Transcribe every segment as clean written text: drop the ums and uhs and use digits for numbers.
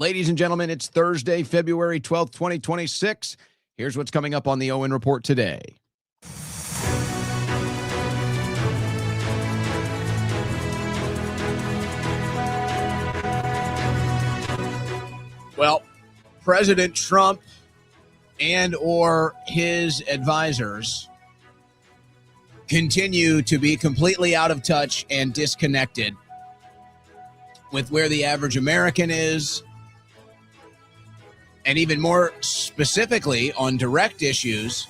Ladies and gentlemen, it's Thursday, February 12th, 2026. Here's what's coming up on the Owen Report today. Well, President Trump and or his advisors continue to be completely out of touch and disconnected with where the average American is, and even more specifically on direct issues,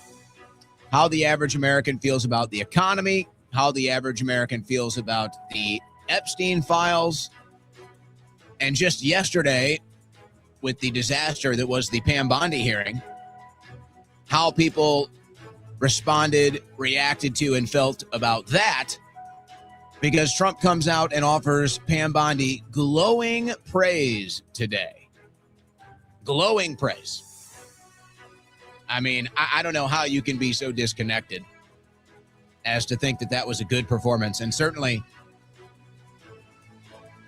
how the average American feels about the economy, how the average American feels about the Epstein files, and just yesterday with the disaster that was the Pam Bondi hearing, how people responded, reacted to, and felt about that, because Trump comes out and offers Pam Bondi glowing praise today. Glowing praise. I mean, I don't know how you can be so disconnected as to think that that was a good performance, and certainly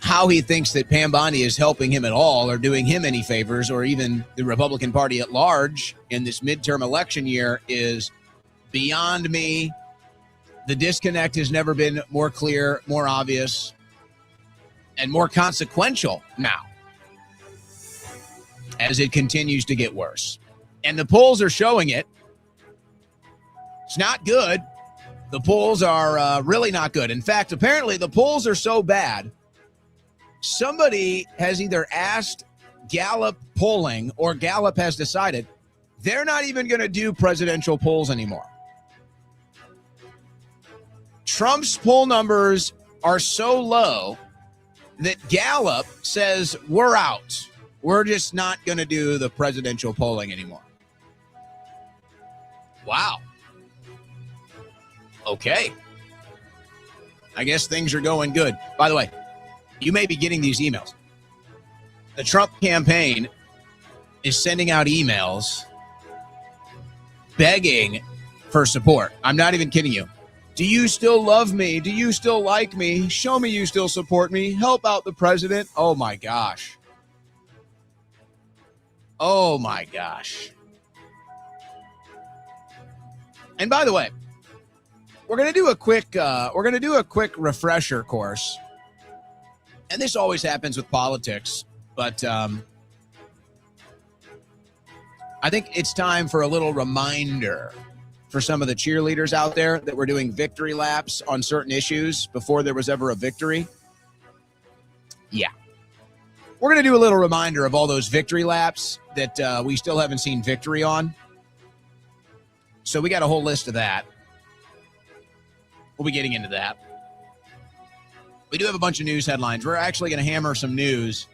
how he thinks that Pam Bondi is helping him at all or doing him any favors, or even the Republican Party at large in this midterm election year, is beyond me. The disconnect has never been more clear, more obvious, and more consequential now as it continues to get worse. And the polls are showing it. It's not good. The polls are really not good. In fact, apparently the polls are so bad, somebody has either asked Gallup polling or Gallup has decided they're not even going to do presidential polls anymore. Trump's poll numbers are so low that Gallup says we're out. We're just not going to do the presidential polling anymore. Wow. Okay. I guess things are going good. By the way, you may be getting these emails. The Trump campaign is sending out emails begging for support. I'm not even kidding you. Do you still love me? Do you still like me? Show me you still support me. Help out the president. Oh my gosh. Oh my gosh. And by the way, we're going to do a quick refresher course. And this always happens with politics, but I think it's time for a little reminder for some of the cheerleaders out there that were doing victory laps on certain issues before there was ever a victory. Yeah. We're going to do a little reminder of all those victory laps that we still haven't seen victory on. So we got a whole list of that. We'll be getting into that. We do have a bunch of news headlines. We're actually going to hammer some news.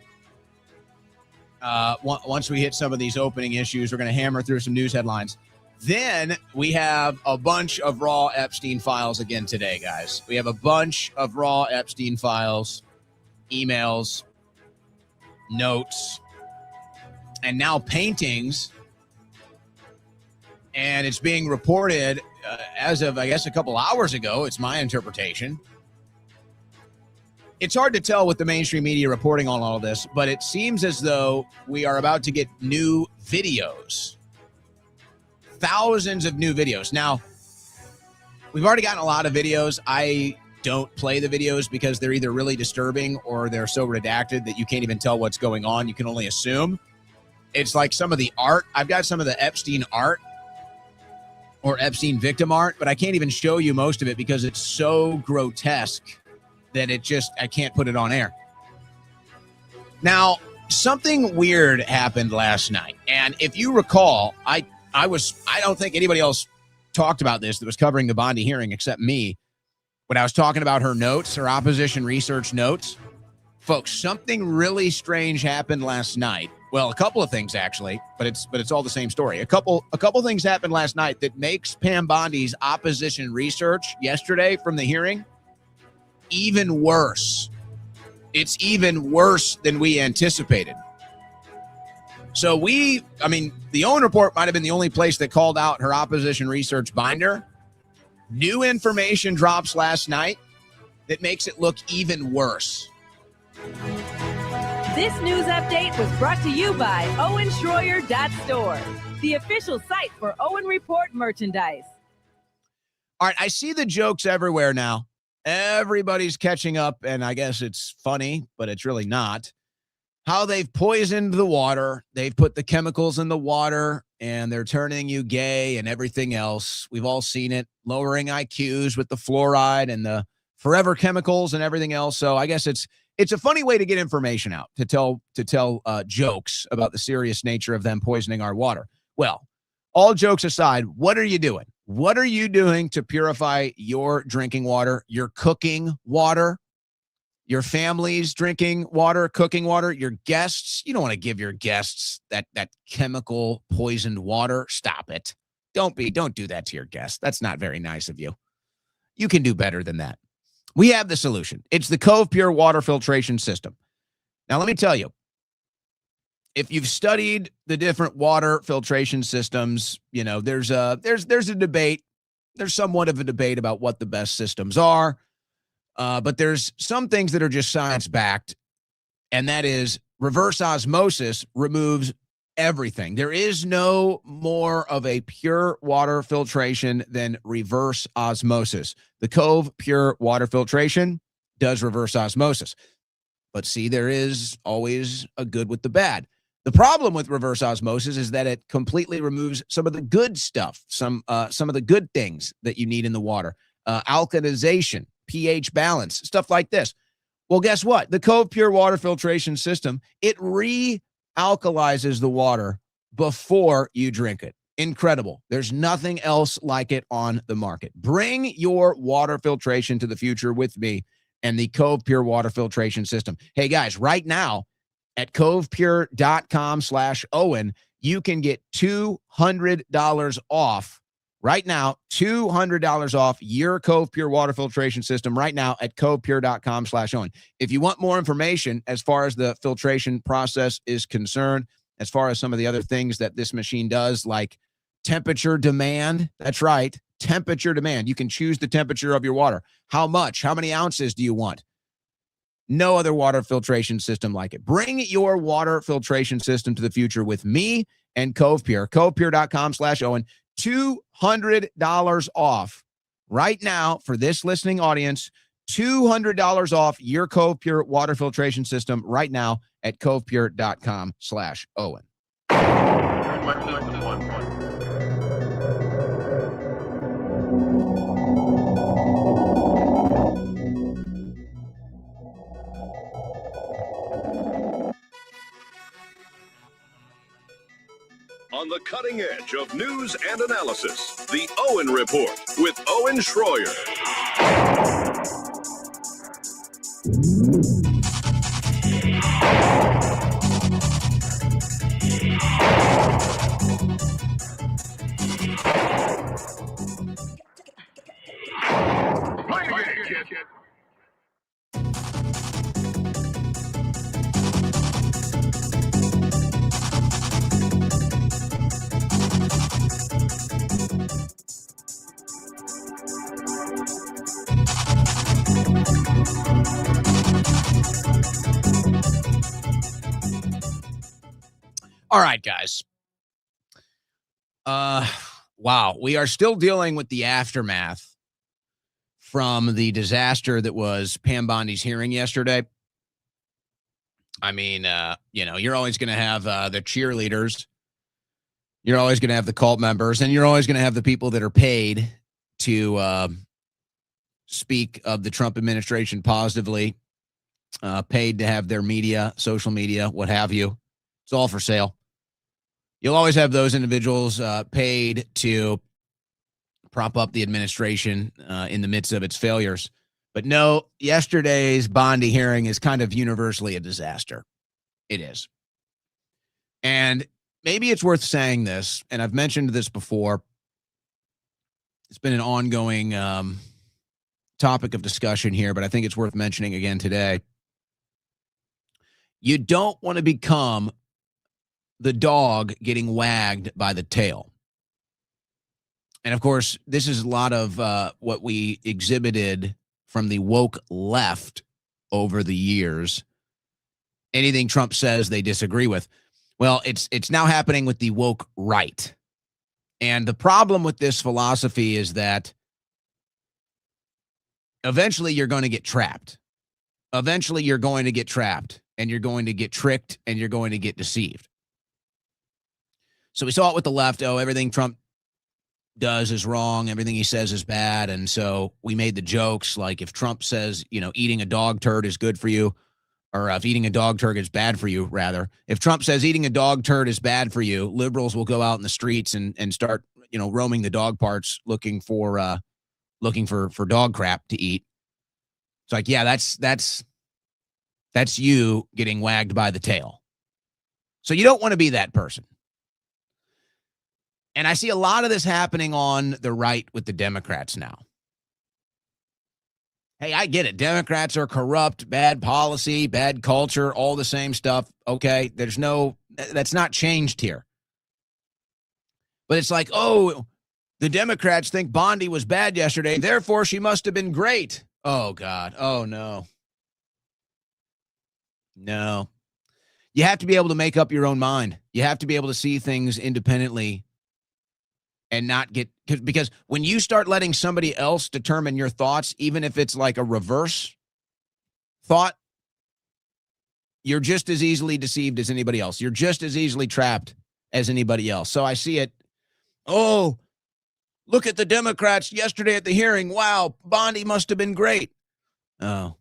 Once we hit some of these opening issues, we're going to hammer through some news headlines. Then we have a bunch of raw Epstein files again today, guys. We have a bunch of raw Epstein files, emails, notes, and now paintings. And it's being reported as of, I guess, a couple hours ago. It's my interpretation. It's hard to tell with the mainstream media reporting on all of this, but it seems as though we are about to get new videos. Thousands of new videos. Now, we've already gotten a lot of videos. I don't play the videos because they're either really disturbing or they're so redacted that you can't even tell what's going on. You can only assume. It's like some of the art. I've got some of the Epstein art or Epstein victim art, but I can't even show you most of it because it's so grotesque that I can't put it on air. Now, something weird happened last night. And if you recall, I don't think anybody else talked about this that was covering the Bondi hearing except me. When I was talking about her notes, her opposition research notes, folks, something really strange happened last night. Well, a couple of things actually, but it's all the same story. A couple things happened last night that makes Pam Bondi's opposition research yesterday from the hearing even worse. It's even worse than we anticipated. So the Owen Report might have been the only place that called out her opposition research binder. New information drops last night that makes it look even worse. This news update was brought to you by OwenSchroyer.store, the official site for Owen Report merchandise. All right, I see the jokes everywhere now. Everybody's catching up, and I guess it's funny, but it's really not. How they've poisoned the water. They've put the chemicals in the water, and they're turning you gay and everything else. We've all seen it, lowering IQs with the fluoride and the forever chemicals and everything else. So I guess it's a funny way to get information out, to tell jokes about the serious nature of them poisoning our water. Well, all jokes aside, what are you doing? What are you doing to purify your drinking water, your cooking water, your family's drinking water, cooking water, your guests? You don't want to give your guests that chemical poisoned water. Stop it. Don't do that to your guests. That's not very nice of you. You can do better than that. We have the solution. It's the Cove Pure water filtration system. Now, let me tell you, if you've studied the different water filtration systems, you know, there's a debate. There's somewhat of a debate about what the best systems are. But there's some things that are just science-backed, and that is reverse osmosis removes everything. There is no more of a pure water filtration than reverse osmosis. The Cove Pure water filtration does reverse osmosis. But see, there is always a good with the bad. The problem with reverse osmosis is that it completely removes some of the good stuff, some of the good things that you need in the water. Alkalization, pH balance, stuff like this. Well, guess what? The Cove Pure water filtration system, it realkalizes the water before you drink it. Incredible. There's nothing else like it on the market. Bring your water filtration to the future with me and the Cove Pure water filtration system. Hey, guys, right now at covepure.com/Owen, you can get $200 off. Right now, $200 off your Cove Pure water filtration system right now at covepure.com/Owen. If you want more information as far as the filtration process is concerned, as far as some of the other things that this machine does, like temperature demand, that's right, temperature demand. You can choose the temperature of your water. How much? How many ounces do you want? No other water filtration system like it. Bring your water filtration system to the future with me and Cove Pure. covepure.com/Owen. $200 off right now for this listening audience. $200 off your Cove Pure water filtration system right now at covepure.com/Owen. On the cutting edge of news and analysis, the Owen Report with Owen Schroyer. All right, guys. Wow. We are still dealing with the aftermath from the disaster that was Pam Bondi's hearing yesterday. I mean, you're always going to have the cheerleaders. You're always going to have the cult members, and you're always going to have the people that are paid to speak of the Trump administration positively, paid to have their media, social media, what have you. It's all for sale. You'll always have those individuals paid to prop up the administration in the midst of its failures. But no, yesterday's Bondi hearing is kind of universally a disaster. It is. And maybe it's worth saying this, and I've mentioned this before. It's been an ongoing topic of discussion here, but I think it's worth mentioning again today. You don't want to become the dog getting wagged by the tail. And of course, this is a lot of what we exhibited from the woke left over the years. Anything Trump says, they disagree with. Well, it's now happening with the woke right. And the problem with this philosophy is that eventually you're going to get trapped. Eventually you're going to get trapped, and you're going to get tricked, and you're going to get deceived. So we saw it with the left. Oh, everything Trump does is wrong. Everything he says is bad. And so we made the jokes like if Trump says, eating a dog turd is good for you, or if eating a dog turd is bad for you, rather. If Trump says eating a dog turd is bad for you, liberals will go out in the streets and start, roaming the dog parts looking for dog crap to eat. It's like, yeah, that's you getting wagged by the tail. So you don't want to be that person. And I see a lot of this happening on the right with the Democrats now. Hey, I get it. Democrats are corrupt, bad policy, bad culture, all the same stuff. Okay, that's not changed here. But it's like, oh, the Democrats think Bondi was bad yesterday, therefore she must have been great. Oh, God. Oh, no. No. You have to be able to make up your own mind. You have to be able to see things independently and not because when you start letting somebody else determine your thoughts, even if it's like a reverse thought, you're just as easily deceived as anybody else. You're just as easily trapped as anybody else. So I see it. Oh, look at the Democrats yesterday at the hearing. Wow, Bondi must have been great. Oh.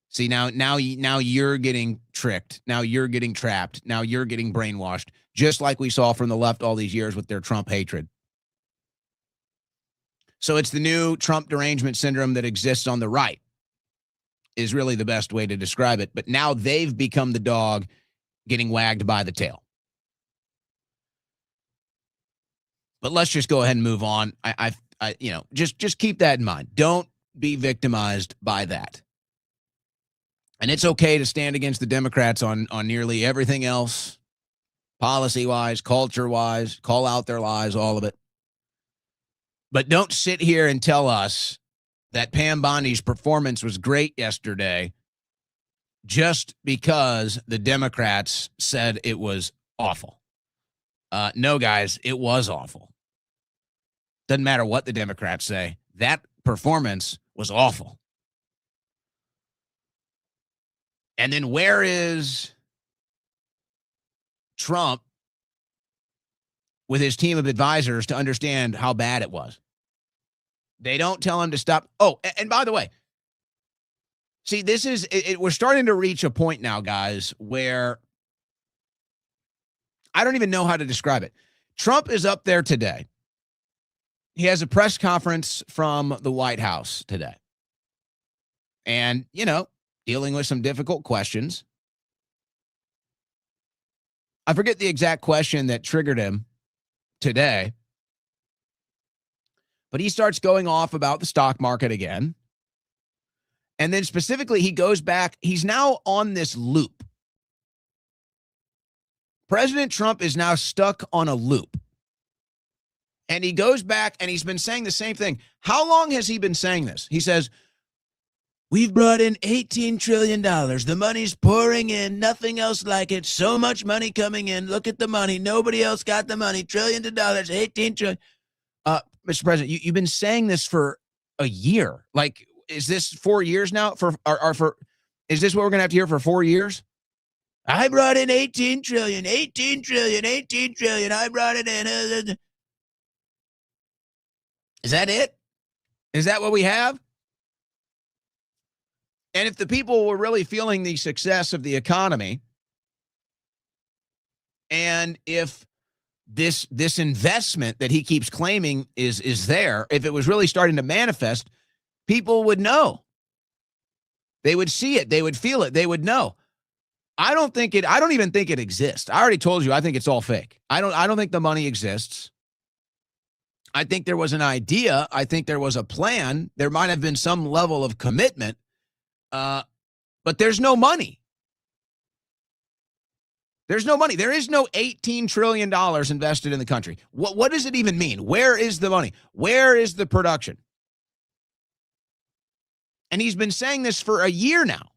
See, now you're getting tricked. Now you're getting trapped. Now you're getting brainwashed, just like we saw from the left all these years with their Trump hatred. So it's the new Trump derangement syndrome that exists on the right is really the best way to describe it. But now they've become the dog getting wagged by the tail. But let's just go ahead and move on. Just keep that in mind. Don't be victimized by that. And it's okay to stand against the Democrats on nearly everything else, policy-wise, culture-wise, call out their lies, all of it. But don't sit here and tell us that Pam Bondi's performance was great yesterday just because the Democrats said it was awful. No, guys, it was awful. Doesn't matter what the Democrats say. That performance was awful. And then where is Trump with his team of advisors to understand how bad it was? They don't tell him to stop. Oh, and by the way, see, this is we're starting to reach a point now, guys, where I don't even know how to describe it. Trump is up there today. He has a press conference from the White House today. And, dealing with some difficult questions. I forget the exact question that triggered him today, but he starts going off about the stock market again. And then specifically, he goes back. He's now on this loop. President Trump is now stuck on a loop. And he goes back and he's been saying the same thing. How long has he been saying this? He says, we've brought in $18 trillion. The money's pouring in. Nothing else like it. So much money coming in. Look at the money. Nobody else got the money. Trillions of dollars, 18 trillion. Mr. President, you've been saying this for a year. Like, is this 4 years now? Is this what we're going to have to hear for 4 years? I brought in 18 trillion. I brought it in. Is that it? Is that what we have? And if the people were really feeling the success of the economy, and if this investment that he keeps claiming is there, if it was really starting to manifest, people would know. They would see it. They would feel it. They would know. I don't even think it exists. I already told you, I think it's all fake. I don't think the money exists. I think there was an idea. I think there was a plan. There might have been some level of commitment. But there's no money. There's no money. There is no $18 trillion invested in the country. What does it even mean? Where is the money? Where is the production? And he's been saying this for a year now.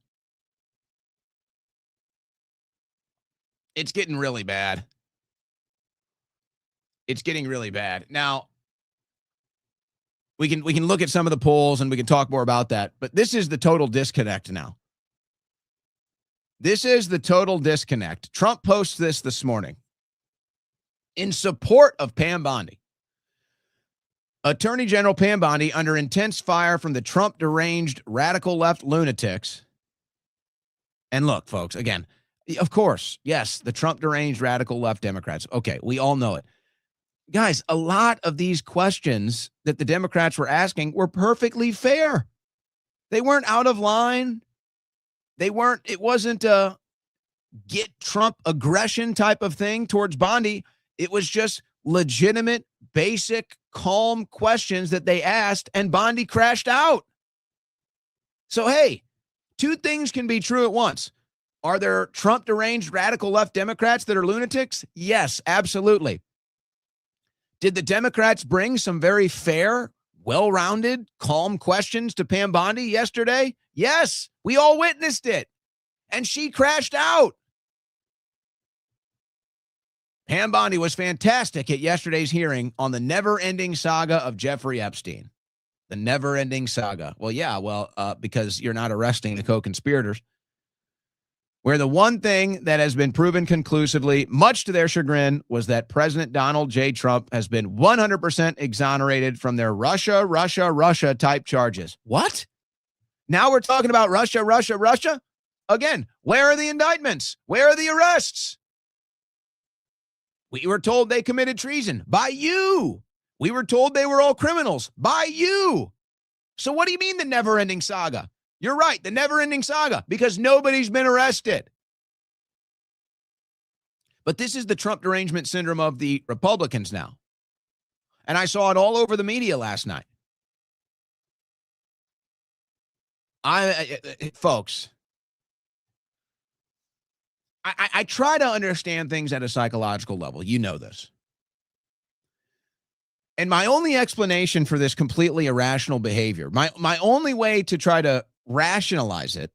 It's getting really bad. It's getting really bad. Now, we can look at some of the polls and we can talk more about that, but this is the total disconnect now. This is the total disconnect. Trump posts this morning in support of Pam Bondi. Attorney General Pam Bondi under intense fire from the Trump deranged radical left lunatics. And look, folks, again, of course, yes, the Trump deranged radical left Democrats. Okay, we all know it. Guys, a lot of these questions that the Democrats were asking were perfectly fair. They weren't out of line. It wasn't a get Trump aggression type of thing towards Bondi. It was just legitimate, basic, calm questions that they asked, and Bondi crashed out. So, hey, two things can be true at once. Are there Trump deranged radical left Democrats that are lunatics? Yes, absolutely. Did the Democrats bring some very fair, well-rounded, calm questions to Pam Bondi yesterday? Yes, we all witnessed it. And she crashed out. Pam Bondi was fantastic at yesterday's hearing on the never-ending saga of Jeffrey Epstein. The never-ending saga. Well, yeah, because you're not arresting the co-conspirators. Where the one thing that has been proven conclusively, much to their chagrin, was that President Donald J. Trump has been 100% exonerated from their Russia type charges. What? Now we're talking about Russia? Again, where are the indictments? Where are the arrests? We were told they committed treason by you. We were told they were all criminals by you. So what do you mean the never-ending saga? You're right, the never-ending saga, because nobody's been arrested. But this is the Trump derangement syndrome of the Republicans now. And I saw it all over the media last night. Folks, I try to understand things at a psychological level. You know this. And my only explanation for this completely irrational behavior, my only way to try to rationalize it,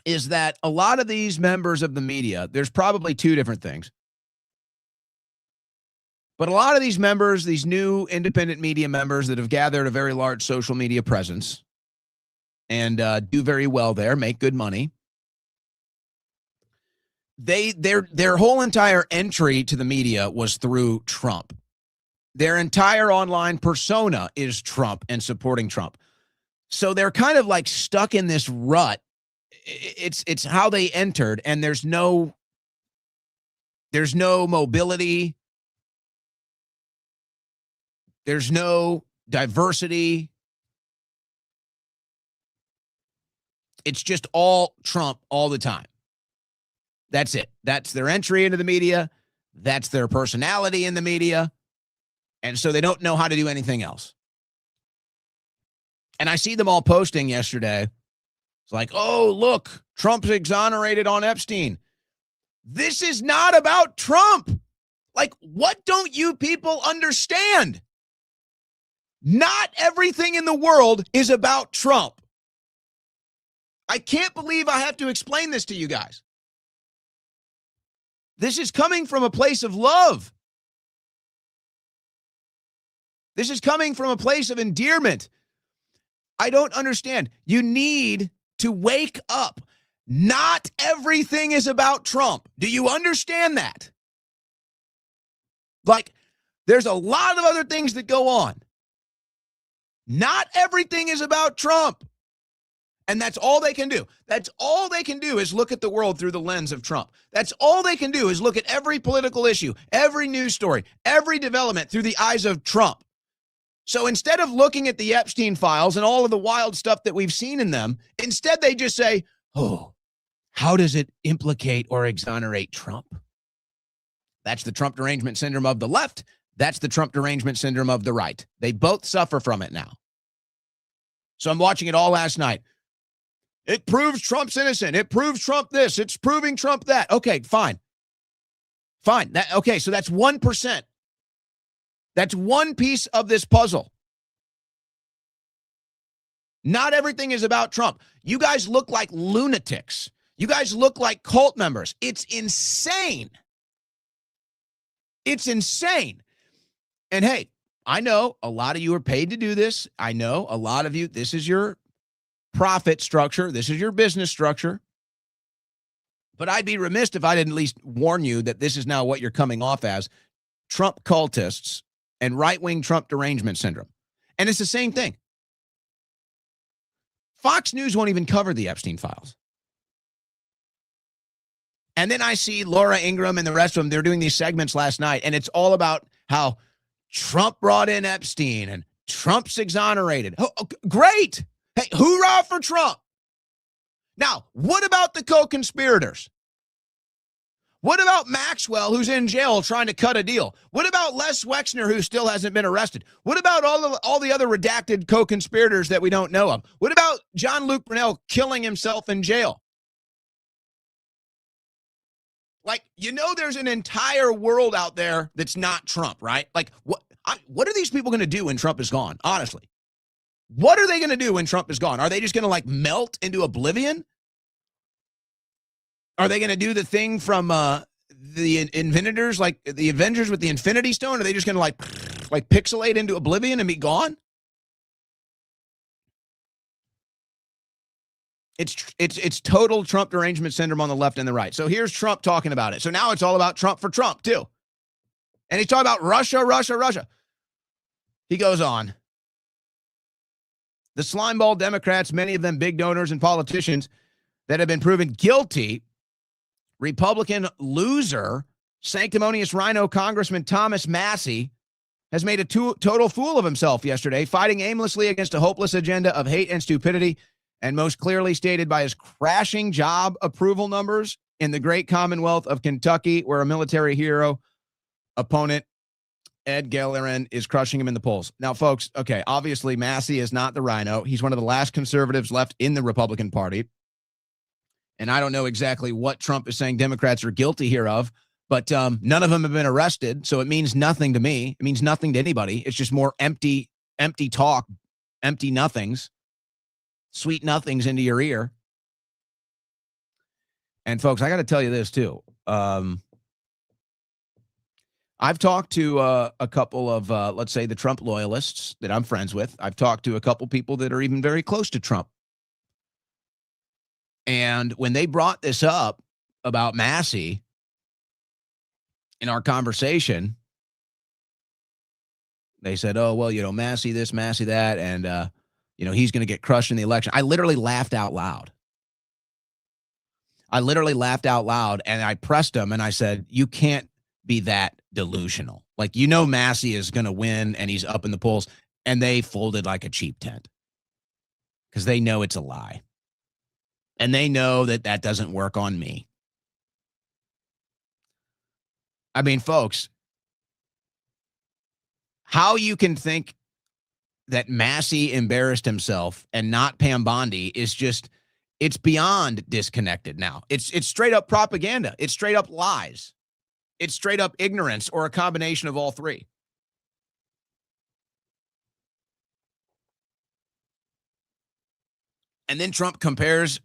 is that a lot of these members of the media, there's probably two different things. But a lot of these members, these new independent media members that have gathered a very large social media presence and do very well there, make good money, their whole entire entry to the media was through Trump. Their entire online persona is Trump and supporting Trump. So they're kind of like stuck in this rut. It's how they entered, and there's no mobility. There's no diversity. It's just all Trump all the time. That's it. That's their entry into the media. That's their personality in the media. And so they don't know how to do anything else. And I see them all posting yesterday. It's like, oh, look, Trump's exonerated on Epstein. This is not about Trump. Like, what don't you people understand? Not everything in the world is about Trump. I can't believe I have to explain this to you guys. This is coming from a place of love. This is coming from a place of endearment. I don't understand. You need to wake up. Not everything is about Trump. Do you understand that? Like, there's a lot of other things that go on. Not everything is about Trump. And that's all they can do. That's all they can do is look at the world through the lens of Trump. That's all they can do is look at every political issue, every news story, every development through the eyes of Trump. So instead of looking at the Epstein files and all of the wild stuff that we've seen in them, instead they just say, oh, how does it implicate or exonerate Trump? That's the Trump derangement syndrome of the left. That's the Trump derangement syndrome of the right. They both suffer from it now. So I'm watching it all last night. It proves Trump's innocent. It proves Trump this. It's proving Trump that. Okay, fine. Fine. Okay, so that's 1%. That's one piece of this puzzle. Not everything is about Trump. You guys look like lunatics. You guys look like cult members. It's insane. It's insane. And hey, I know a lot of you are paid to do this. I know a lot of you, this is your profit structure. This is your business structure. But I'd be remiss if I didn't at least warn you that this is now what you're coming off as: Trump cultists and right-wing Trump derangement syndrome. And it's the same thing. Fox News won't even cover the Epstein files. And then I see Laura Ingraham and the rest of them, they're doing these segments last night, and it's all about how Trump brought in Epstein and Trump's exonerated. Oh, great. Hey, hoorah for Trump. Now, what about the co-conspirators? What about Maxwell, who's in jail trying to cut a deal? What about Les Wexner, who still hasn't been arrested? What about all the other redacted co-conspirators that we don't know of? What about John-Luc Brunel killing himself in jail? Like, there's an entire world out there that's not Trump, right? Like, what are these people going to do when Trump is gone? Honestly, what are they going to do when Trump is gone? Are they just going to like melt into oblivion? Are they going to do the thing from the Inventors, like the Avengers with the Infinity Stone? Are they just going to like pixelate into oblivion and be gone? It's total Trump derangement syndrome on the left and the right. So here's Trump talking about it. So now it's all about Trump for Trump too. And he's talking about Russia, Russia, Russia. He goes on. The slimeball Democrats, many of them big donors and politicians that have been proven guilty. Republican loser, sanctimonious rhino Congressman Thomas Massie has made a total fool of himself yesterday, fighting aimlessly against a hopeless agenda of hate and stupidity, and most clearly stated by his crashing job approval numbers in the great Commonwealth of Kentucky, where a military hero opponent, Ed Galeran, is crushing him in the polls. Now, folks, okay, obviously Massie is not the rhino. He's one of the last conservatives left in the Republican Party. And I don't know exactly what Trump is saying Democrats are guilty here of, but none of them have been arrested, so it means nothing to me. It means nothing to anybody. It's just more empty talk, empty nothings, sweet nothings into your ear. And, folks, I got to tell you this, too. I've talked to a couple of, let's say, the Trump loyalists that I'm friends with. I've talked to a couple people that are even very close to Trump. And when they brought this up about Massie in our conversation, they said, oh, well, Massie this, Massie that, and, he's going to get crushed in the election. I literally laughed out loud. And I pressed him and I said, you can't be that delusional. Like, Massie is going to win and he's up in the polls. And they folded like a cheap tent because they know it's a lie. And they know that doesn't work on me. I mean, folks, how you can think that Massie embarrassed himself and not Pam Bondi is just, it's beyond disconnected now. It's straight up propaganda. It's straight up lies. It's straight up ignorance or a combination of all three. And then Trump compares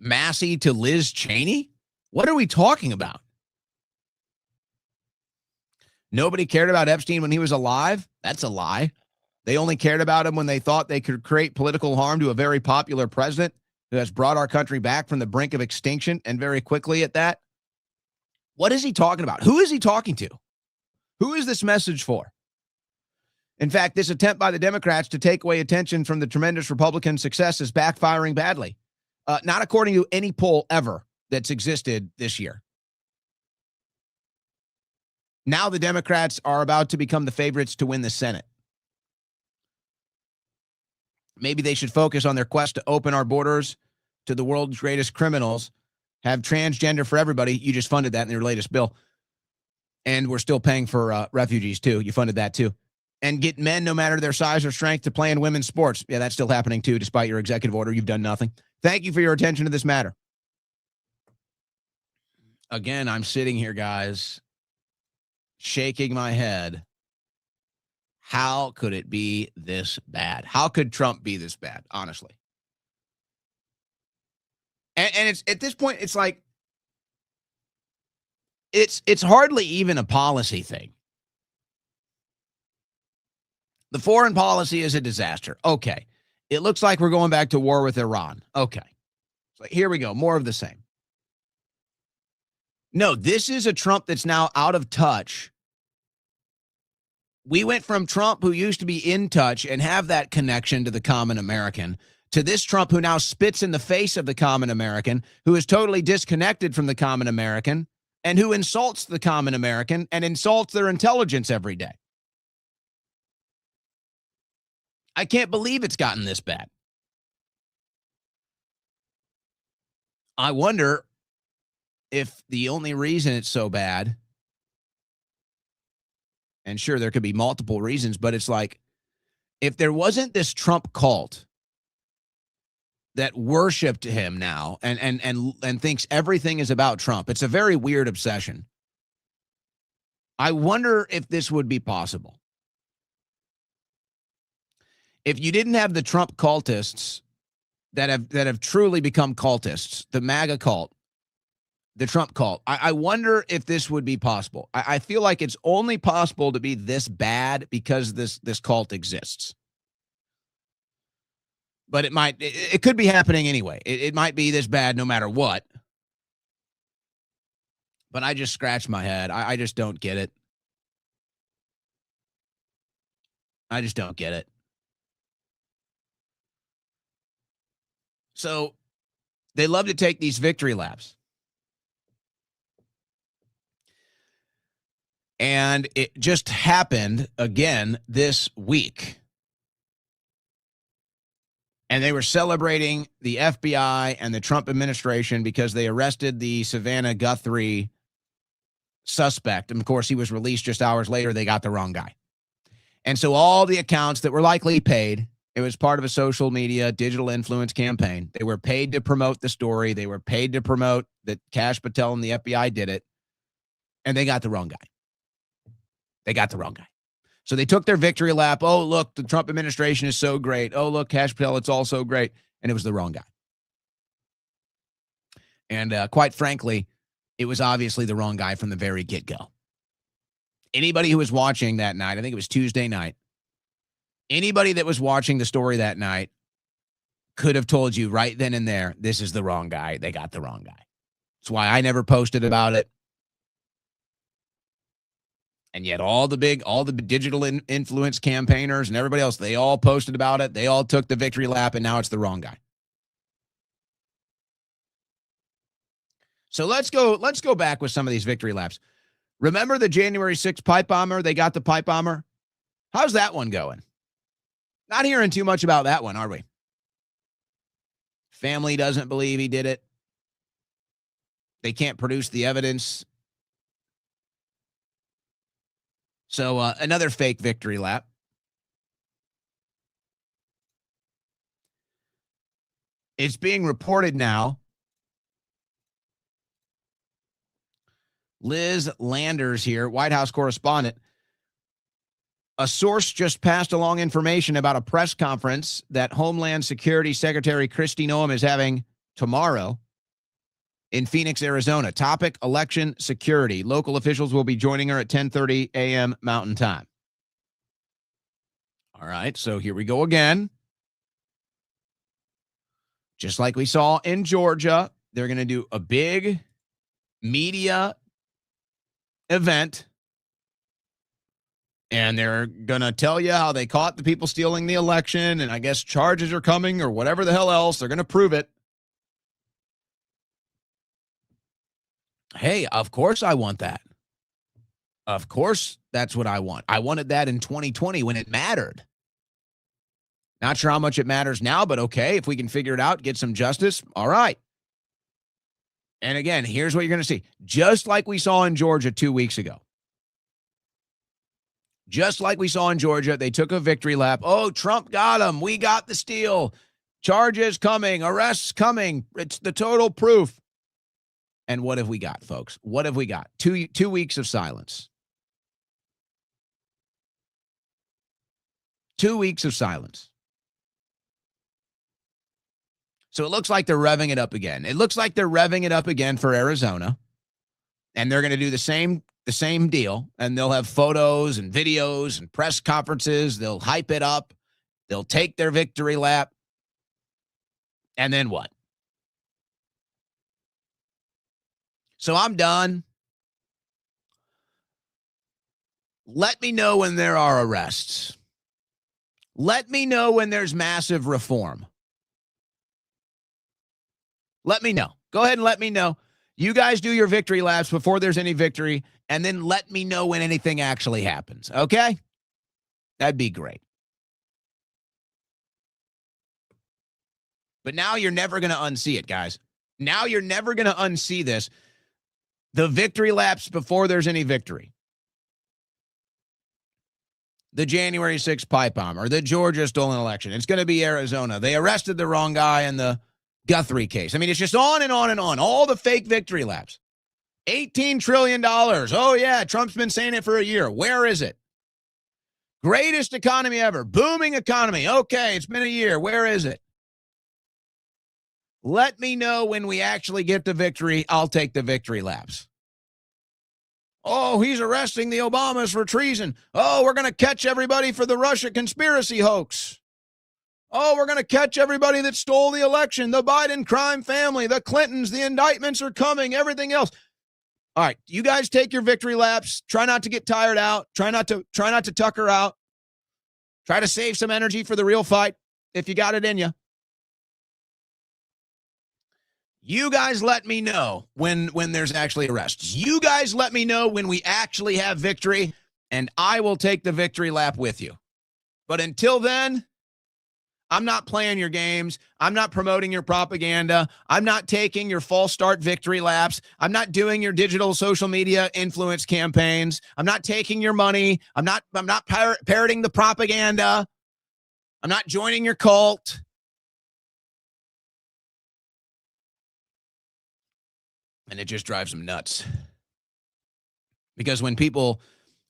Massie to Liz Cheney? What are we talking about? Nobody cared about Epstein when he was alive? That's a lie. They only cared about him when they thought they could create political harm to a very popular president who has brought our country back from the brink of extinction, and very quickly at that. What is he talking about? Who is he talking to? Who is this message for? In fact, this attempt by the Democrats to take away attention from the tremendous Republican success is backfiring badly. Not according to any poll ever that's existed this year. Now the Democrats are about to become the favorites to win the Senate. Maybe they should focus on their quest to open our borders to the world's greatest criminals, have transgender for everybody. You just funded that in your latest bill. And we're still paying for refugees, too. You funded that, too. And get men, no matter their size or strength, to play in women's sports. Yeah, that's still happening, too, despite your executive order. You've done nothing. Thank you for your attention to this matter. Again, I'm sitting here, guys, shaking my head. How could it be this bad? How could Trump be this bad, honestly? And it's at this point, it's like it's hardly even a policy thing. The foreign policy is a disaster. Okay. It looks like we're going back to war with Iran. Okay. So here we go. More of the same. No, this is a Trump that's now out of touch. We went from Trump, who used to be in touch and have that connection to the common American, to this Trump who now spits in the face of the common American, who is totally disconnected from the common American, and who insults the common American and insults their intelligence every day. I can't believe it's gotten this bad. I wonder if the only reason it's so bad, and sure, there could be multiple reasons, but it's like, if there wasn't this Trump cult that worshiped him now and thinks everything is about Trump, it's a very weird obsession. I wonder if this would be possible. If you didn't have the Trump cultists that have truly become cultists, the MAGA cult, the Trump cult, I wonder if this would be possible. I feel like it's only possible to be this bad because this cult exists. But it could be happening anyway. It might be this bad no matter what. But I just scratch my head. I just don't get it. I just don't get it. So they love to take these victory laps. And it just happened again this week. And they were celebrating the FBI and the Trump administration because they arrested the Savannah Guthrie suspect. And of course, he was released just hours later. They got the wrong guy. And so all the accounts that were likely paid, it was part of a social media digital influence campaign. They were paid to promote the story. They were paid to promote that Kash Patel and the FBI did it. And they got the wrong guy. They got the wrong guy. So they took their victory lap. Oh, look, the Trump administration is so great. Oh, look, Kash Patel, it's all so great. And it was the wrong guy. And quite frankly, it was obviously the wrong guy from the very get-go. Anybody who was watching that night, I think it was Tuesday night, anybody that was watching the story that night could have told you right then and there, this is the wrong guy. They got the wrong guy. That's why I never posted about it. And yet all the digital influence campaigners and everybody else, they all posted about it. They all took the victory lap, and now it's the wrong guy. So let's go back with some of these victory laps. Remember the January 6th pipe bomber? They got the pipe bomber. How's that one going? Not hearing too much about that one, are we? Family doesn't believe he did it. They can't produce the evidence. So another fake victory lap. It's being reported now. Liz Landers here, White House correspondent. A source just passed along information about a press conference that Homeland Security Secretary Kristi Noem is having tomorrow in Phoenix, Arizona. Topic, election security. Local officials will be joining her at 10:30 a.m. Mountain Time. All right, so here we go again. Just like we saw in Georgia, they're going to do a big media event, and they're going to tell you how they caught the people stealing the election, and I guess charges are coming or whatever the hell else. They're going to prove it. Hey, of course I want that. Of course that's what I want. I wanted that in 2020 when it mattered. Not sure how much it matters now, but okay, if we can figure it out, get some justice, all right. And again, here's what you're going to see. Just like we saw in Georgia 2 weeks ago. Just like we saw in Georgia, they took a victory lap. Oh, Trump got him. We got the steal. Charges coming. Arrests coming. It's the total proof. And what have we got, folks? What have we got? Two weeks of silence. 2 weeks of silence. So it looks like they're revving it up again. It looks like they're revving it up again for Arizona. And they're going to do the same deal. And they'll have photos and videos and press conferences. They'll hype it up. They'll take their victory lap. And then what? So I'm done. Let me know when there are arrests. Let me know when there's massive reform. Let me know. Go ahead and let me know. You guys do your victory laps before there's any victory, and then let me know when anything actually happens, okay? That'd be great. But now you're never going to unsee it, guys. Now you're never going to unsee this. The victory laps before there's any victory. The January 6th pipe bomb or the Georgia stolen election. It's going to be Arizona. They arrested the wrong guy in the Guthrie case. I mean, it's just on and on and on. All the fake victory laps. $18 trillion. Oh, yeah, Trump's been saying it for a year. Where is it? Greatest economy ever. Booming economy. Okay, it's been a year. Where is it? Let me know when we actually get the victory. I'll take the victory laps. Oh, he's arresting the Obamas for treason. Oh, we're going to catch everybody for the Russia conspiracy hoax. Oh, we're going to catch everybody that stole the election, the Biden crime family, the Clintons, the indictments are coming, everything else. All right, you guys take your victory laps. Try not to get tired out. Try not to tucker out. Try to save some energy for the real fight if you got it in you. You guys let me know when there's actually arrests. You guys let me know when we actually have victory, and I will take the victory lap with you. But until then, I'm not playing your games. I'm not promoting your propaganda. I'm not taking your false start victory laps. I'm not doing your digital social media influence campaigns. I'm not taking your money. I'm not parroting the propaganda. I'm not joining your cult. And it just drives them nuts. Because when people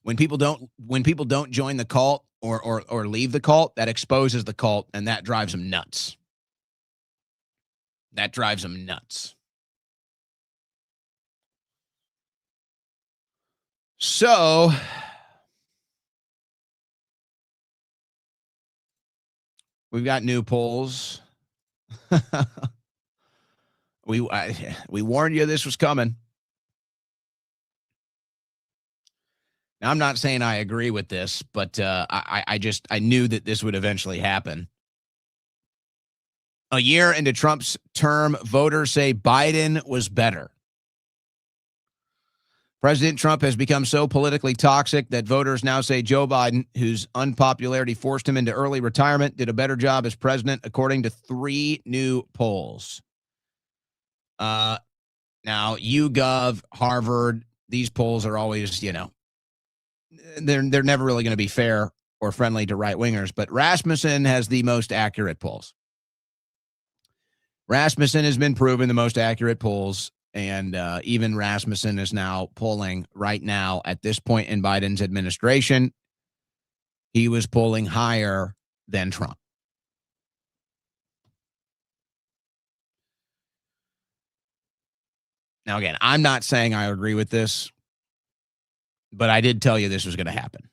don't join the cult or leave the cult, that exposes the cult, and that drives them nuts. That drives them nuts. So we've got new polls. We warned you this was coming. Now, I'm not saying I agree with this, but I knew that this would eventually happen. A year into Trump's term, voters say Biden was better. President Trump has become so politically toxic that voters now say Joe Biden, whose unpopularity forced him into early retirement, did a better job as president, according to 3 new polls. Now, YouGov, Harvard, these polls are always, they're never really going to be fair or friendly to right-wingers, but Rasmussen has the most accurate polls. Rasmussen has been proven the most accurate polls, and even Rasmussen is now polling right now at this point in Biden's administration. He was polling higher than Trump. Now, again, I'm not saying I agree with this, but I did tell you this was going to happen.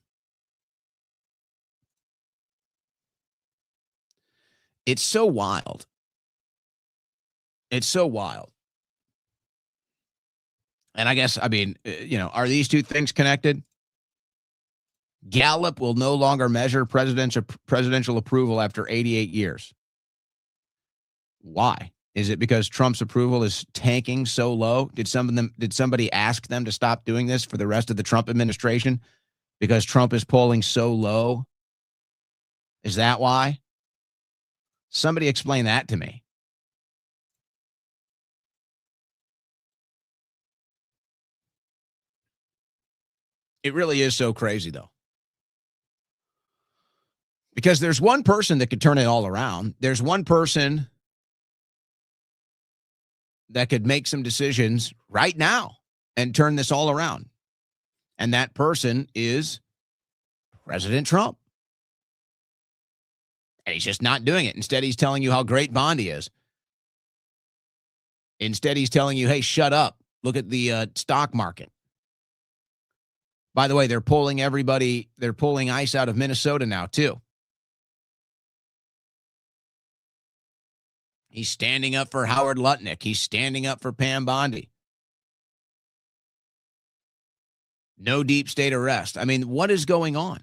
It's so wild. It's so wild. And I guess, are these two things connected? Gallup will no longer measure presidential approval after 88 years. Why? Is it because Trump's approval is tanking so low? Did somebody ask them to stop doing this for the rest of the Trump administration because Trump is polling so low? Is that why? Somebody explain that to me. It really is so crazy, though. Because there's one person that could turn it all around. There's one person that could make some decisions right now and turn this all around. And that person is President Trump. And he's just not doing it. Instead, he's telling you how great Bondi is. Instead, he's telling you, hey, shut up. Look at the stock market. By the way, they're pulling ICE out of Minnesota now, too. He's standing up for Howard Lutnick. He's standing up for Pam Bondi. No deep state arrest. I mean, what is going on?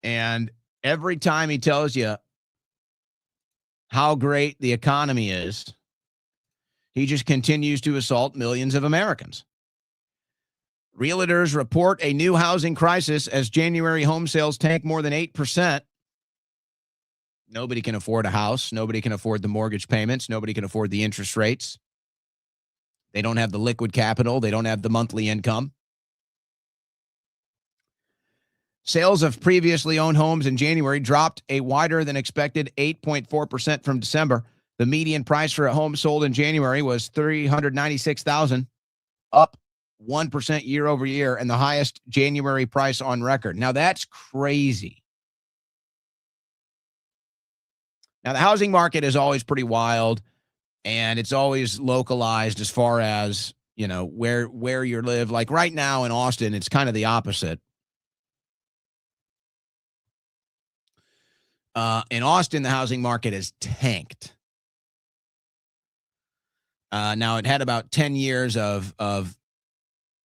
And every time he tells you how great the economy is, he just continues to assault millions of Americans. Realtors report a new housing crisis as January home sales tank more than 8%. Nobody can afford a house. Nobody can afford the mortgage payments. Nobody can afford the interest rates. They don't have the liquid capital. They don't have the monthly income. Sales of previously owned homes in January dropped a wider than expected 8.4% from December. The median price for a home sold in January was $396,000, up 1% year over year, and the highest January price on record. Now, that's crazy. Now, the housing market is always pretty wild, and it's always localized as far as, you know, where you live. Like right now in Austin, it's kind of the opposite. In Austin, the housing market is tanked. Now, it had about 10 years of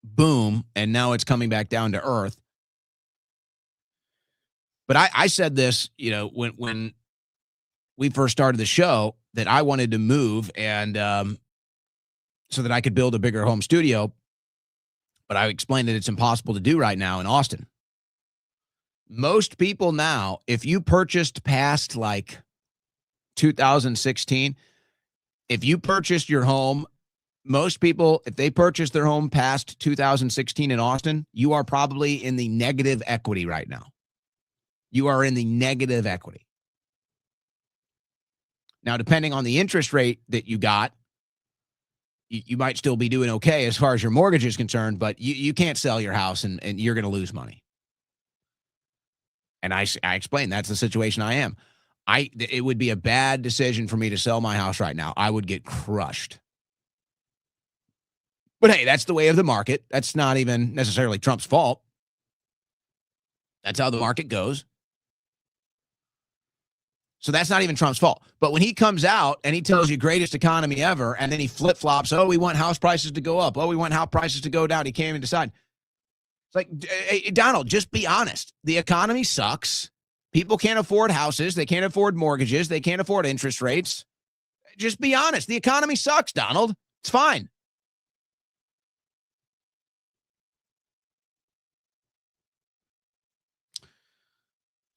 boom, and now it's coming back down to earth. But I said this, you know, when we first started the show, that I wanted to move and so that I could build a bigger home studio. But I explained that it's impossible to do right now in Austin. Most people now, if you purchased past like 2016, if you purchased your home, most people, if they purchased their home past 2016 in Austin, you are probably in the negative equity right now. You are in the negative equity. Now, depending on the interest rate that you got, you might still be doing okay as far as your mortgage is concerned, but you can't sell your house and you're going to lose money. And I explained that's the situation I am. It would be a bad decision for me to sell my house right now. I would get crushed. But hey, that's the way of the market. That's not even necessarily Trump's fault. That's how the market goes. So that's not even Trump's fault. But when he comes out and he tells you greatest economy ever, and then he flip-flops, oh, we want house prices to go up. Oh, we want house prices to go down. He can't even decide. It's like, hey, Donald, just be honest. The economy sucks. People can't afford houses. They can't afford mortgages. They can't afford interest rates. Just be honest. The economy sucks, Donald. It's fine.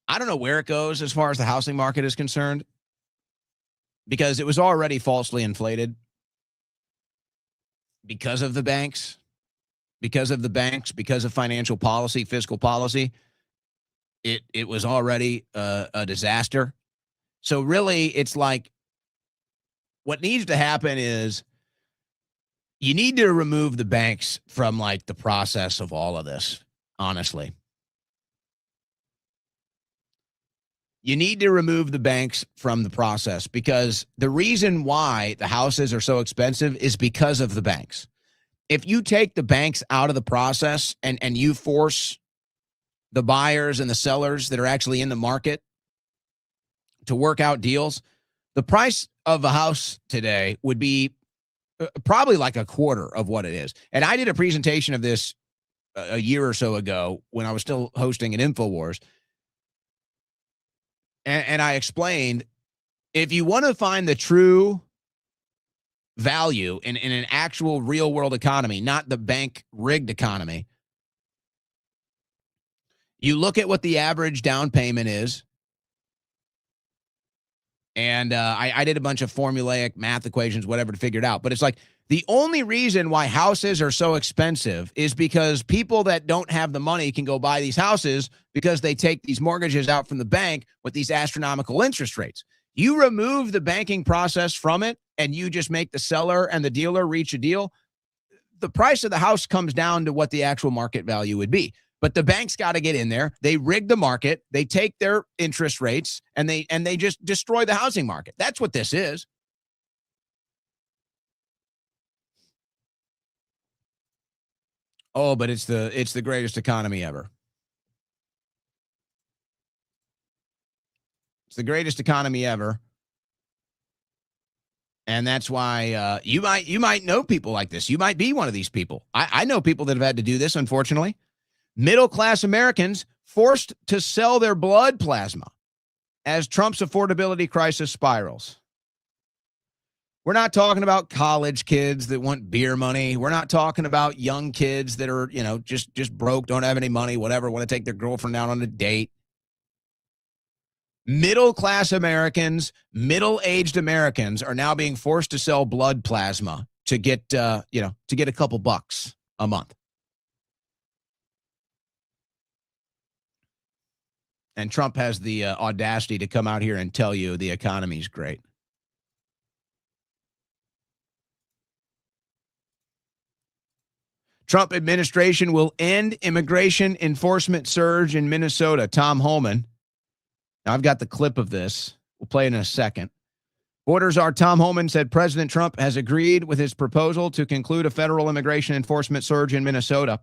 I don't know where it goes as far as the housing market is concerned, because it was already falsely inflated because of the banks, because of financial policy, fiscal policy. It was already a disaster. So really, it's like what needs to happen is you need to remove the banks from like the process of all of this, honestly. You need to remove the banks from the process, because the reason why the houses are so expensive is because of the banks. If you take the banks out of the process and you force the buyers and the sellers that are actually in the market to work out deals, the price of a house today would be probably like a quarter of what it is. And I did a presentation of this a year or so ago when I was still hosting an InfoWars. And I explained, if you want to find the true value in an actual real world economy, not the bank rigged economy, you look at what the average down payment is. And I did a bunch of formulaic math equations, whatever, to figure it out. But it's like the only reason why houses are so expensive is because people that don't have the money can go buy these houses because they take these mortgages out from the bank with these astronomical interest rates. You remove the banking process from it and you just make the seller and the dealer reach a deal, the price of the house comes down to what the actual market value would be. But the banks got to get in there. They rig the market. They take their interest rates and they just destroy the housing market. That's what this is. Oh, but it's the greatest economy ever. It's the greatest economy ever. And that's why you might know people like this. You might be one of these people. I know people that have had to do this, unfortunately. Middle-class Americans forced to sell their blood plasma as Trump's affordability crisis spirals. We're not talking about college kids that want beer money. We're not talking about young kids that are, just broke, don't have any money, whatever, want to take their girlfriend out on a date. Middle-class Americans, middle-aged Americans are now being forced to sell blood plasma to get a couple bucks a month. And Trump has the audacity to come out here and tell you the economy's great. Trump administration will end immigration enforcement surge in Minnesota. Tom Homan. Now, I've got the clip of this. We'll play it in a second. Borders czar Tom Homan said President Trump has agreed with his proposal to conclude a federal immigration enforcement surge in Minnesota.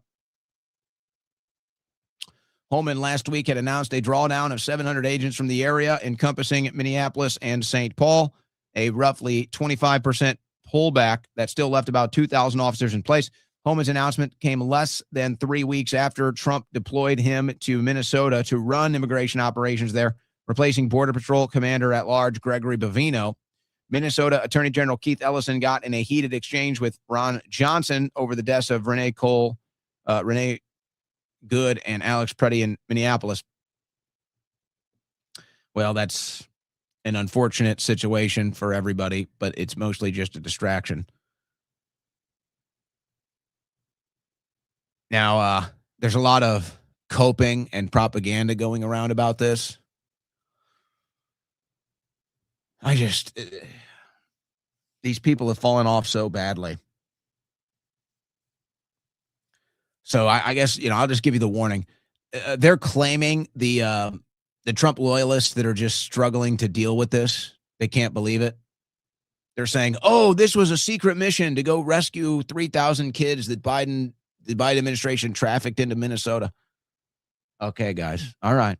Homan last week had announced a drawdown of 700 agents from the area encompassing Minneapolis and St. Paul, a roughly 25% pullback that still left about 2,000 officers in place. Homan's announcement came less than 3 weeks after Trump deployed him to Minnesota to run immigration operations there, replacing Border Patrol Commander-at-Large Gregory Bovino. Minnesota Attorney General Keith Ellison got in a heated exchange with Ron Johnson over the deaths of Renee Good and Alex Preddy in Minneapolis. Well, that's an unfortunate situation for everybody, but it's mostly just a distraction. Now, there's a lot of coping and propaganda going around about this. These people have fallen off so badly. So I guess, I'll just give you the warning. They're claiming the Trump loyalists that are just struggling to deal with this. They can't believe it. They're saying, oh, this was a secret mission to go rescue 3,000 kids that the Biden administration trafficked into Minnesota. Okay, guys. All right.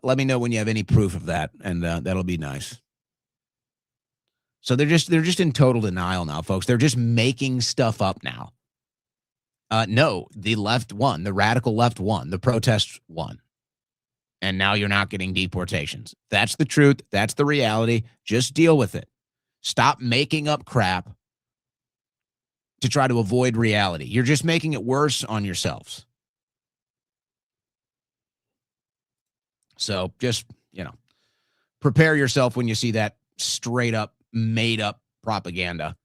Let me know when you have any proof of that, and that'll be nice. So they're just in total denial now, folks. They're just making stuff up now. No, the left won. The radical left won. The protests won. And now you're not getting deportations. That's the truth. That's the reality. Just deal with it. Stop making up crap to try to avoid reality. You're just making it worse on yourselves. So just, prepare yourself when you see that straight up, made up propaganda.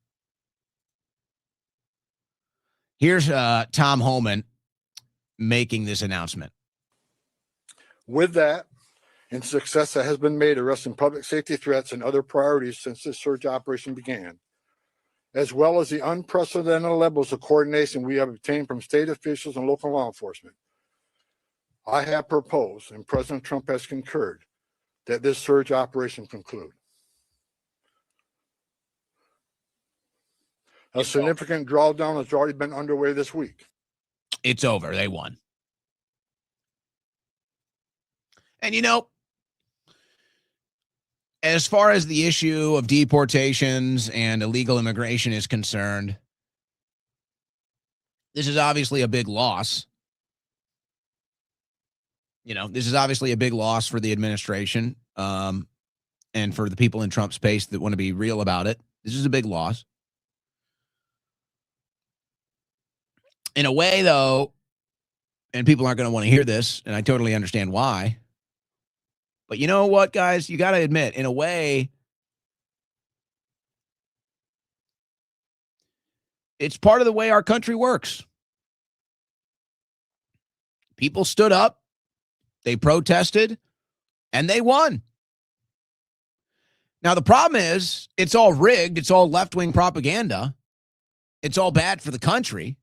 Here's Tom Homan making this announcement. With that, and success that has been made arresting public safety threats and other priorities since this surge operation began, as well as the unprecedented levels of coordination we have obtained from state officials and local law enforcement, I have proposed, and President Trump has concurred, that this surge operation conclude. A significant drawdown has already been underway this week. It's over. They won. And as far as the issue of deportations and illegal immigration is concerned, this is obviously a big loss. This is obviously a big loss for the administration and for the people in Trump's space that want to be real about it. This is a big loss. In a way, though, and people aren't going to want to hear this, and I totally understand why. But you know what, guys? You got to admit, in a way, it's part of the way our country works. People stood up, they protested, and they won. Now, the problem is, it's all rigged. It's all left-wing propaganda. It's all bad for the country.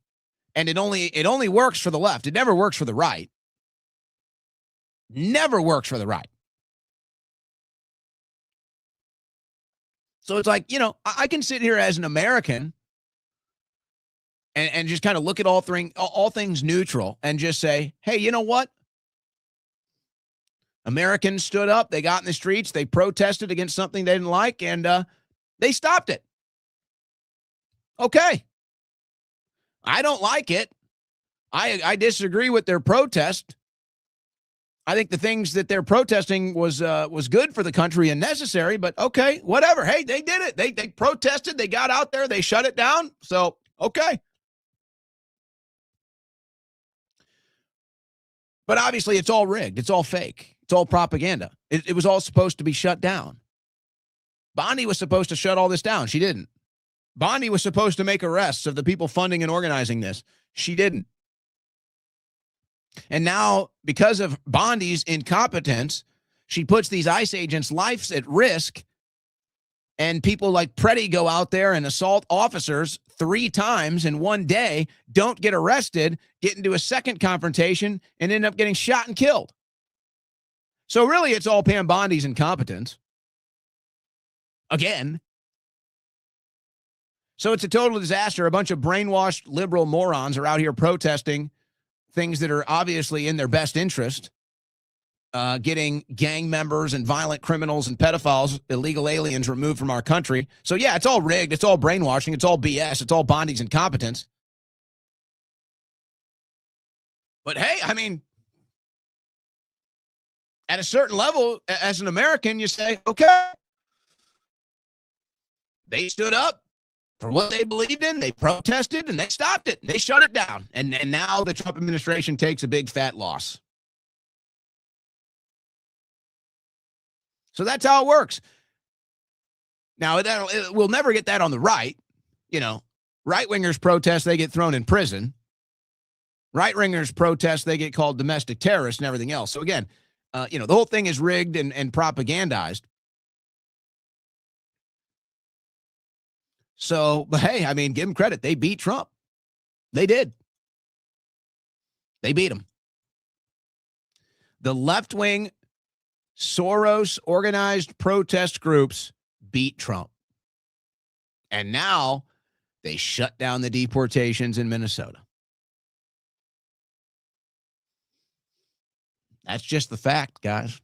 And it only works for the left. It never works for the right. Never works for the right. So it's like, I can sit here as an American and just kind of look at all things neutral and just say, hey, you know what? Americans stood up. They got in the streets. They protested against something they didn't like, and they stopped it. Okay. I don't like it. I disagree with their protest. I think the things that they're protesting was good for the country and necessary, but okay, whatever. Hey, they did it. They protested. They got out there. They shut it down. So, okay. But obviously, it's all rigged. It's all fake. It's all propaganda. It was all supposed to be shut down. Bondi was supposed to shut all this down. She didn't. Bondi was supposed to make arrests of the people funding and organizing this. She didn't. And now, because of Bondi's incompetence, she puts these ICE agents' lives at risk. And people like Preddy go out there and assault officers 3 times in one day, don't get arrested, get into a second confrontation, and end up getting shot and killed. So really, it's all Pam Bondi's incompetence. Again. So it's a total disaster. A bunch of brainwashed liberal morons are out here protesting things that are obviously in their best interest. Getting gang members and violent criminals and pedophiles, illegal aliens removed from our country. So, yeah, it's all rigged. It's all brainwashing. It's all BS. It's all Bondi's incompetence. But, hey, I mean, at a certain level, as an American, you say, okay, they stood up for what they believed in. They protested, and they stopped it. They shut it down. And now the Trump administration takes a big, fat loss. So that's how it works. Now, we'll never get that on the right. Right-wingers protest, they get thrown in prison. Right-wingers protest, they get called domestic terrorists and everything else. So again, the whole thing is rigged and propagandized. So, but hey, I mean, give them credit. They beat Trump. They did. They beat him. The left-wing Soros organized protest groups beat Trump. And now they shut down the deportations in Minnesota. That's just the fact, guys.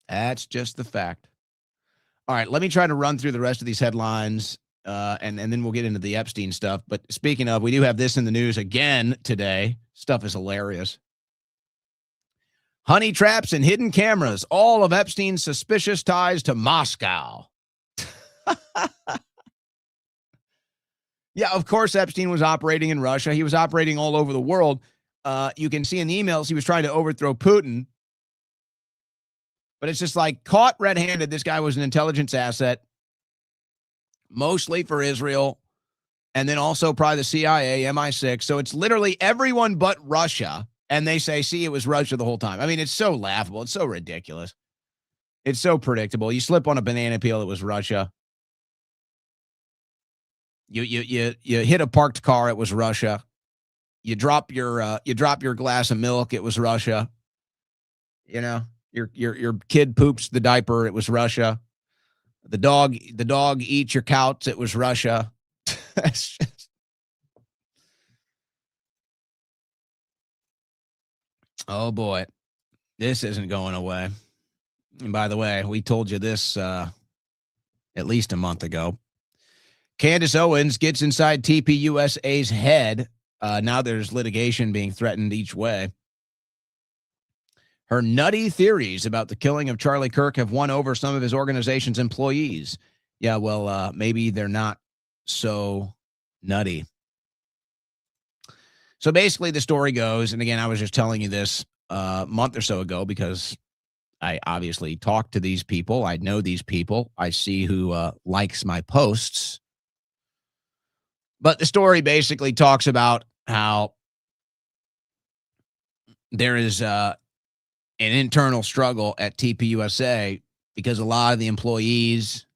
That's just the fact. All right, let me try to run through the rest of these headlines, and then we'll get into the Epstein stuff. But speaking of, we do have this in the news again today. Stuff is hilarious. Honey traps and hidden cameras, all of Epstein's suspicious ties to Moscow. Yeah, of course, Epstein was operating in Russia. He was operating all over the world. You can see in the emails he was trying to overthrow Putin. But it's just like caught red-handed. This guy was an intelligence asset, mostly for Israel, and then also probably the CIA, MI6. So it's literally everyone but Russia. And they say, see, it was Russia the whole time. I mean, it's so laughable. It's so ridiculous. It's so predictable. You slip on a banana peel, it was Russia. You hit a parked car, it was Russia. You drop your glass of milk, it was Russia. Your kid poops the diaper, it was Russia. The dog eats your couch, it was Russia. That's just... Oh, boy. This isn't going away. And by the way, we told you this at least a month ago. Candace Owens gets inside TPUSA's head. Now there's litigation being threatened each way. Her nutty theories about the killing of Charlie Kirk have won over some of his organization's employees. Yeah, well, maybe they're not so nutty. So basically the story goes, and again, I was just telling you this a month or so ago because I obviously talk to these people. I know these people. I see who likes my posts. But the story basically talks about how there is an internal struggle at TPUSA because a lot of the employees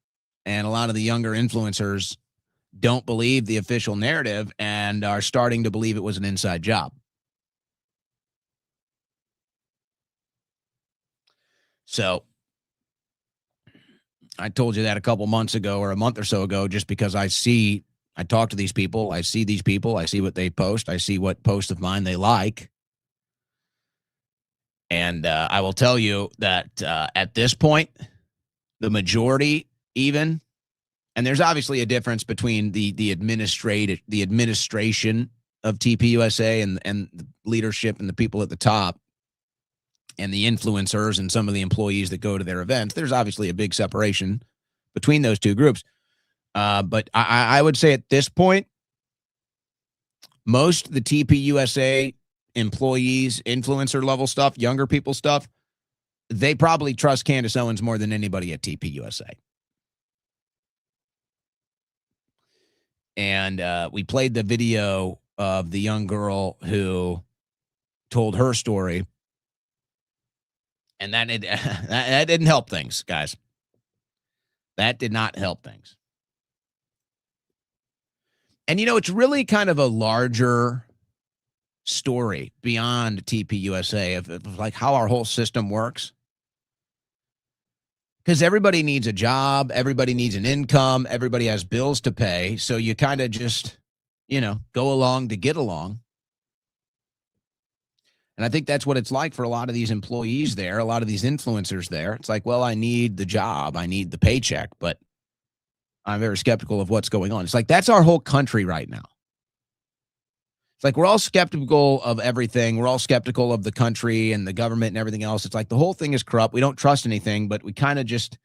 and a lot of the younger influencers don't believe the official narrative and are starting to believe it was an inside job. So I told you that a couple months ago or a month or so ago, just because I talk to these people, I see these people, I see what they post, I see what posts of mine they like. And I will tell you that at this point, the majority even, and there's obviously a difference between the administration of TPUSA and the leadership and the people at the top and the influencers and some of the employees that go to their events. There's obviously a big separation between those two groups. But I would say at this point, most of the TPUSA employees, influencer level stuff, younger people stuff, they probably trust Candace Owens more than anybody at TPUSA. And we played the video of the young girl who told her story. And that didn't help things, guys. That did not help things. And, it's really kind of a larger story beyond TPUSA of like how our whole system works. Because everybody needs a job. Everybody needs an income. Everybody has bills to pay. So you kind of just, go along to get along. And I think that's what it's like for a lot of these employees there, a lot of these influencers there. It's like, well, I need the job. I need the paycheck, but I'm very skeptical of what's going on. It's like, that's our whole country right now. It's like, we're all skeptical of everything. We're all skeptical of the country and the government and everything else. It's like the whole thing is corrupt. We don't trust anything, but we kind of just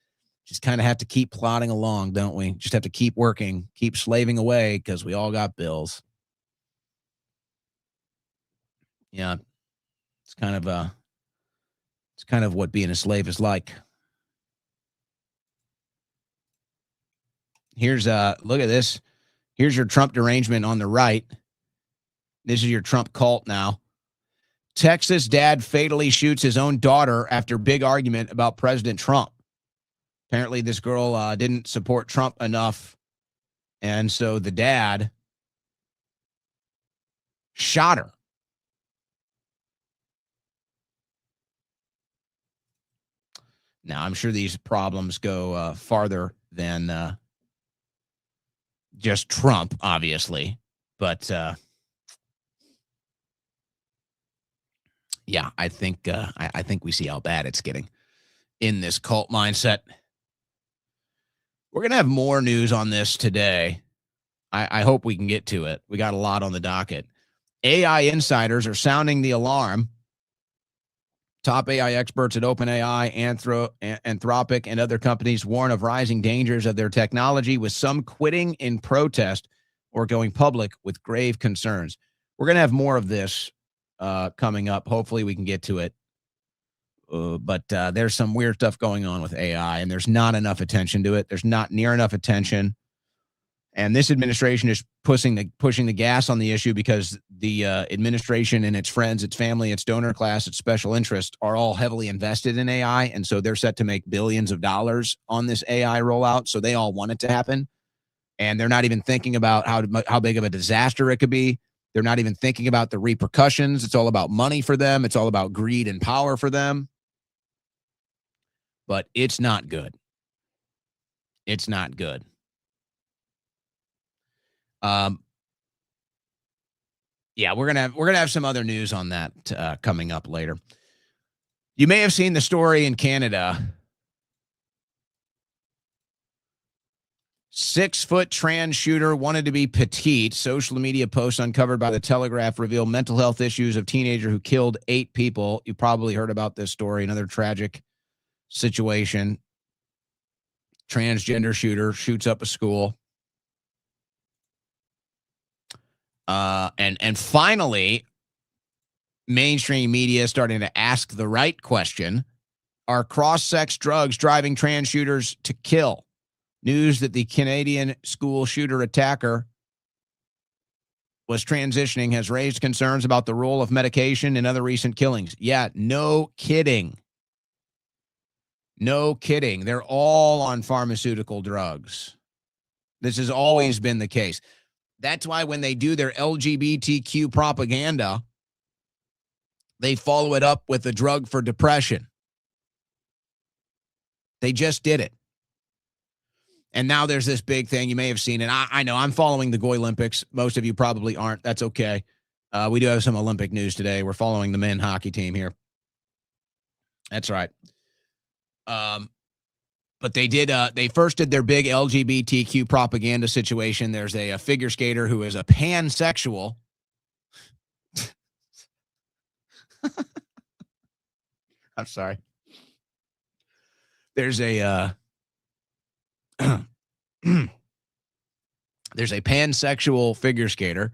kind of have to keep plodding along, don't we? Just have to keep working, keep slaving away because we all got bills. Yeah. It's kind of what being a slave is like. Here's look at this. Here's your Trump derangement on the right. This is your Trump cult now. Texas dad fatally shoots his own daughter after big argument about President Trump. Apparently this girl didn't support Trump enough. And so the dad shot her. Now, I'm sure these problems go farther than just Trump, obviously. But, yeah, I think we see how bad it's getting in this cult mindset. We're going to have more news on this today. I hope we can get to it. We got a lot on the docket. AI insiders are sounding the alarm. Top AI experts at OpenAI, Anthropic, and other companies warn of rising dangers of their technology, with some quitting in protest or going public with grave concerns. We're going to have more of this coming up. Hopefully we can get to it. But there's some weird stuff going on with AI, and there's not enough attention to it. There's not near enough attention. And this administration is pushing the gas on the issue because the administration and its friends, its family, its donor class, its special interest are all heavily invested in AI. And so they're set to make billions of dollars on this AI rollout. So they all want it to happen. And they're not even thinking about how big of a disaster it could be. They're not even thinking about the repercussions. It's all about money for them. It's all about greed and power for them. But it's not good. It's not good. Yeah, we're gonna have some other news on that coming up later. You may have seen the story in Canada. 6-foot trans shooter wanted to be petite. Social media posts uncovered by the Telegraph reveal mental health issues of teenager who killed 8 people. You probably heard about this story. Another tragic situation. Transgender shooter shoots up a school. And finally, mainstream media starting to ask the right question. Are cross-sex drugs driving trans shooters to kill? News that the Canadian school shooter attacker was transitioning has raised concerns about the role of medication in other recent killings. Yeah, no kidding. No kidding. They're all on pharmaceutical drugs. This has always been the case. That's why when they do their LGBTQ propaganda, they follow it up with a drug for depression. They just did it. And now there's this big thing. You may have seen it. I know I'm following the Goy Olympics. Most of you probably aren't. That's okay. We do have some Olympic news today. We're following the men hockey team here. That's right. But they first did their big LGBTQ propaganda situation. There's a figure skater who is a pansexual. I'm sorry. There's a there's a pansexual figure skater.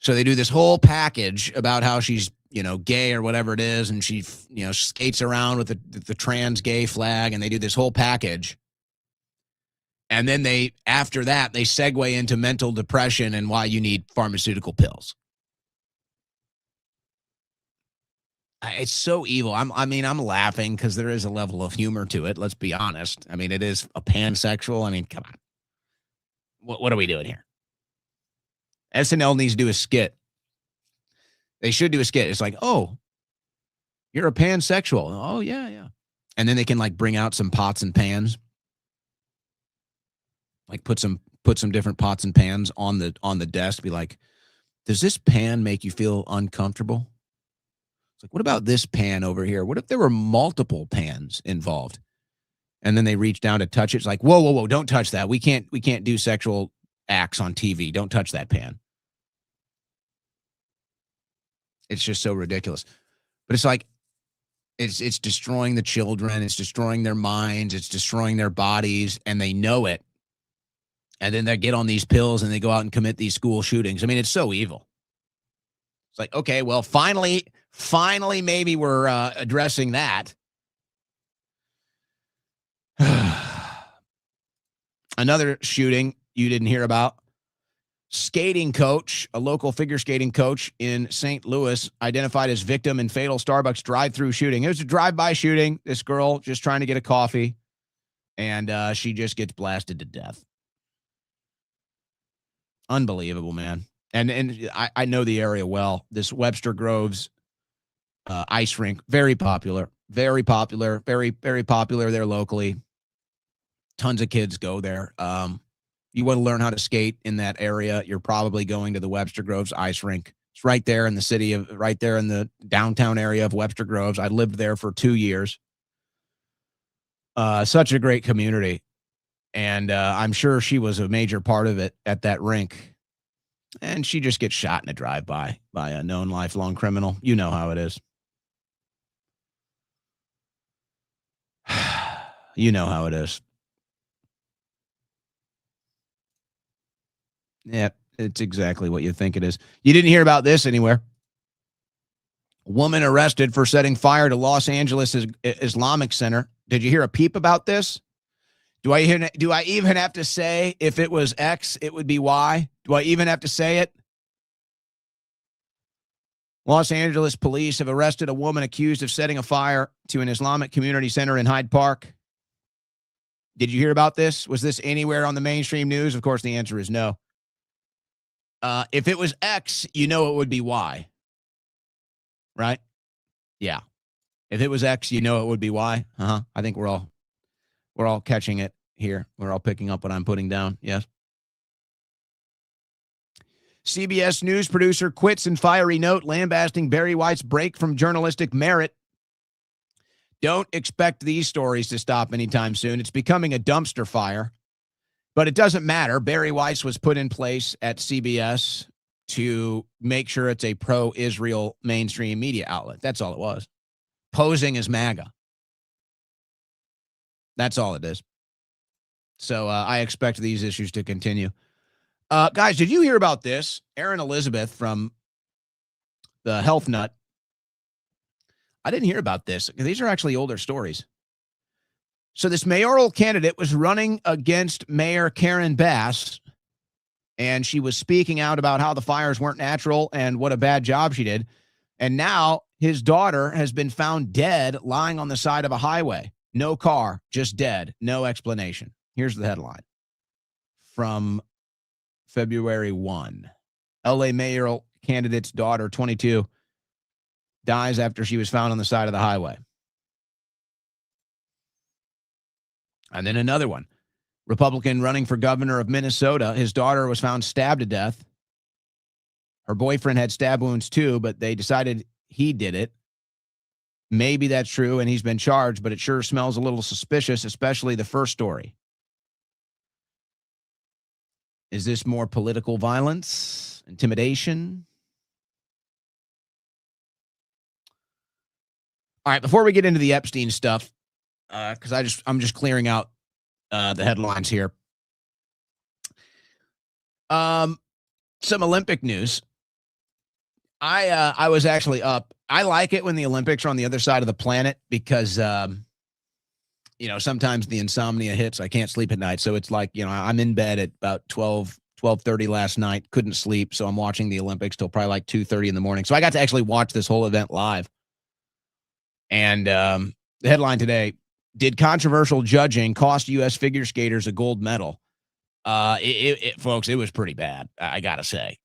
So they do this whole package about how she's, gay or whatever it is. And she, skates around with the trans gay flag, and they do this whole package. And then after that, they segue into mental depression and why you need pharmaceutical pills. It's so evil. I'm laughing because there is a level of humor to it. Let's be honest. I mean, it is a pansexual. I mean, come on. What are we doing here? SNL needs to do a skit. They should do a skit. It's like, oh, you're a pansexual. Oh, yeah. And then they can bring out some pots and pans. Put some different pots and pans on the desk. Be like, does this pan make you feel uncomfortable? It's like, what about this pan over here? What if there were multiple pans involved? And then they reach down to touch it. It's like, whoa, don't touch that. We can't do sexual acts on TV. Don't touch that pan. It's just so ridiculous. But it's like, it's destroying the children. It's destroying their minds. It's destroying their bodies, and they know it. And then they get on these pills and they go out and commit these school shootings. I mean, it's so evil. It's like, okay, well, finally, maybe we're addressing that. Another shooting you didn't hear about. Skating coach, a local figure skating coach in St. Louis, identified as victim in fatal Starbucks drive-through shooting. It was a drive-by shooting. This girl just trying to get a coffee, and she just gets blasted to death. Unbelievable, man. And I know the area well. This Webster Groves ice rink, very popular there locally. Tons of kids go there. You want to learn how to skate in that area, you're probably going to the Webster Groves ice rink. It's right there in the downtown area of Webster Groves. I lived there for 2 years. Such a great community. And I'm sure she was a major part of it at that rink. And she just gets shot in a drive-by by a known lifelong criminal. You know how it is. You know how it is. Yeah, it's exactly what you think it is. You didn't hear about this anywhere. Woman arrested for setting fire to Los Angeles Islamic Center. Did you hear a peep about this? Do I even have to say if it was X, it would be Y? Do I even have to say it? Los Angeles police have arrested a woman accused of setting a fire to an Islamic community center in Hyde Park. Did you hear about this? Was this anywhere on the mainstream news? Of course, the answer is no. If it was X, it would be Y. Right? Yeah. If it was X, it would be Y. I think we're all catching it here. We're all picking up what I'm putting down. Yes. CBS News producer quits in fiery note, lambasting Barry White's break from journalistic merit. Don't expect these stories to stop anytime soon. It's becoming a dumpster fire. But it doesn't matter. Barry Weiss was put in place at CBS to make sure it's a pro-Israel mainstream media outlet. That's all it was. Posing as MAGA. That's all it is. So I expect these issues to continue. Guys, did you hear about this? Erin Elizabeth from the Health Nut. I didn't hear about this. These are actually older stories. So this mayoral candidate was running against Mayor Karen Bass, and she was speaking out about how the fires weren't natural and what a bad job she did. And now his daughter has been found dead, lying on the side of a highway. No car, just dead. No explanation. Here's the headline. from February 1. LA mayoral candidate's daughter, 22, dies after she was found on the side of the highway. And then another one. Republican running for governor of Minnesota. His daughter was found stabbed to death. Her boyfriend had stab wounds too, but they decided he did it. Maybe that's true, and he's been charged, but it sure smells a little suspicious, especially the first story. Is this more political violence, intimidation? All right, before we get into the Epstein stuff, because I'm just clearing out the headlines here. Some Olympic news. I was actually up. I like it when the Olympics are on the other side of the planet because, sometimes the insomnia hits. I can't sleep at night. So it's like, I'm in bed at about 12:30 last night. Couldn't sleep. So I'm watching the Olympics till probably like 2:30 in the morning. So I got to actually watch this whole event live. And the headline today, did controversial judging cost U.S. figure skaters a gold medal? Folks, it was pretty bad, I got to say.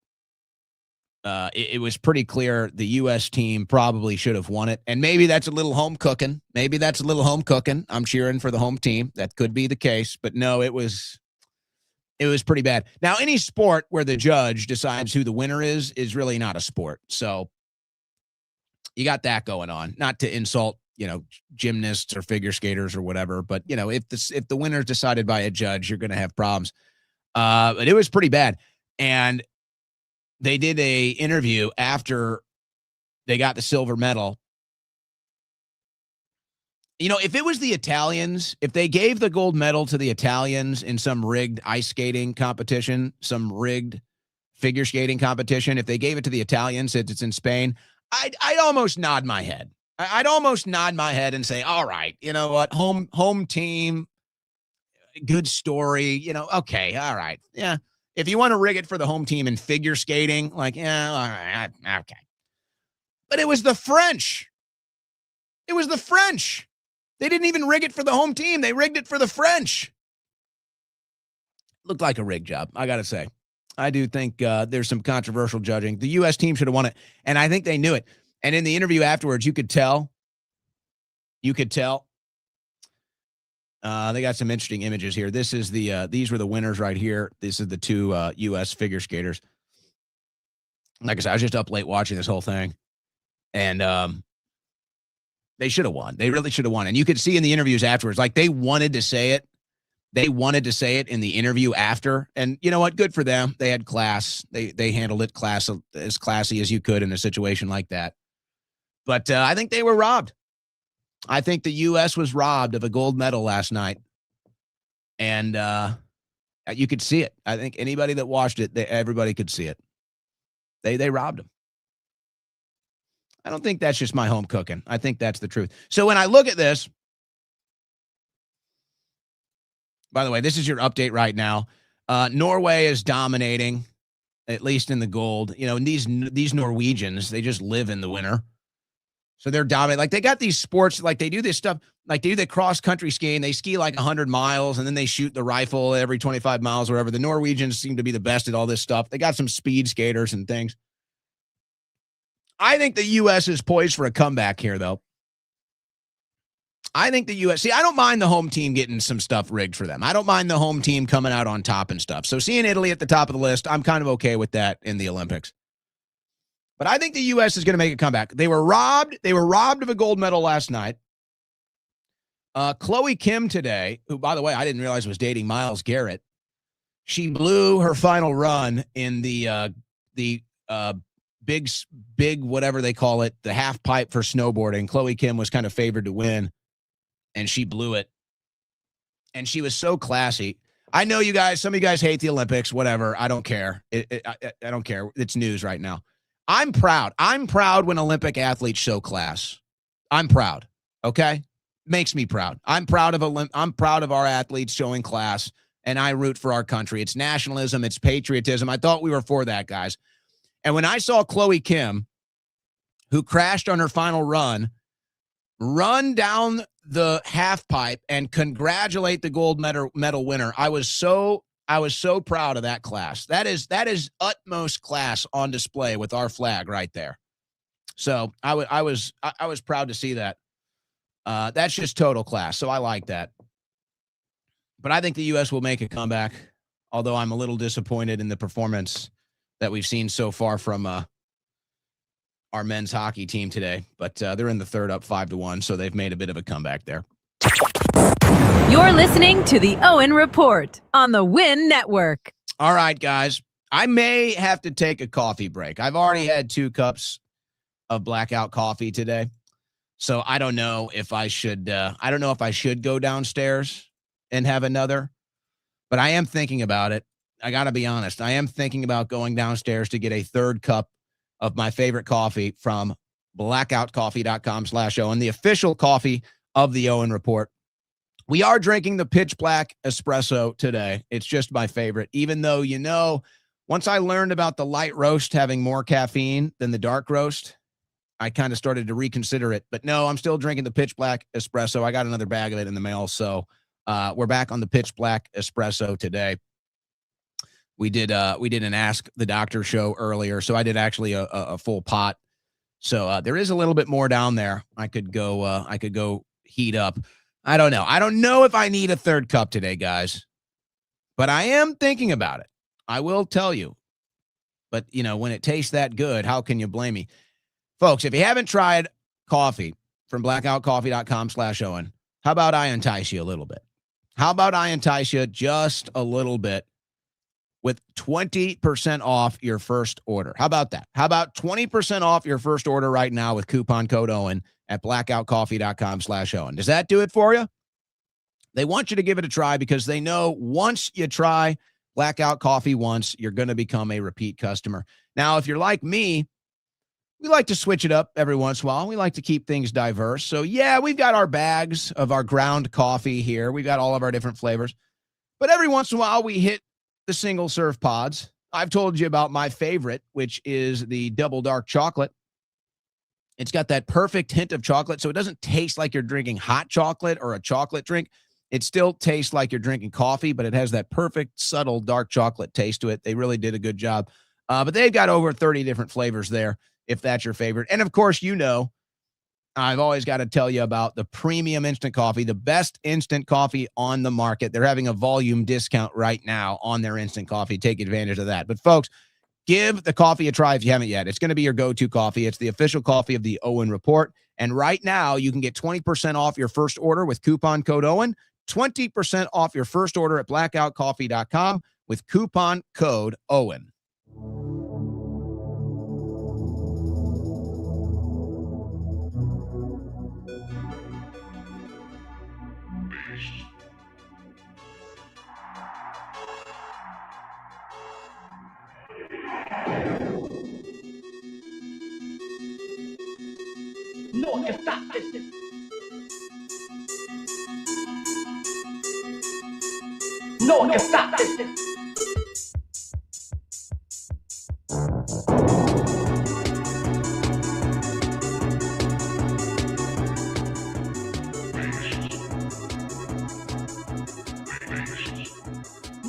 It was pretty clear the U.S. team probably should have won it. And maybe that's a little home cooking. I'm cheering for the home team. That could be the case. But no, it was pretty bad. Now, any sport where the judge decides who the winner is really not a sport. So you got that going on. Not to insult, gymnasts or figure skaters or whatever. But, if the winner's decided by a judge, you're going to have problems. But it was pretty bad. And they did a interview after they got the silver medal. If it was the Italians, if they gave the gold medal to the Italians in some rigged ice skating competition, some rigged figure skating competition, if they gave it to the Italians since it's in Spain, I'd almost nod my head. I'd almost nod my head and say, all right, you know what, home team, good story, okay, all right, yeah. If you want to rig it for the home team in figure skating, like, yeah, all right, okay. But it was the French. They didn't even rig it for the home team. They rigged it for the French. Looked like a rig job, I got to say. I do think there's some controversial judging. The U.S. team should have won it, and I think they knew it. And in the interview afterwards, you could tell. They got some interesting images here. This is these were the winners right here. This is the two U.S. figure skaters. Like I said, I was just up late watching this whole thing, and they should have won. They really should have won. And you could see in the interviews afterwards, like they wanted to say it. They wanted to say it in the interview after. And you know what? Good for them. They had class. They handled it as classy as you could in a situation like that. But I think they were robbed. I think the U.S. was robbed of a gold medal last night. And you could see it. I think anybody that watched it, everybody could see it. They robbed them. I don't think that's just my home cooking. I think that's the truth. So when I look at this, by the way, this is your update right now. Norway is dominating, at least in the gold. And these Norwegians, they just live in the winter. So they're dominating. Like they got these sports, like they do this stuff, like they do the cross-country skiing. They ski like 100 miles, and then they shoot the rifle every 25 miles or whatever. The Norwegians seem to be the best at all this stuff. They got some speed skaters and things. I think the U.S. is poised for a comeback here, though. I think the U.S. I don't mind the home team getting some stuff rigged for them. I don't mind the home team coming out on top and stuff. So seeing Italy at the top of the list, I'm kind of okay with that in the Olympics. But I think the U.S. is going to make a comeback. They were robbed. They were robbed of a gold medal last night. Chloe Kim today, who, by the way, I didn't realize was dating Myles Garrett. She blew her final run in the big whatever they call it, the half pipe for snowboarding. Chloe Kim was kind of favored to win, and she blew it. And she was so classy. I know you guys, some of you guys hate the Olympics, whatever. I don't care. I don't care. It's news right now. I'm proud. I'm proud when Olympic athletes show class. I'm proud. Okay? Makes me proud. I'm proud of our athletes showing class, and I root for our country. It's nationalism. It's patriotism. I thought we were for that, guys. And when I saw Chloe Kim, who crashed on her final run down the half pipe and congratulate the gold medal winner, I was so I was so proud of that class. That is utmost class on display with our flag right there. So I was proud to see that. That's just total class. So I like that. But I think the U.S. will make a comeback, although I'm a little disappointed in the performance that we've seen so far from our men's hockey team today. But they're in the third up 5-1, so they've made a bit of a comeback there. You're listening to the Owen Report on the Win Network. All right, guys. I may have to take a coffee break. I've already had 2 cups of Blackout coffee today. So I don't know if I should go downstairs and have another, but I am thinking about it. I got to be honest. I am thinking about going downstairs to get a 3rd cup of my favorite coffee from blackoutcoffee.com/Owen, the official coffee of the Owen Report. We are drinking the pitch black espresso today. It's just my favorite, even though, once I learned about the light roast having more caffeine than the dark roast, I kind of started to reconsider it. But no, I'm still drinking the pitch black espresso. I got another bag of it in the mail. So we're back on the pitch black espresso today. We did an Ask the Doctor show earlier. So I did actually a full pot. So there is a little bit more down there. I could go heat up. I don't know. I don't know if I need a 3rd cup today, guys, but I am thinking about it. I will tell you. But, when it tastes that good, how can you blame me? Folks, if you haven't tried coffee from blackoutcoffee.com/Owen, how about I entice you a little bit? How about I entice you just a little bit with 20% off your first order? How about that? How about 20% off your first order right now with coupon code Owen at blackoutcoffee.com/Owen? Does that do it for you? They want you to give it a try because they know once you try Blackout Coffee once, you're going to become a repeat customer. Now, if you're like me, we like to switch it up every once in a while. We like to keep things diverse. So, yeah, we've got our bags of our ground coffee here. We've got all of our different flavors. But every once in a while, we hit the single-serve pods. I've told you about my favorite, which is the double dark chocolate. It's got that perfect hint of chocolate, so it doesn't taste like you're drinking hot chocolate or a chocolate drink. It still tastes like you're drinking coffee, but it has that perfect, subtle, dark chocolate taste to it. They really did a good job. But they've got over 30 different flavors there, if that's your favorite. And, of course, I've always got to tell you about the premium instant coffee, the best instant coffee on the market. They're having a volume discount right now on their instant coffee. Take advantage of that. But, folks, give the coffee a try if you haven't yet. It's going to be your go-to coffee. It's the official coffee of the Owen Report. And right now, you can get 20% off your first order with coupon code Owen, 20% off your first order at blackoutcoffee.com with coupon code Owen. No, que stop this. No, que stop this.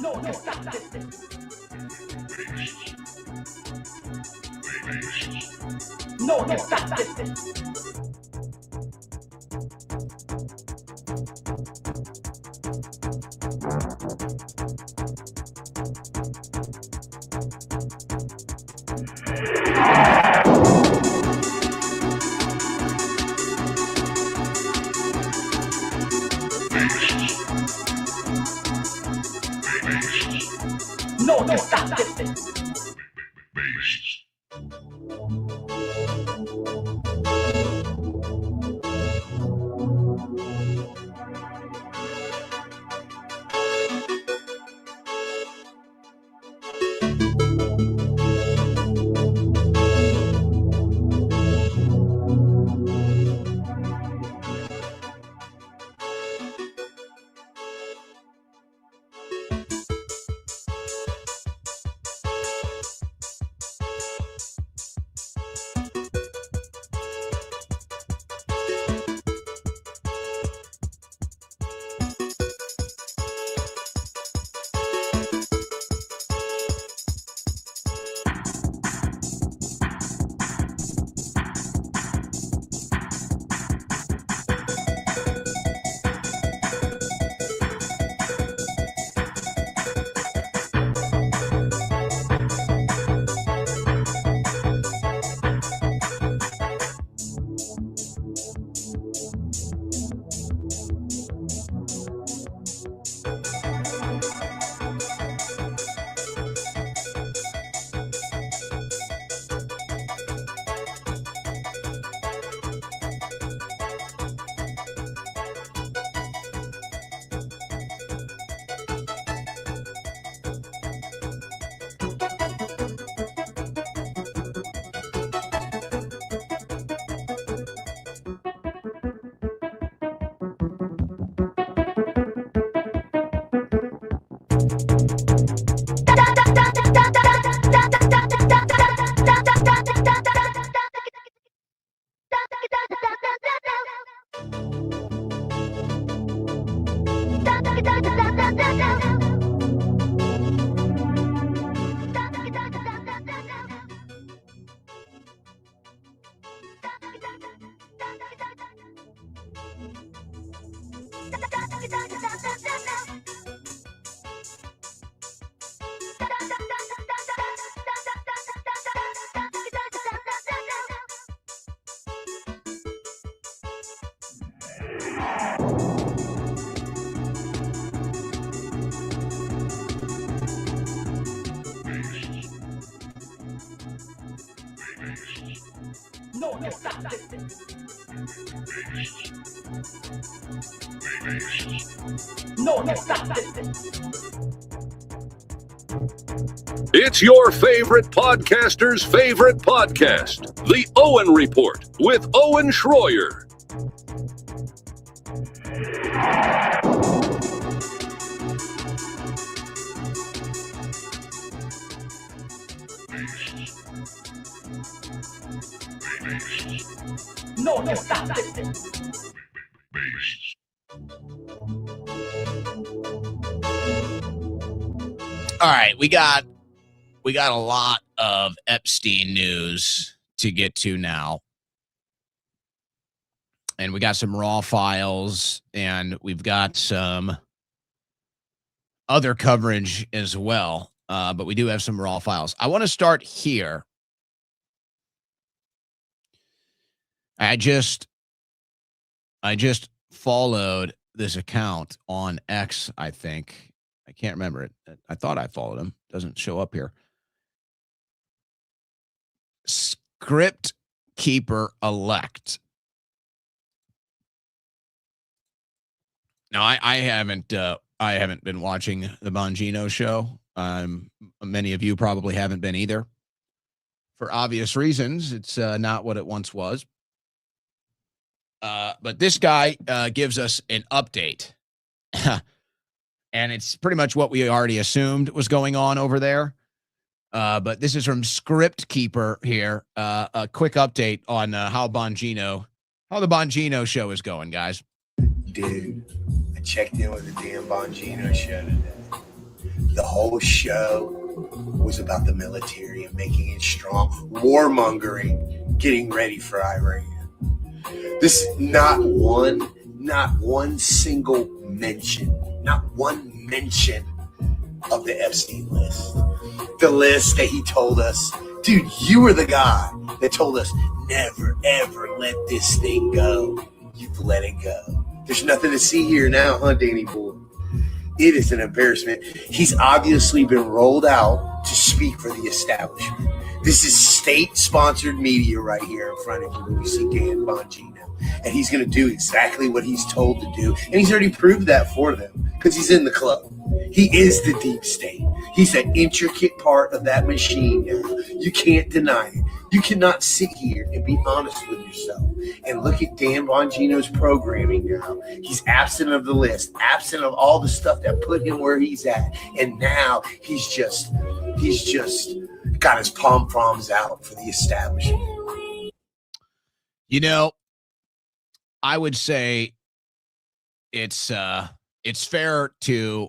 No, que stop this. No, que stop this. No, que stop this. No, no, stop this. No, no, stop this. It's your favorite podcaster's favorite podcast, The Owen Report with Owen Schroyer. No, no, stop this. All right, we got a lot of Epstein news to get to now. And we got some raw files, and we've got some other coverage as well. But we do have some raw files. I want to start here. I just followed this account on X, I think. I can't remember it. I thought I followed him. Doesn't show up here. Script Keeper Elect. Now, I haven't been watching the Bongino show. Many of you probably haven't been either. For obvious reasons, it's not what it once was. But this guy gives us an update. And it's pretty much what we already assumed was going on over there. But this is from Script Keeper here. A quick update on how the Bongino show is going, guys. Dude, I checked in with the damn Bongino show today. The whole show was about the military and making it strong, warmongering, getting ready for Iran. This not one single mention, not one mention of the Epstein list. The list that he told us, dude, you were the guy that told us never, ever let this thing go. You've let it go. There's nothing to see here now, huh, Danny boy? It is an embarrassment. He's obviously been rolled out to speak for the establishment. This is state-sponsored media right here in front of you, Louis C.K. and Bongino. And he's going to do exactly what he's told to do. And he's already proved that for them because he's in the club. He is the deep state. He's an intricate part of that machine now. You can't deny it. You cannot sit here and be honest with yourself and look at Dan Bongino's programming now. He's absent of the list, absent of all the stuff that put him where he's at. And now he's just got his pom-poms out for the establishment. You know, I would say it's fair to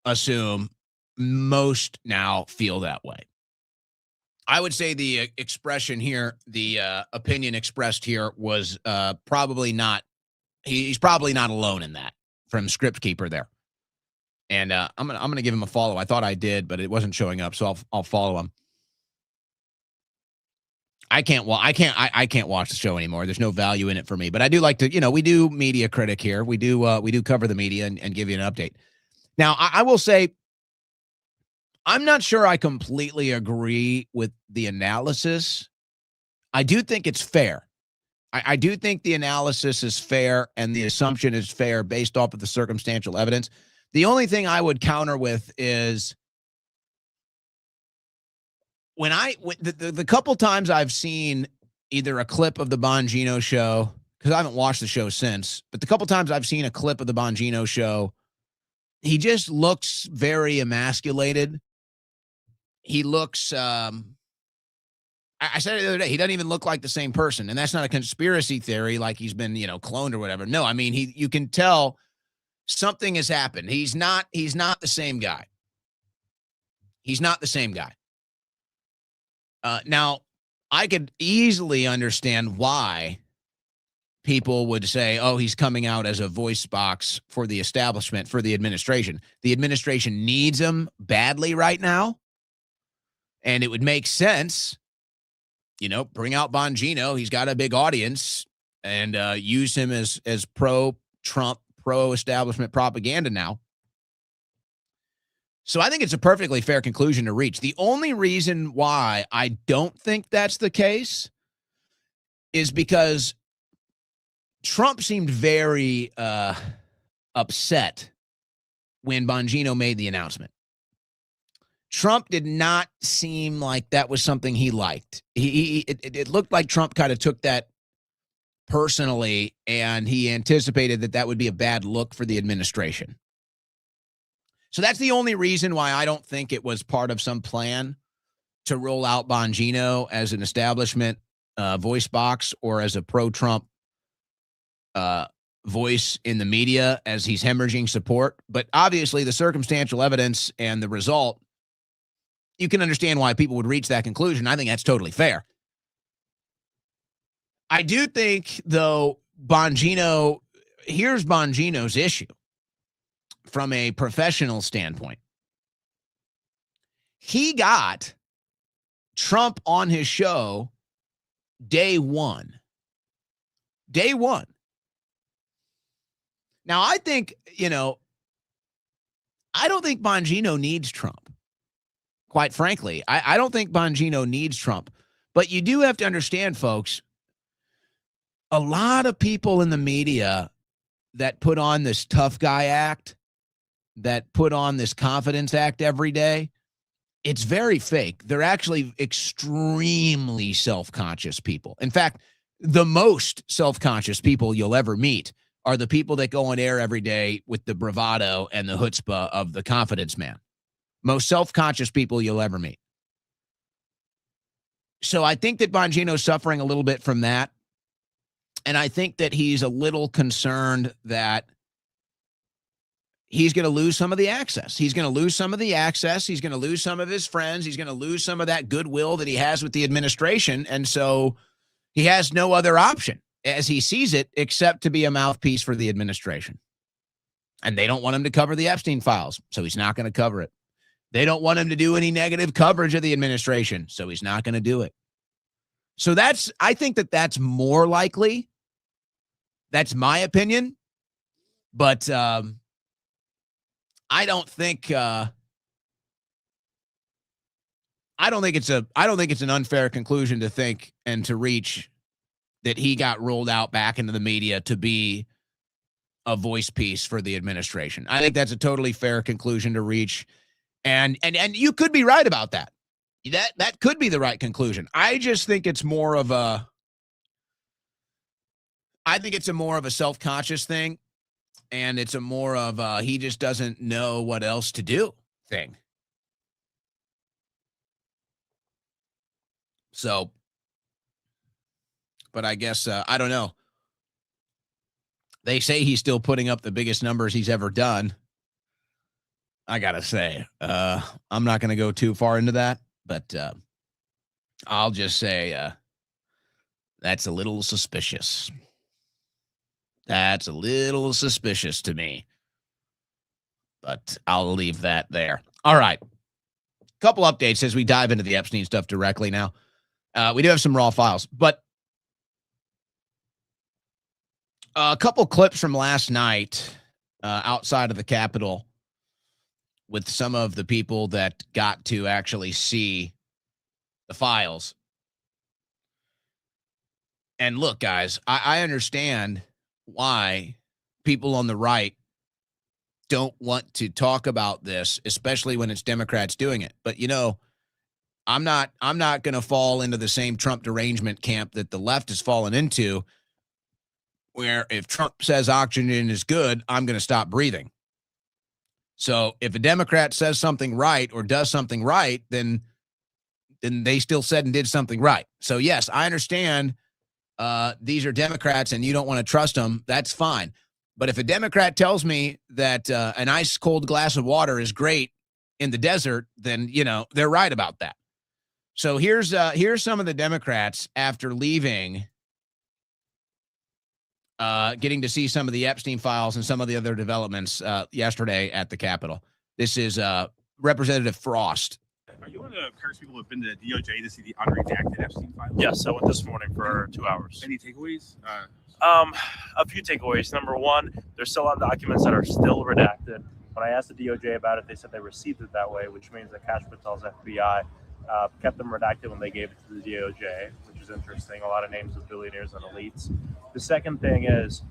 assume most now feel that way. I would say the expression here, the opinion expressed here was probably not, he's probably not alone in that, from Script Keeper there. And I'm gonna give him a follow. I thought I did, but it wasn't showing up, so I'll follow him. I can't watch the show anymore. There's no value in it for me. But I do like to, we do media critic here. We do cover the media and give you an update. Now, I will say, I'm not sure I completely agree with the analysis. I do think it's fair. I do think the analysis is fair and the assumption is fair based off of the circumstantial evidence. The only thing I would counter with is when the couple times I've seen either a clip of the Bongino show, because I haven't watched the show since, but the couple times I've seen a clip of the Bongino show, he just looks very emasculated. He looks, I said it the other day, he doesn't even look like the same person. And that's not a conspiracy theory like he's been, cloned or whatever. No, I mean, you can tell something has happened. He's not the same guy. He's not the same guy. Now, I could easily understand why people would say, oh, he's coming out as a voice box for the establishment, for the administration. The administration needs him badly right now. And it would make sense, bring out Bongino. He's got a big audience, and use him as pro-Trump, pro-establishment propaganda now. So I think it's a perfectly fair conclusion to reach. The only reason why I don't think that's the case is because Trump seemed very upset when Bongino made the announcement. Trump did not seem like that was something he liked. It looked like Trump kind of took that personally, and he anticipated that would be a bad look for the administration. So that's the only reason why I don't think it was part of some plan to roll out Bongino as an establishment voice box or as a pro-Trump voice in the media as he's hemorrhaging support. But obviously the circumstantial evidence and the result, you can understand why people would reach that conclusion. I think that's totally fair. I do think, though, here's Bongino's issue from a professional standpoint. He got Trump on his show day one. Day one. Now, I think, I don't think Bongino needs Trump. Quite frankly, I don't think Bongino needs Trump. But you do have to understand, folks, a lot of people in the media that put on this tough guy act, that put on this confidence act every day, it's very fake. They're actually extremely self-conscious people. In fact, the most self-conscious people you'll ever meet are the people that go on air every day with the bravado and the chutzpah of the confidence man. Most self-conscious people you'll ever meet. So I think that Bongino's suffering a little bit from that. And I think that he's a little concerned that he's going to lose some of the access. He's going to lose some of the access. He's going to lose some of his friends. He's going to lose some of that goodwill that he has with the administration. And so he has no other option, as he sees it, except to be a mouthpiece for the administration. And they don't want him to cover the Epstein files, so he's not going to cover it. They don't want him to do any negative coverage of the administration, so he's not going to do it. So I think that's more likely. That's my opinion. But I don't think it's an unfair conclusion to think and to reach that he got rolled out back into the media to be a voice piece for the administration. I think that's a totally fair conclusion to reach. And you could be right about that. That could be the right conclusion. I just think it's more of a self-conscious thing, and it's a more of he just doesn't know what else to do thing. So, but I guess I don't know. They say he's still putting up the biggest numbers he's ever done. I gotta say, I'm not going to go too far into that, but I'll just say that's a little suspicious. That's a little suspicious to me, but I'll leave that there. All right. Couple updates as we dive into the Epstein stuff directly now. We do have some raw files, but a couple clips from last night outside of the Capitol with some of the people that got to actually see the files. And look, guys, I understand why people on the right don't want to talk about this, especially when it's Democrats doing it. But, I'm not going to fall into the same Trump derangement camp that the left has fallen into, where if Trump says oxygen is good, I'm going to stop breathing. So if a Democrat says something right or does something right, then they still said and did something right. So, yes, I understand these are Democrats and you don't want to trust them. That's fine. But if a Democrat tells me that an ice cold glass of water is great in the desert, then, they're right about that. So here's some of the Democrats after leaving, getting to see some of the Epstein files and some of the other developments yesterday at the Capitol. This is Representative Frost. Are you one of the first people who have been to the DOJ to see the unredacted Epstein files? Yes, I went this morning for 2 hours. Any takeaways? A few takeaways. Number one, there's still a lot of documents that are still redacted. When I asked the DOJ about it, they said they received it that way, which means that Kash Patel's FBI kept them redacted when they gave it to the DOJ, which is interesting. A lot of names of billionaires and elites. The second thing is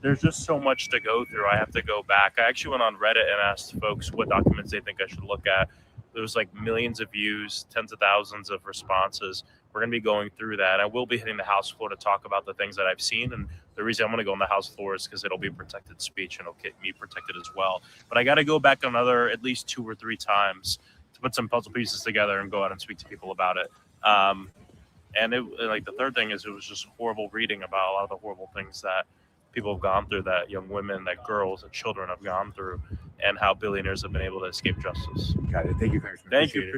there's just so much to go through. I have to go back. I actually went on Reddit and asked folks what documents they think I should look at. There was like millions of views, tens of thousands of responses. We're going to be going through that. I will be hitting the House floor to talk about the things that I've seen. And the reason I'm going to go on the House floor is because it'll be protected speech and it'll get me protected as well. But I got to go back another at least 2 or 3 times to put some puzzle pieces together and go out and speak to people about it. And the third thing is it was just horrible reading about a lot of the horrible things that people have gone through, that young women, that girls, that children have gone through, and how billionaires have been able to escape justice. Got it. Thank you, Congressman. Thank you.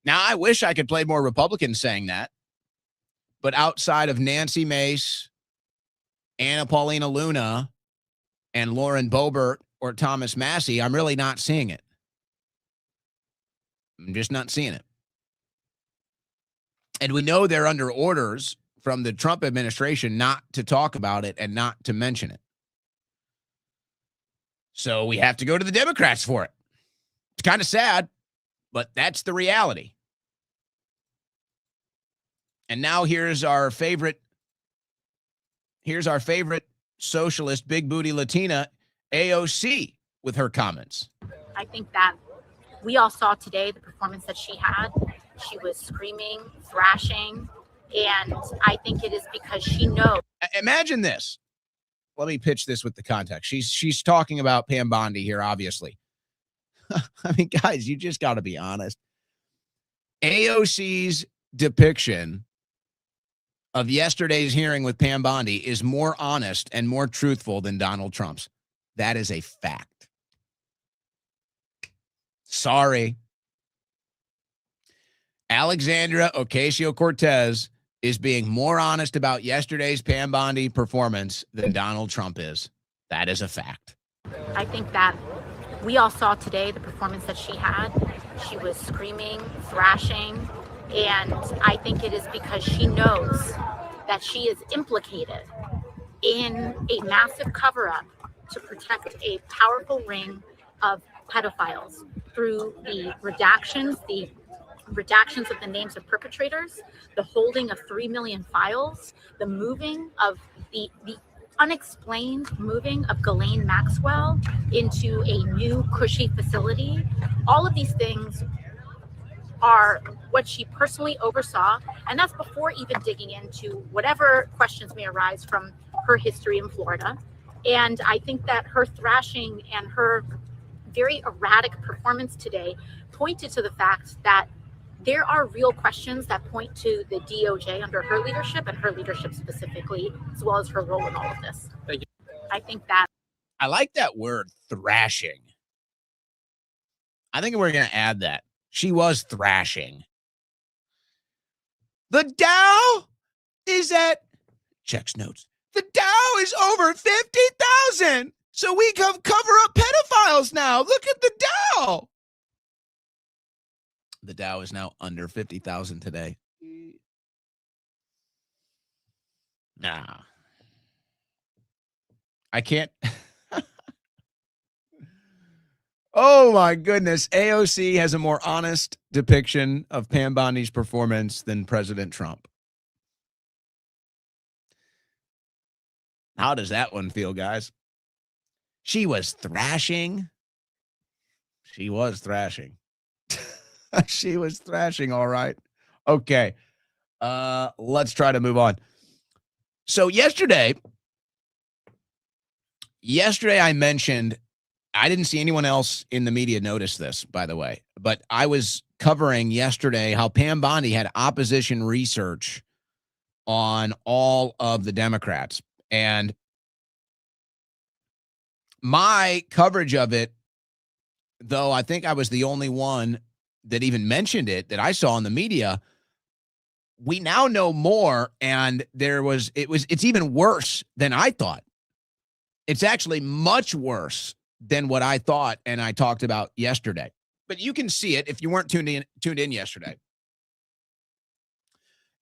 Now, I wish I could play more Republicans saying that, but outside of Nancy Mace, Anna Paulina Luna, and Lauren Boebert or Thomas Massey, I'm really not seeing it. I'm just not seeing it. And we know they're under orders from the Trump administration not to talk about it and not to mention it. So we have to go to the Democrats for it. It's kind of sad, but that's the reality. And now here's our favorite socialist, big booty Latina, AOC, with her comments. I think that we all saw today the performance that she had. She was screaming, thrashing, and I think it is because she knows. Imagine this. Let me pitch this with the context. She's talking about Pam Bondi here, obviously. I mean, guys, you just got to be honest. AOC's depiction of yesterday's hearing with Pam Bondi is more honest and more truthful than Donald Trump's. That is a fact. Sorry. Alexandra Ocasio-Cortez is being more honest about yesterday's Pam Bondi performance than Donald Trump is. That is a fact. I think that we all saw today the performance that she had. She was screaming, thrashing, and I think it is because she knows that she is implicated in a massive cover-up to protect a powerful ring of pedophiles through the redactions of the names of perpetrators, the holding of 3 million files, the moving of the unexplained moving of Ghislaine Maxwell into a new cushy facility. All of these things are what she personally oversaw, and that's before even digging into whatever questions may arise from her history in Florida. And I think that her thrashing and her very erratic performance today pointed to the fact that there are real questions that point to the DOJ under her leadership and her leadership specifically, as well as her role in all of this. Thank you. I think that. I like that word, thrashing. I think we're going to add that. She was thrashing. The Dow is at, checks notes, the Dow is over 50,000. So we can cover up pedophiles now. Look at the Dow. The Dow is now under 50,000 today. Nah. I can't. Oh, my goodness. AOC has a more honest depiction of Pam Bondi's performance than President Trump. How does that one feel, guys? She was thrashing. She was thrashing. She was thrashing, all right. Okay. Let's try to move on. So yesterday I mentioned, I didn't see anyone else in the media notice this, by the way, but I was covering yesterday how Pam Bondi had opposition research on all of the Democrats. And My coverage of it, though, I think I was the only one that even mentioned it that I saw in the media. We now know more, and it's even worse than I thought. It's actually much worse than what I thought and I talked about yesterday. But you can see it if you weren't tuned in yesterday.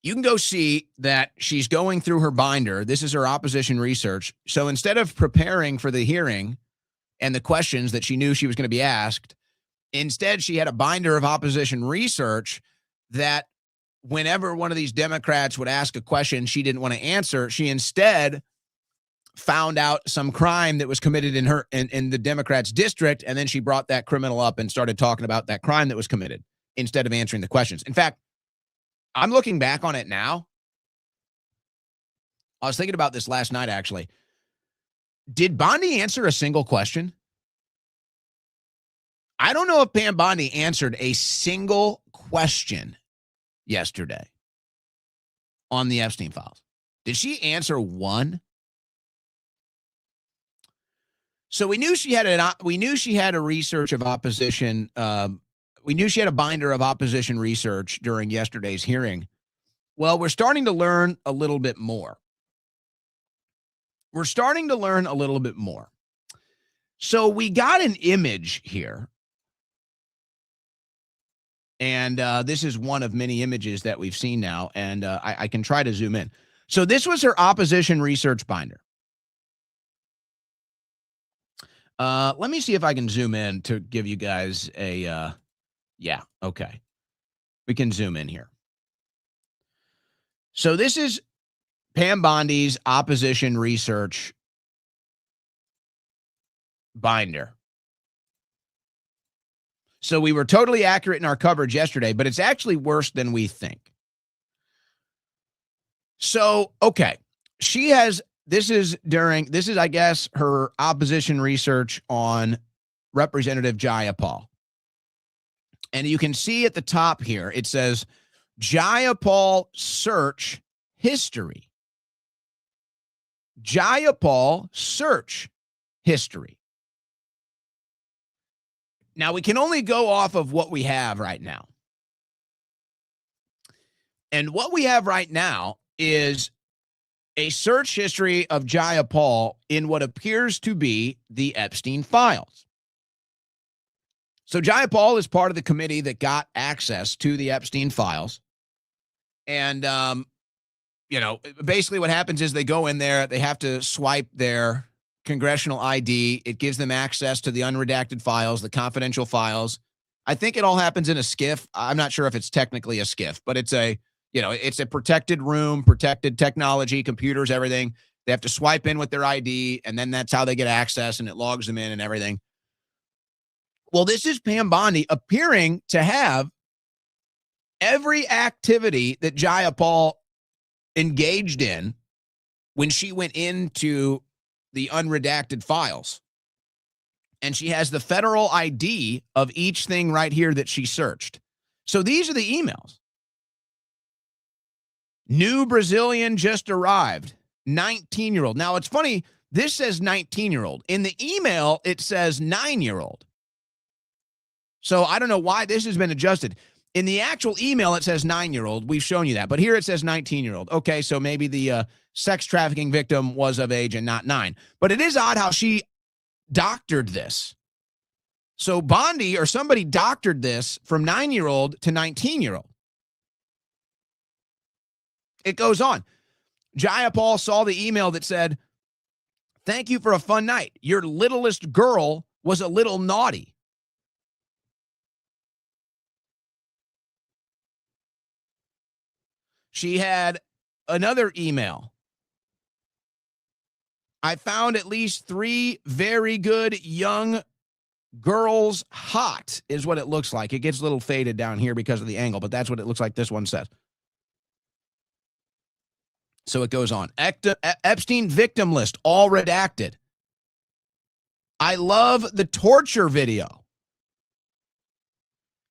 You can go see that she's going through her binder. This is her opposition research. So instead of preparing for the hearing and the questions that she knew she was going to be asked, instead she had a binder of opposition research that whenever one of these Democrats would ask a question she didn't want to answer, she instead found out some crime that was committed in the Democrats' district, and then she brought that criminal up and started talking about that crime that was committed instead of answering the questions. In fact, I'm looking back on it now. I was thinking about this last night, actually. Did Bondi answer a single question? I don't know if Pam Bondi answered a single question yesterday on the Epstein files. Did she answer one? So we knew she had a research of opposition. We knew she had a binder of opposition research during yesterday's hearing. Well, we're starting to learn a little bit more. So we got an image here. And this is one of many images that we've seen now. And I can try to zoom in. So this was her opposition research binder. Let me see if I can zoom in to give you guys a, yeah, okay. We can zoom in here. So this is Pam Bondi's opposition research binder. So we were totally accurate in our coverage yesterday, but it's actually worse than we think. So, okay. This is, I guess, her opposition research on Representative Jayapal. And you can see at the top here, it says, Jayapal search history. Jayapal search history. Now, we can only go off of what we have right now. And what we have right now is a search history of Jayapal in what appears to be the Epstein files. So Jayapal is part of the committee that got access to the Epstein files. And, basically what happens is they go in there, they have to swipe their congressional ID. It gives them access to the unredacted files, the confidential files. I think it all happens in a SCIF. I'm not sure if it's technically a SCIF, but it's a protected room, protected technology, computers, everything. They have to swipe in with their ID, and then that's how they get access, and it logs them in and everything. Well, this is Pam Bondi appearing to have every activity that Jayapal engaged in when she went into the unredacted files. And she has the federal ID of each thing right here that she searched. So these are the emails. New Brazilian just arrived, 19-year-old. Now, it's funny, this says 19-year-old. In the email, it says 9-year-old. So I don't know why this has been adjusted. In the actual email, it says 9-year-old. We've shown you that. But here it says 19-year-old. Okay, so maybe the sex trafficking victim was of age and not 9. But it is odd how she doctored this. So Bondi or somebody doctored this from 9-year-old to 19-year-old. It goes on. Jayapal saw the email that said, "Thank you for a fun night. Your littlest girl was a little naughty." She had another email. "I found at least 3 very good young girls hot," is what it looks like. It gets a little faded down here because of the angle, but that's what it looks like this one says. So it goes on. Epstein victim list, all redacted. "I love the torture video.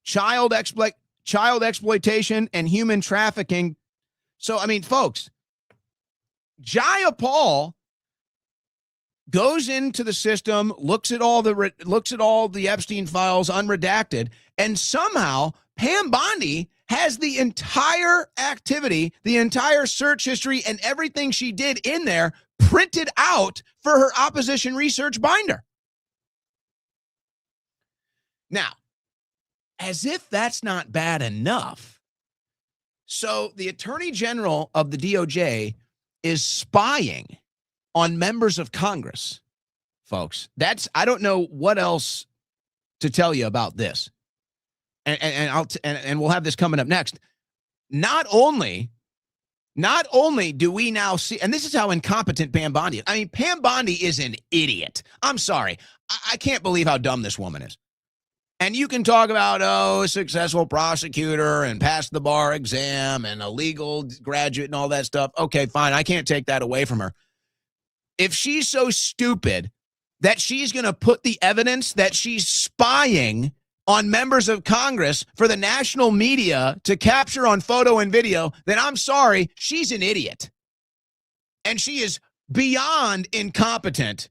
Child exploitation and human trafficking." So, I mean, folks, Jayapal goes into the system, looks at all the Epstein files unredacted, and somehow Pam Bondi has the entire activity, the entire search history, and everything she did in there printed out for her opposition research binder. Now, as if that's not bad enough, so the Attorney General of the DOJ is spying on members of Congress, folks. I don't know what else to tell you about this. And we'll have this coming up next. Not only do we now see, and this is how incompetent Pam Bondi is. I mean, Pam Bondi is an idiot. I'm sorry. I can't believe how dumb this woman is. And you can talk about, a successful prosecutor and passed the bar exam and a legal graduate and all that stuff. Okay, fine. I can't take that away from her. If she's so stupid that she's going to put the evidence that she's spying on members of Congress for the national media to capture on photo and video, then I'm sorry, she's an idiot. And she is beyond incompetent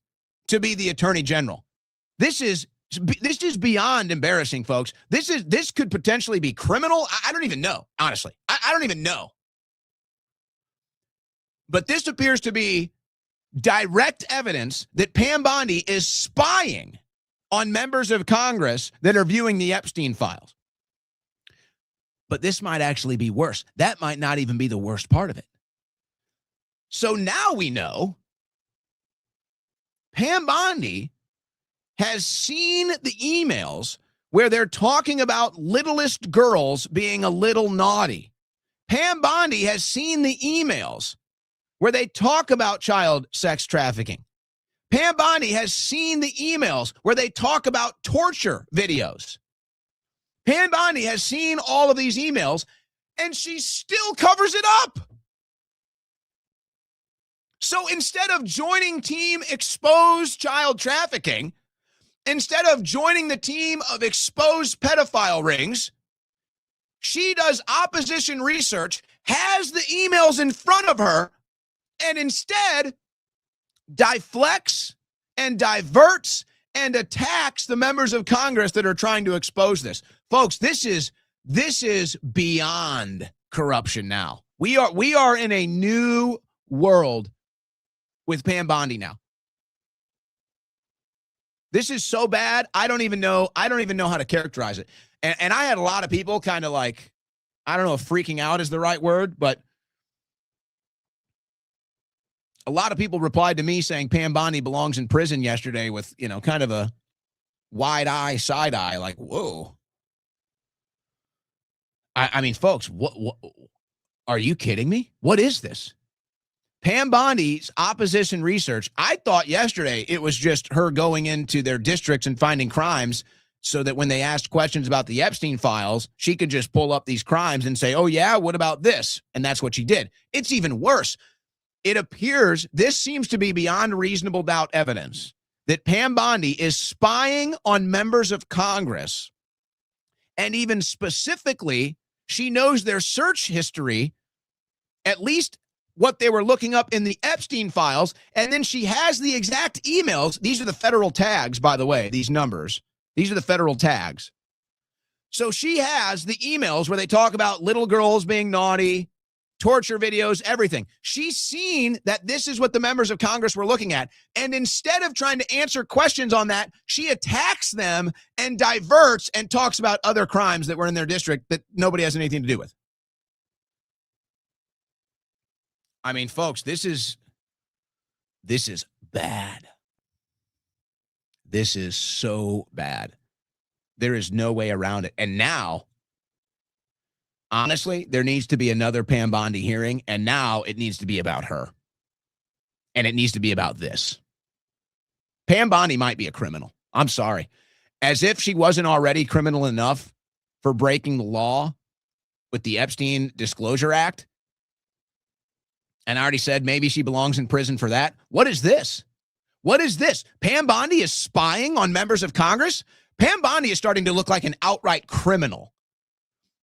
to be the Attorney General. This is beyond embarrassing, folks. This could potentially be criminal. I don't even know, honestly. I don't even know. But this appears to be direct evidence that Pam Bondi is spying on members of Congress that are viewing the Epstein files. But this might actually be worse. That might not even be the worst part of it. So now we know Pam Bondi has seen the emails where they're talking about littlest girls being a little naughty. Pam Bondi has seen the emails where they talk about child sex trafficking. Pam Bondi has seen the emails where they talk about torture videos. Pam Bondi has seen all of these emails, and she still covers it up. So instead of joining Team Expose Child Trafficking, instead of joining the team of Expose Pedophile Rings, she does opposition research, has the emails in front of her, and instead deflects and diverts and attacks the members of Congress that are trying to expose this. Folks, this is beyond corruption now. We are in a new world with Pam Bondi now. This is so bad, I don't even know how to characterize it. And I had a lot of people kind of like, I don't know if freaking out is the right word, but a lot of people replied to me saying Pam Bondi belongs in prison yesterday with, kind of a wide eye, side eye, like, whoa. I mean, folks, what are you kidding me? What is this? Pam Bondi's opposition research, I thought yesterday it was just her going into their districts and finding crimes so that when they asked questions about the Epstein files, she could just pull up these crimes and say, oh, yeah, what about this? And that's what she did. It's even worse. It appears this seems to be beyond reasonable doubt evidence that Pam Bondi is spying on members of Congress. And even specifically, she knows their search history, at least what they were looking up in the Epstein files. And then she has the exact emails. These are the federal tags, by the way, these numbers. These are the federal tags. So she has the emails where they talk about little girls being naughty, torture videos, everything. She's seen that this is what the members of Congress were looking at. And instead of trying to answer questions on that, she attacks them and diverts and talks about other crimes that were in their district that nobody has anything to do with. I mean, folks, this is bad. This is so bad. There is no way around it. And now, honestly, there needs to be another Pam Bondi hearing, and now it needs to be about her. And it needs to be about this. Pam Bondi might be a criminal. I'm sorry. As if she wasn't already criminal enough for breaking the law with the Epstein Disclosure Act. And I already said maybe she belongs in prison for that. What is this? What is this? Pam Bondi is spying on members of Congress? Pam Bondi is starting to look like an outright criminal.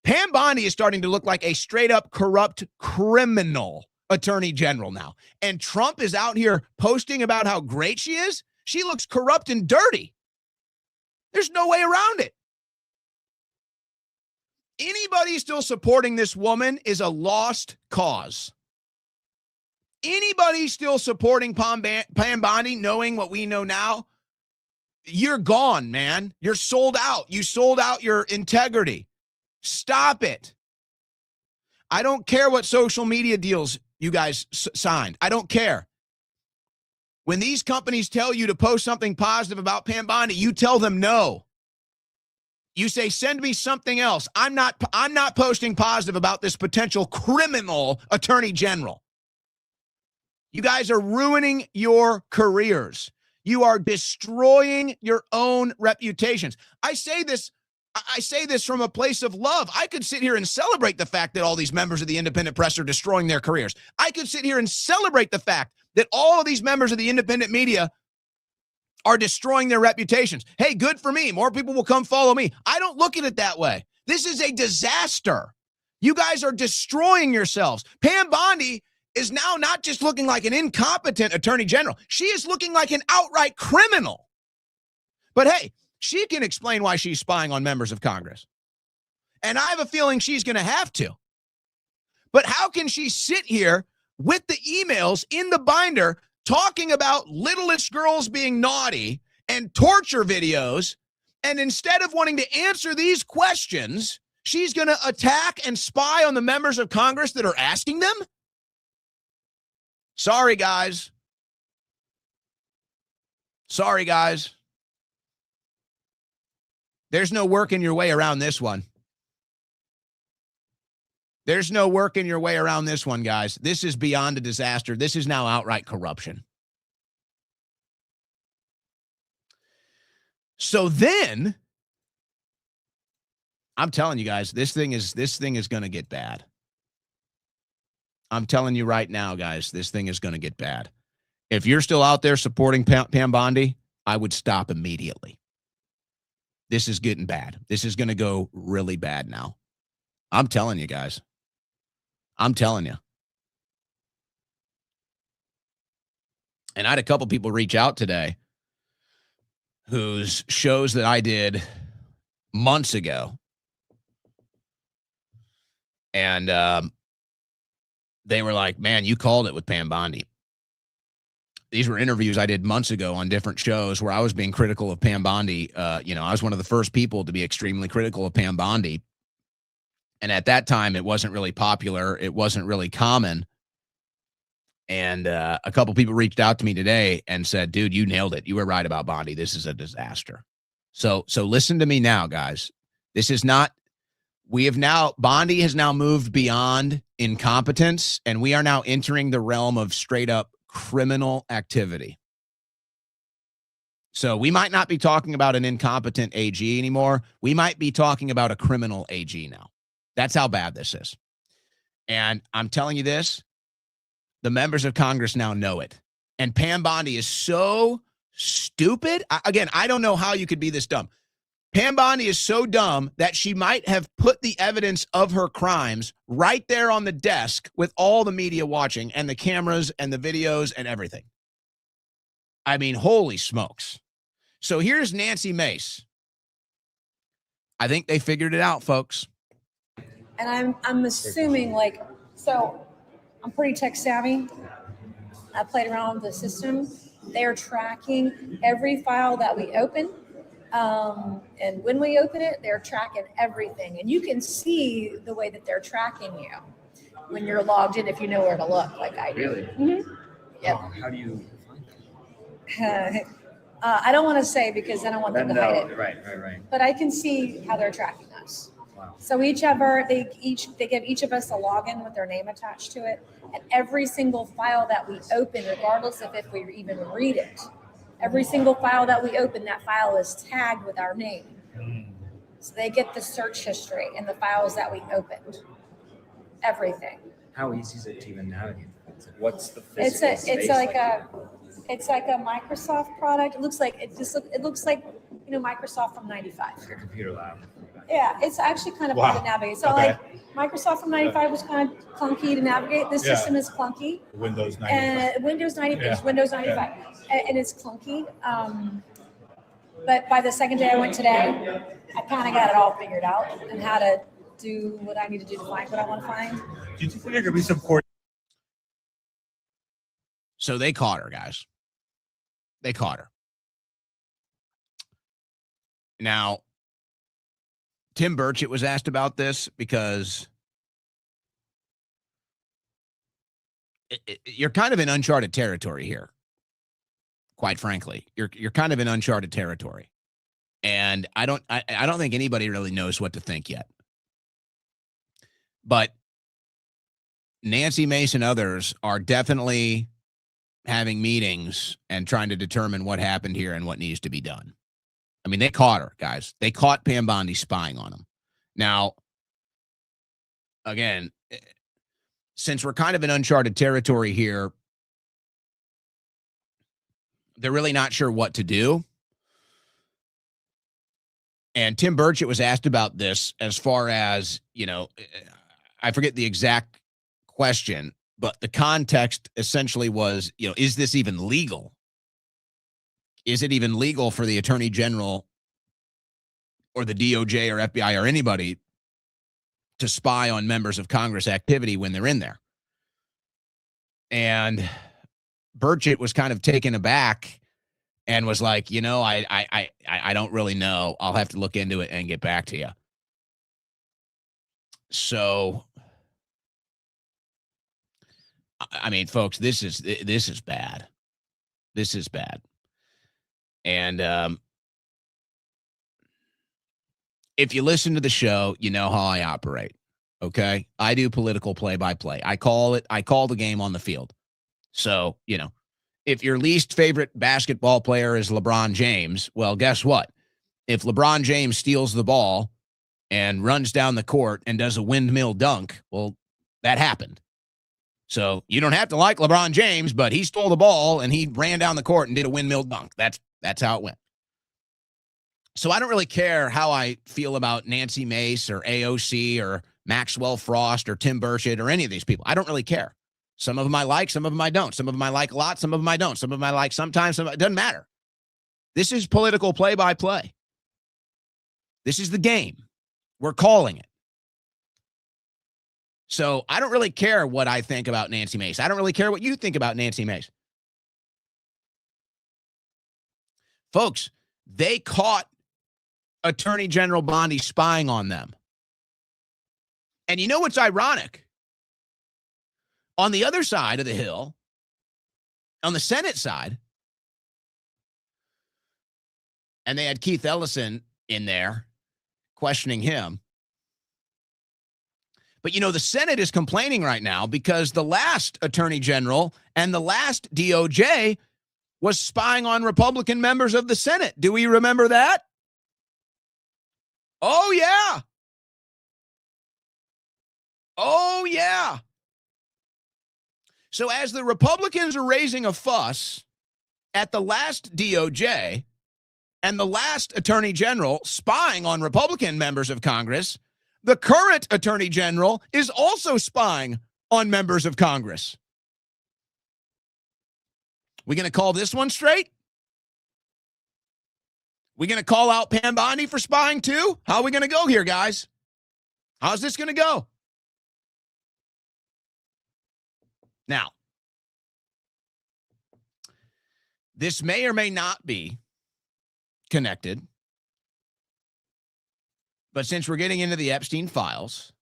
Pam Bondi is starting to look like a straight-up corrupt criminal. attorney general now. And Trump is out here posting about how great she is. She looks corrupt and dirty. There's no way around it. Anybody still supporting this woman is a lost cause. Anybody still supporting Pam Bondi, knowing what we know now, you're gone, man. You're sold out. You sold out your integrity. Stop it. I don't care what social media deals you guys signed. I don't care. When these companies tell you to post something positive about Pam Bondi, you tell them no. You say, send me something else. I'm not posting positive about this potential criminal attorney general. You guys are ruining your careers. You are destroying your own reputations. I say this from a place of love. I could sit here and celebrate the fact that all these members of the independent press are destroying their careers. I could sit here and celebrate the fact that all of these members of the independent media are destroying their reputations. Hey, good for me. More people will come follow me. I don't look at it that way. This is a disaster. You guys are destroying yourselves. Pam Bondi is now not just looking like an incompetent attorney general. She is looking like an outright criminal. But hey, she can explain why she's spying on members of Congress. And I have a feeling she's going to have to. But how can she sit here with the emails in the binder talking about littlest girls being naughty and torture videos, and instead of wanting to answer these questions, she's going to attack and spy on the members of Congress that are asking them? Sorry, guys. Sorry, guys. There's no working your way around this one. There's no working your way around this one, guys. This is beyond a disaster. This is now outright corruption. So then, I'm telling you guys, this thing is going to get bad. I'm telling you right now, guys, this thing is going to get bad. If you're still out there supporting Pam Bondi, I would stop immediately. This is getting bad. This is going to go really bad now. I'm telling you, guys. I'm telling you. And I had a couple people reach out today whose shows that I did months ago. And they were like, man, you called it with Pam Bondi. These were interviews I did months ago on different shows where I was being critical of Pam Bondi. I was one of the first people to be extremely critical of Pam Bondi. And at that time, it wasn't really popular. It wasn't really common. And a couple people reached out to me today and said, dude, you nailed it. You were right about Bondi. This is a disaster. So listen to me now, guys. This is not, Bondi has now moved beyond incompetence, and we are now entering the realm of straight up criminal activity. So we might not be talking about an incompetent AG anymore. We might be talking about a criminal AG now. That's how bad this is. And I'm telling you this, the members of Congress now know it. And Pam Bondi is so stupid. I don't know how you could be this dumb. Pam Bondi is so dumb that she might have put the evidence of her crimes right there on the desk with all the media watching and the cameras and the videos and everything. I mean, holy smokes. So here's Nancy Mace. I think they figured it out, folks. And I'm assuming, so I'm pretty tech savvy. I played around with the system. They're tracking every file that we open. And when we open it, they're tracking everything. And you can see the way that they're tracking you when you're logged in, if you know where to look, like I do. Really? Mm-hmm. Yep. How do you find that? I don't want to say because then I want them to hide it. Right. But I can see how they're tracking us. Wow. So they give each of us a login with their name attached to it. And every single file that we open, regardless of if we even read it, every single file that we open, that file is tagged with our name. So they get the search history and the files that we opened. Everything. How easy is it to even navigate? What's the physical space it's like a Microsoft product. It looks like Microsoft from '95. Like a computer lab. Yeah, it's actually kind of hard to navigate. So like Microsoft from 95 was kind of clunky to navigate. This system is clunky. Windows 95. And Windows 95, Windows 95, and it's clunky. But by the second day I went today, I kind of got it all figured out and how to do what I need to do to find what I want to find. Do you think there could be some court? So they caught her, guys. They caught her. Now, Tim Burchett was asked about this because you're kind of in uncharted territory here. Quite frankly, you're kind of in uncharted territory, and I don't think anybody really knows what to think yet. But Nancy Mace and others are definitely having meetings and trying to determine what happened here and what needs to be done. I mean, they caught her, guys. They caught Pam Bondi spying on him. Now, again, since we're kind of in uncharted territory here, they're really not sure what to do. And Tim Burchett was asked about this as far as, I forget the exact question, but the context essentially was, is this even legal? Is it even legal for the Attorney General or the DOJ or FBI or anybody to spy on members of Congress activity when they're in there? And Burchett was kind of taken aback and was like, I don't really know. I'll have to look into it and get back to you. So, I mean, folks, this is bad. This is bad. And if you listen to the show, you know how I operate. Okay, I do political play-by-play. I call the game on the field. So, if your least favorite basketball player is LeBron James, well, guess what? If LeBron James steals the ball and runs down the court and does a windmill dunk, well, that happened. So you don't have to like LeBron James, but he stole the ball and he ran down the court and did a windmill dunk. That's how it went. So I don't really care how I feel about Nancy Mace or AOC or Maxwell Frost or Tim Burchett or any of these people. I don't really care. Some of them I like, some of them I don't. Some of them I like a lot, some of them I don't. Some of them I like sometimes, it doesn't matter. This is political play-by-play. This is the game. We're calling it. So I don't really care what I think about Nancy Mace. I don't really care what you think about Nancy Mace. Folks, they caught Attorney General Bondi spying on them. And you know what's ironic? On the other side of the hill, on the Senate side, and they had Keith Ellison in there questioning him. But, the Senate is complaining right now because the last Attorney General and the last DOJ was spying on Republican members of the Senate. Do we remember that? Oh, yeah. Oh, yeah. So as the Republicans are raising a fuss at the last DOJ and the last Attorney General spying on Republican members of Congress, the current Attorney General is also spying on members of Congress. We going to call this one straight? We going to call out Pam Bondi for spying too? How are we going to go here, guys? How's this going to go? Now, this may or may not be connected, but since we're getting into the Epstein files,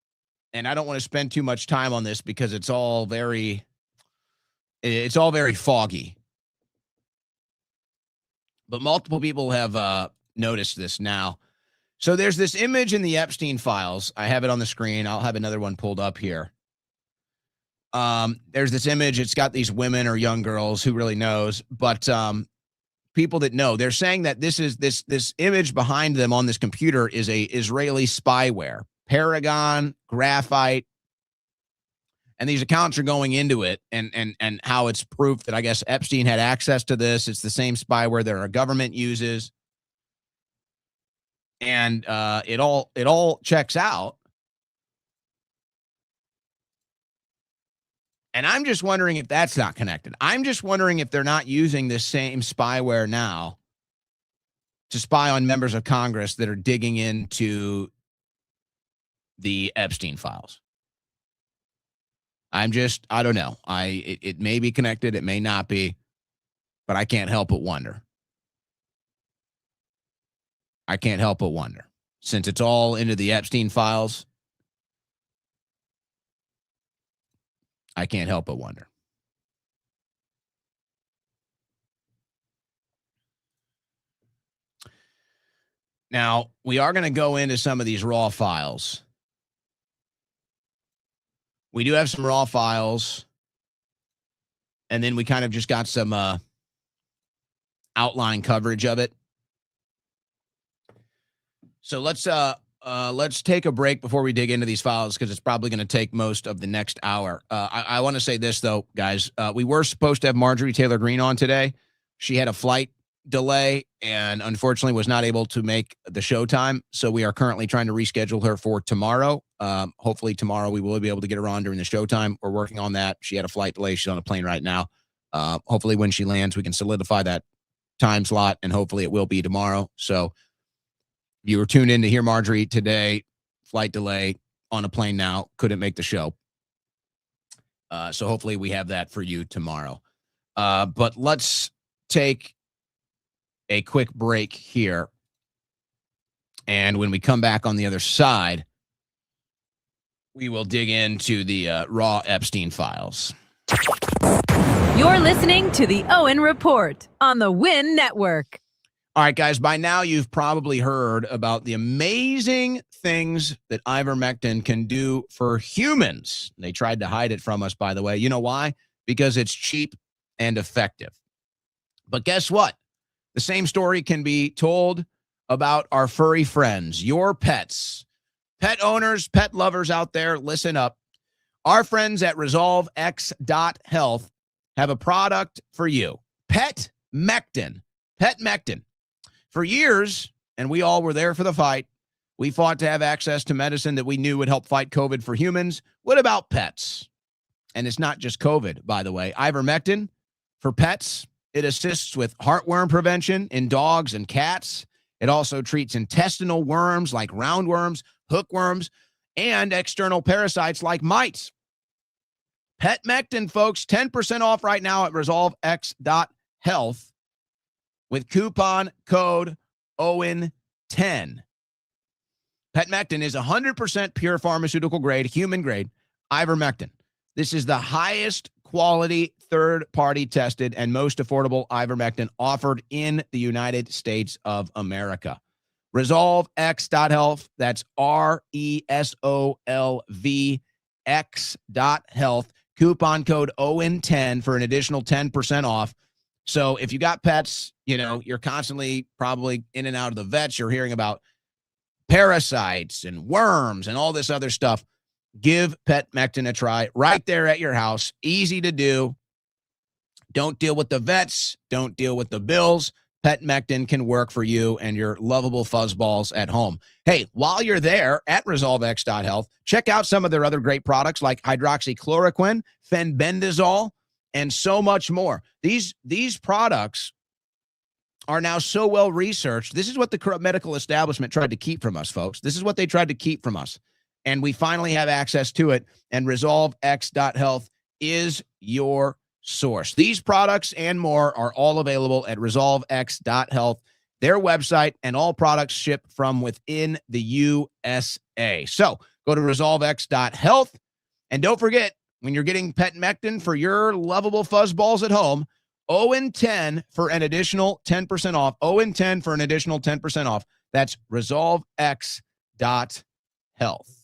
and I don't want to spend too much time on this because it's all very foggy. But multiple people have noticed this now. So there's this image in the Epstein files. I have it on the screen. I'll have another one pulled up here. There's this image. It's got these women or young girls, who really knows, but people that know, they're saying that this image behind them on this computer is a Israeli spyware, Paragon, Graphite, and these accounts are going into it and how it's proof that I guess Epstein had access to this. It's the same spyware that our government uses. and it all checks out. And I'm just wondering if that's not connected. I'm just wondering if they're not using this same spyware now to spy on members of Congress that are digging into the Epstein files. I don't know. It may be connected, it may not be, but I can't help but wonder. I can't help but wonder. Since it's all into the Epstein files, I can't help but wonder. Now, we are going to go into some of these raw files. We do have some raw files, and then we kind of just got some outline coverage of it. So let's take a break before we dig into these files, because it's probably going to take most of the next hour. I want to say this, though, guys. We were supposed to have Marjorie Taylor Greene on today. She had a flight delay and unfortunately was not able to make the showtime. So we are currently trying to reschedule her for tomorrow. Hopefully tomorrow we will be able to get her on during the showtime. We're working on that. She had a flight delay. She's on a plane right now. Hopefully when she lands, we can solidify that time slot, and hopefully it will be tomorrow. So you were tuned in to hear Marjorie today, flight delay, on a plane now, couldn't make the show. So hopefully we have that for you tomorrow. But let's take a quick break here. And when we come back on the other side, we will dig into the raw Epstein files. You're listening to the Owen Report on the Win Network. All right, guys, by now you've probably heard about the amazing things that ivermectin can do for humans. They tried to hide it from us, by the way. You know why? Because it's cheap and effective. But guess what? The same story can be told about our furry friends, your pets. Pet owners, pet lovers out there, listen up. Our friends at Resolvex.health have a product for you. Petmectin. Petmectin. For years, and we all were there for the fight, we fought to have access to medicine that we knew would help fight COVID for humans. What about pets? And it's not just COVID, by the way. Ivermectin for pets, it assists with heartworm prevention in dogs and cats. It also treats intestinal worms like roundworms, hookworms, and external parasites like mites. Petmectin, folks, 10% off right now at resolvex.health with coupon code OWEN10. Petmectin is 100% pure pharmaceutical grade, human grade ivermectin. This is the highest quality, third-party tested, and most affordable ivermectin offered in the United States of America. Resolvex.health, that's RESOLVX.health, coupon code OWEN10 for an additional 10% off. So if you got pets, you know, you're constantly probably in and out of the vets, you're hearing about parasites and worms and all this other stuff. Give Petmectin a try right there at your house. Easy to do. Don't deal with the vets. Don't deal with the bills. Petmectin can work for you and your lovable fuzzballs at home. Hey, while you're there at Resolvex.health, check out some of their other great products like hydroxychloroquine, fenbendazole, and so much more. These products are now so well researched. This is what the corrupt medical establishment tried to keep from us, folks. This is what they tried to keep from us. And we finally have access to it, and ResolveX.health is your source. These products and more are all available at ResolveX.health, their website, and all products ship from within the USA. So go to ResolveX.health, and don't forget, when you're getting Petmectin for your lovable fuzzballs at home, OWEN10 for an additional 10% off. OWEN10 for an additional 10% off. That's ResolveX.health.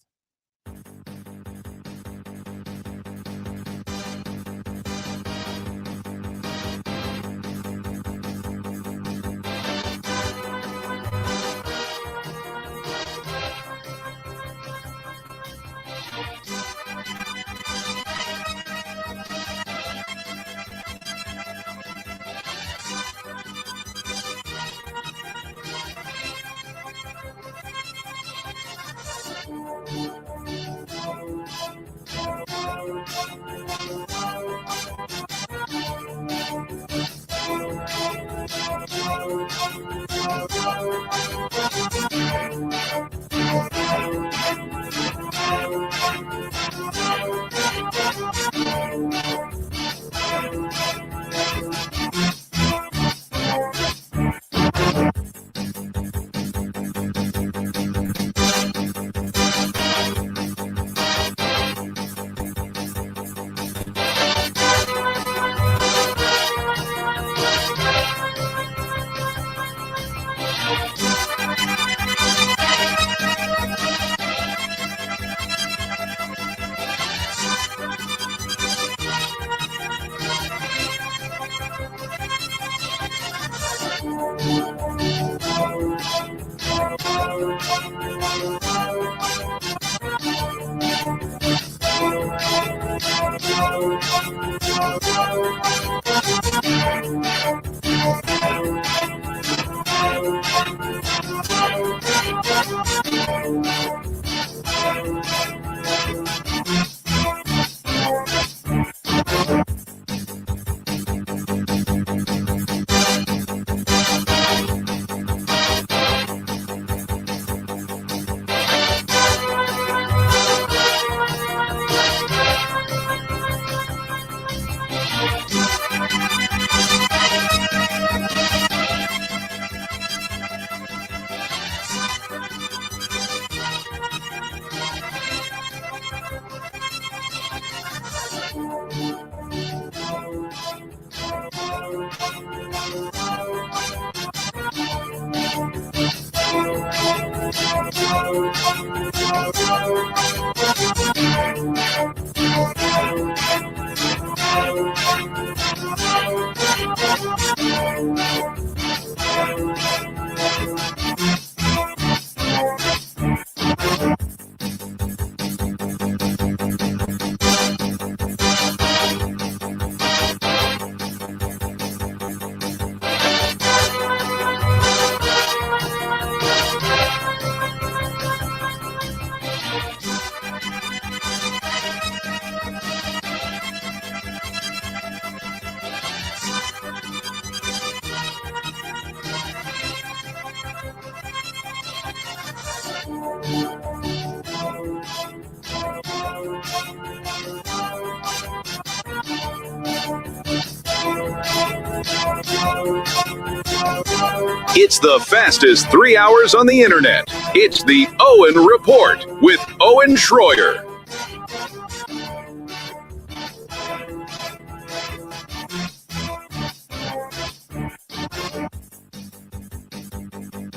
It's the fastest 3 hours on the internet. It's the Owen Report with Owen Schroyer.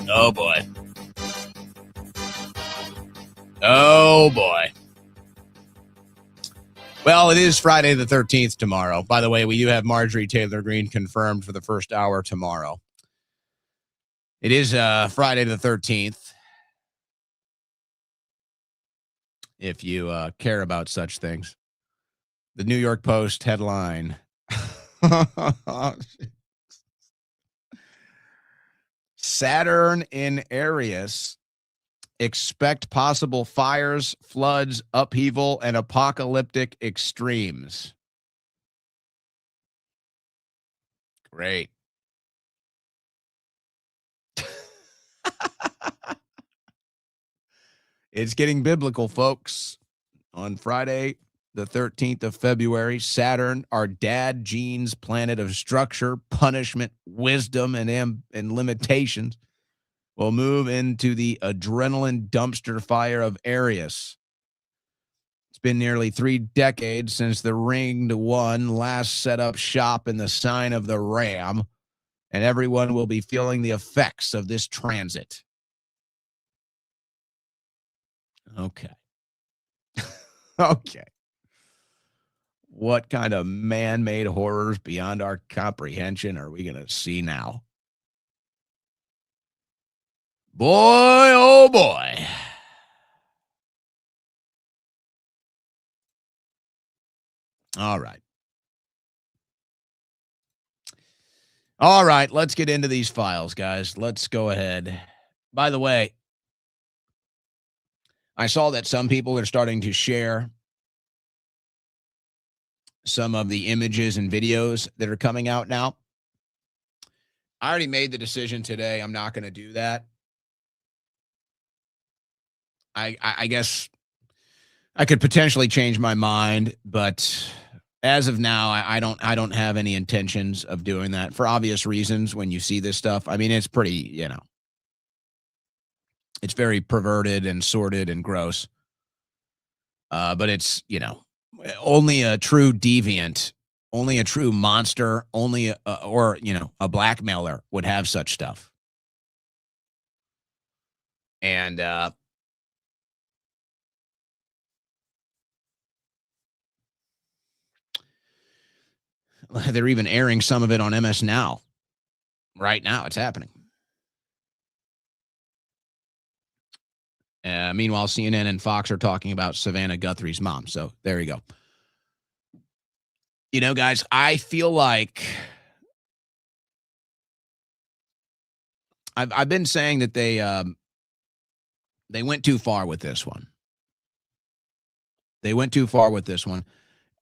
Oh, boy. Oh, boy. Well, it is Friday the 13th tomorrow. By the way, we do have Marjorie Taylor Greene confirmed for the first hour tomorrow. It is Friday the 13th. If you care about such things. The New York Post headline. Saturn in Aries. Expect possible fires, floods, upheaval, and apocalyptic extremes. Great. It's getting biblical, folks. On Friday, the 13th of February, Saturn, our dad genes planet of structure, punishment, wisdom, and limitations, will move into the adrenaline dumpster fire of Aries. It's been nearly 3 decades since the Ringed One last set up shop in the sign of the Ram, and everyone will be feeling the effects of this transit. Okay. Okay. What kind of man-made horrors beyond our comprehension are we going to see now? Boy, oh boy. All right. All right, let's get into these files, guys. Let's go ahead. By the way, I saw that some people are starting to share some of the images and videos that are coming out now. I already made the decision today. I'm not going to do that. I guess I could potentially change my mind, but as of now, I don't have any intentions of doing that for obvious reasons. When you see this stuff, I mean, it's pretty, it's very perverted and sordid and gross. But it's, only a true deviant, only a true monster, only a blackmailer would have such stuff. And they're even airing some of it on MS Now. Right now, it's happening. Meanwhile, CNN and Fox are talking about Savannah Guthrie's mom. So there you go. Guys, I feel like I've been saying that they went too far with this one. They went too far with this one.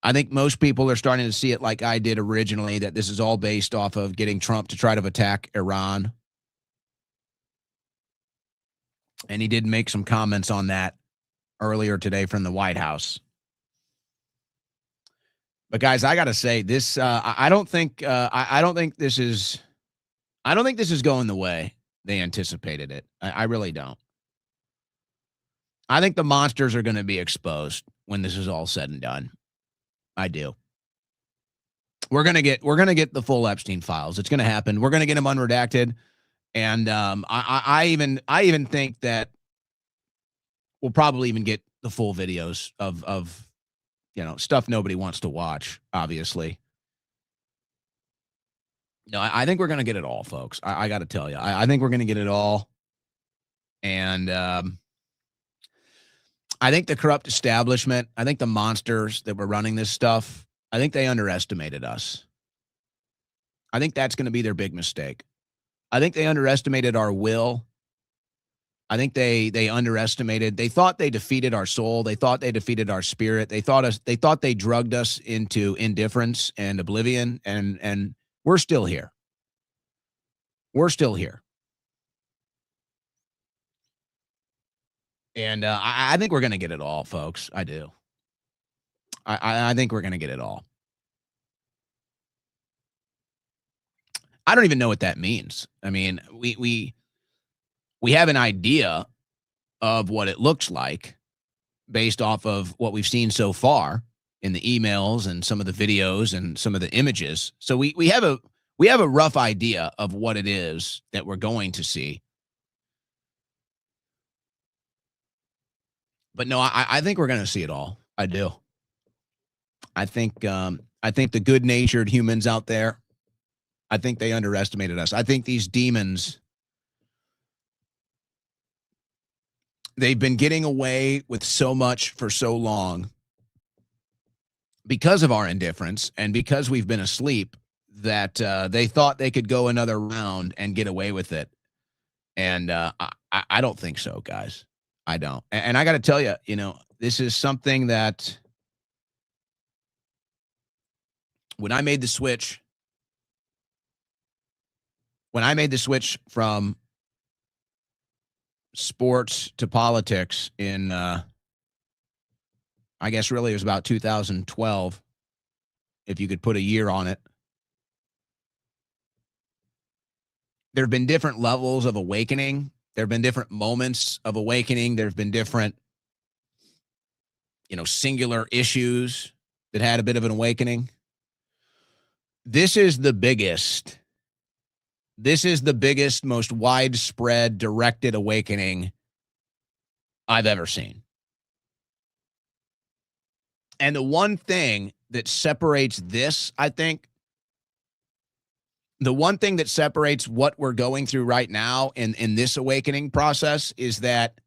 I think most people are starting to see it like I did originally, that this is all based off of getting Trump to try to attack Iran. And he did make some comments on that earlier today from the White House. But guys, I got to say this, I don't think this is going the way they anticipated it. I really don't. I think the monsters are going to be exposed when this is all said and done. I do. We're going to get the full Epstein files. It's going to happen. We're going to get them unredacted. And I even think that we'll probably even get the full videos of stuff nobody wants to watch, obviously. No, I think we're going to get it all, folks. I got to tell you, I think we're going to get it all. And I think the corrupt establishment, I think the monsters that were running this stuff, I think they underestimated us. I think that's going to be their big mistake. I think they underestimated our will. I think they underestimated. They thought they defeated our soul. They thought they defeated our spirit. They thought they drugged us into indifference and oblivion, and we're still here. We're still here. And I think we're going to get it all, folks. I do. I think we're going to get it all. I don't even know what that means. I mean, we have an idea of what it looks like based off of what we've seen so far in the emails and some of the videos and some of the images. So we have a rough idea of what it is that we're going to see. But no, I think we're going to see it all. I do. I think the good-natured humans out there, I think they underestimated us. I think these demons, they've been getting away with so much for so long because of our indifference and because we've been asleep that they thought they could go another round and get away with it. And I don't think so, guys. I don't. And I got to tell you, this is something that when I made the switch from sports to politics in, I guess really it was about 2012, if you could put a year on it. There have been different levels of awakening. There have been different moments of awakening. There have been different, singular issues that had a bit of an awakening. This is the biggest, most widespread, directed awakening I've ever seen. And the one thing that separates this, I think, the one thing that separates what we're going through right now in this awakening process is that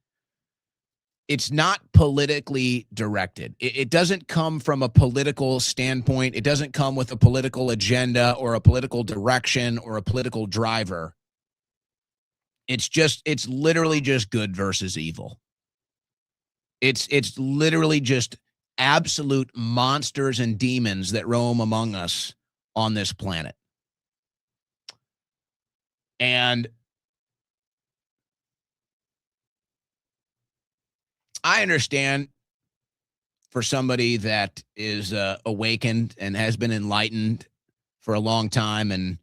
it's not politically directed. It doesn't come from a political standpoint. It doesn't come with a political agenda or a political direction or a political driver. It's literally just good versus evil. It's literally just absolute monsters and demons that roam among us on this planet. And I understand for somebody that is awakened and has been enlightened for a long time. And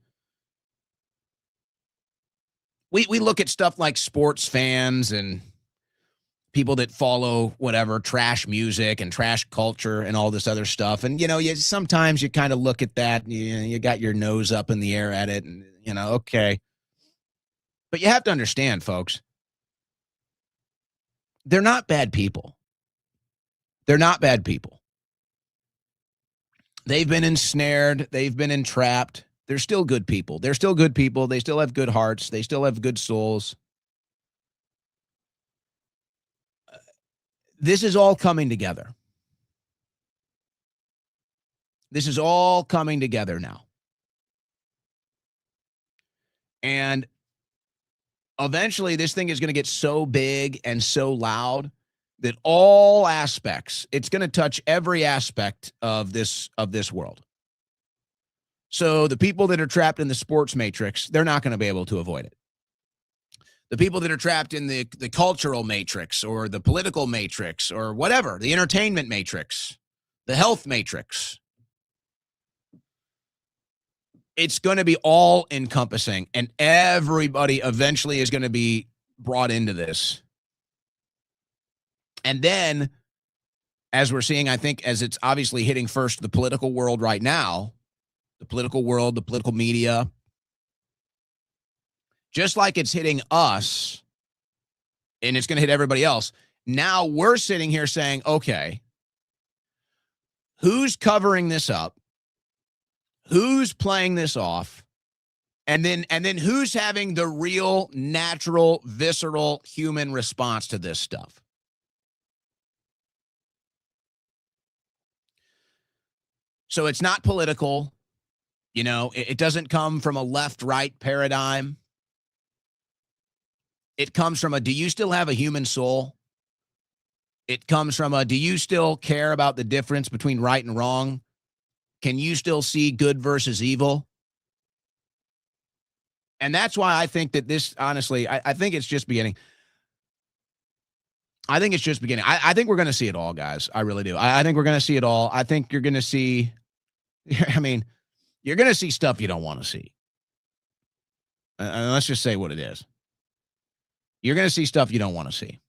we look at stuff like sports fans and people that follow whatever trash music and trash culture and all this other stuff. And, sometimes you kind of look at that and you got your nose up in the air at it and, okay. But you have to understand, folks, they're not bad people. They're not bad people. They've been ensnared. They've been entrapped. They're still good people. They're still good people. They still have good hearts. They still have good souls. This is all coming together. This is all coming together now. And eventually this thing is going to get so big and so loud that all aspects, it's going to touch every aspect of this world. So the people that are trapped in the sports matrix, they're not going to be able to avoid it. The people that are trapped in the cultural matrix or the political matrix or whatever, the entertainment matrix, the health matrix, it's going to be all encompassing, and everybody eventually is going to be brought into this. And then, as we're seeing, I think, as it's obviously hitting first the political world right now, the political world, the political media, just like it's hitting us and it's going to hit everybody else. Now we're sitting here saying, okay, who's covering this up? Who's playing this off? And then who's having the real, natural, visceral human response to this stuff? So it's not political. It doesn't come from a left-right paradigm. It comes from do you still have a human soul? It comes from do you still care about the difference between right and wrong? Can you still see good versus evil? And that's why I think that this, honestly, I think it's just beginning. I think it's just beginning. I think we're going to see it all, guys. I really do. I think we're going to see it all. I think you're going to see, you're going to see stuff you don't want to see. Let's just say what it is. You're going to see stuff you don't want to see.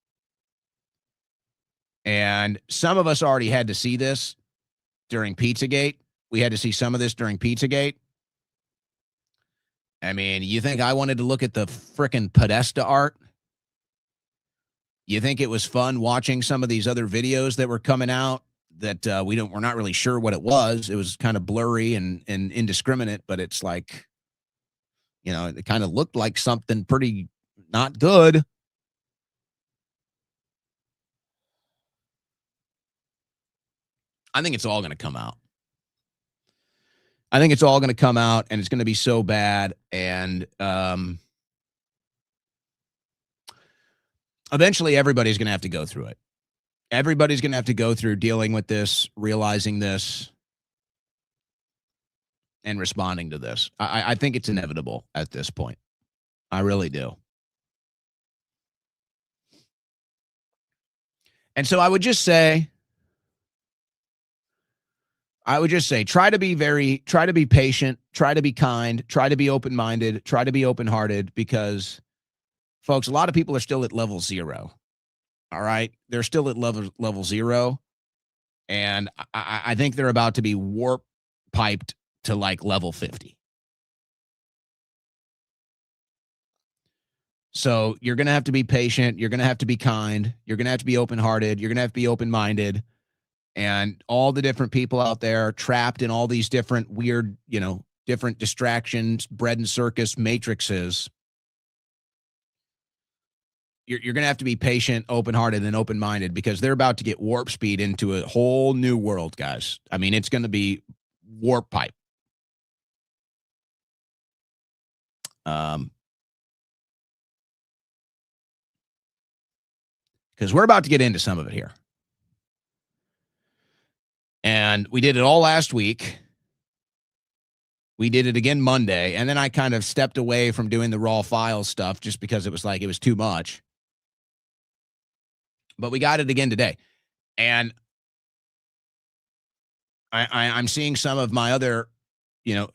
And some of us already had to see this during Pizzagate. We had to see some of this during Pizzagate. You think I wanted to look at the frickin' Podesta art? You think it was fun watching some of these other videos that were coming out that we're not really sure what it was. It was kind of blurry and indiscriminate, but it's like, it kind of looked like something pretty not good. I think it's all going to come out. I think it's all going to come out, and it's going to be so bad. And eventually everybody's going to have to go through it. Everybody's going to have to go through dealing with this, realizing this, and responding to this. I think it's inevitable at this point. I really do. And so I would just say, try to be patient, try to be kind, try to be open-minded, try to be open-hearted, because, folks, a lot of people are still at level 0. All right? They're still at level 0. And I think they're about to be warp piped to like level 50. So you're going to have to be patient. You're going to have to be kind. You're going to have to be open-hearted. You're going to have to be open-minded. And all the different people out there trapped in all these different weird, different distractions, bread and circus matrices. You're going to have to be patient, open-hearted, and open-minded, because they're about to get warp speed into a whole new world, guys. It's going to be warp pipe. Because we're about to get into some of it here. And we did it all last week. We did it again Monday, and then I kind of stepped away from doing the raw file stuff just because it was like it was too much. But we got it again today. And I'm seeing some of my other,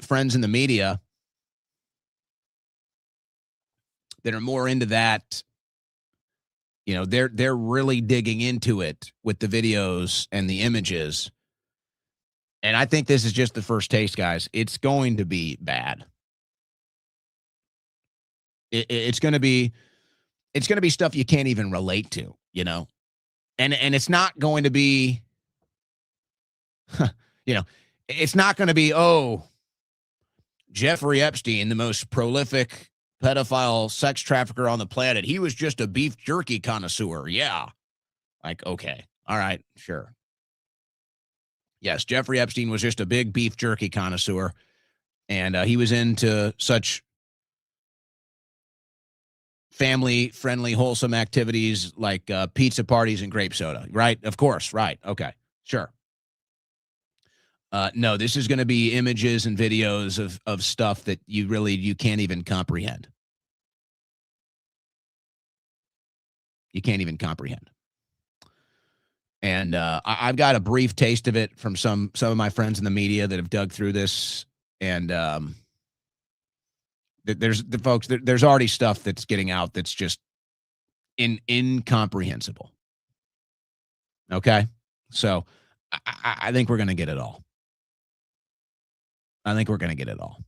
friends in the media that are more into that. They're really digging into it with the videos and the images. And I think this is just the first taste, guys. It's going to be bad. It's going to be stuff you can't even relate to, and it's not going to be, it's not going to be, oh, Jeffrey Epstein, the most prolific pedophile sex trafficker on the planet. He was just a beef jerky connoisseur. Yeah. Like, okay. All right. Sure. Yes. Jeffrey Epstein was just a big beef jerky connoisseur. And he was into such family-friendly, wholesome activities like pizza parties and grape soda, right? Of course, right. Okay, sure. No, this is going to be images and videos of stuff that you can't even comprehend. You can't even comprehend. And I've got a brief taste of it from some of my friends in the media that have dug through this, and there's already stuff that's getting out that's just incomprehensible. Okay, so I think we're going to get it all. I think we're going to get it all.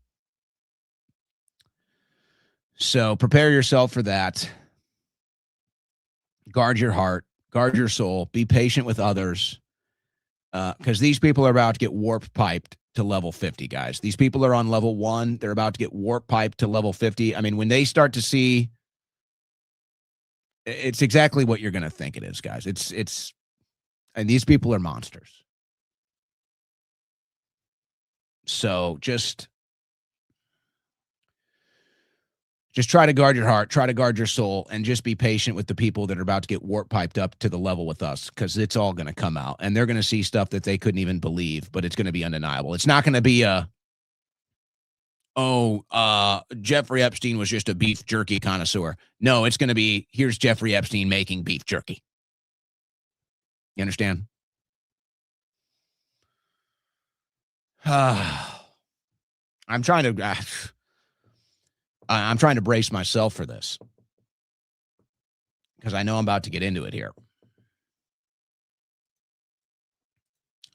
So prepare yourself for that. Guard your heart, guard your soul, be patient with others, because these people are about to get warp piped to level 50, guys. These people are on level 1. They're about to get warp piped to level 50. I mean, when they start to see, it's exactly what you're going to think it is, guys. And these people are monsters. So just try to guard your heart, try to guard your soul, and just be patient with the people that are about to get warp piped up to the level with us, because it's all going to come out, and they're going to see stuff that they couldn't even believe, but it's going to be undeniable. It's not going to be Jeffrey Epstein was just a beef jerky connoisseur. No, it's going to be, here's Jeffrey Epstein making beef jerky. You understand? I'm trying to brace myself for this, because I know I'm about to get into it here.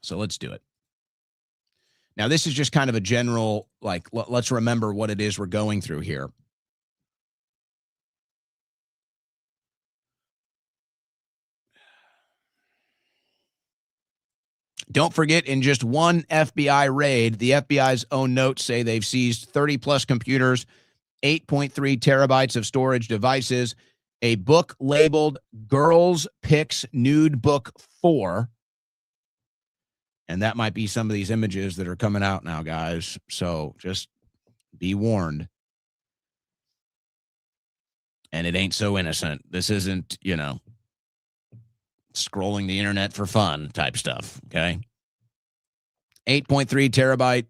So let's do it. Now, this is just kind of a general, like, let's remember what it is we're going through here. Don't forget, in just one FBI raid, the FBI's own notes say they've seized 30-plus computers, 8.3 terabytes of storage devices, a book labeled Girls Pics Nude Book 4. And that might be some of these images that are coming out now, guys. So just be warned. And it ain't so innocent. This isn't, scrolling the internet for fun type stuff, okay? 8.3 terabyte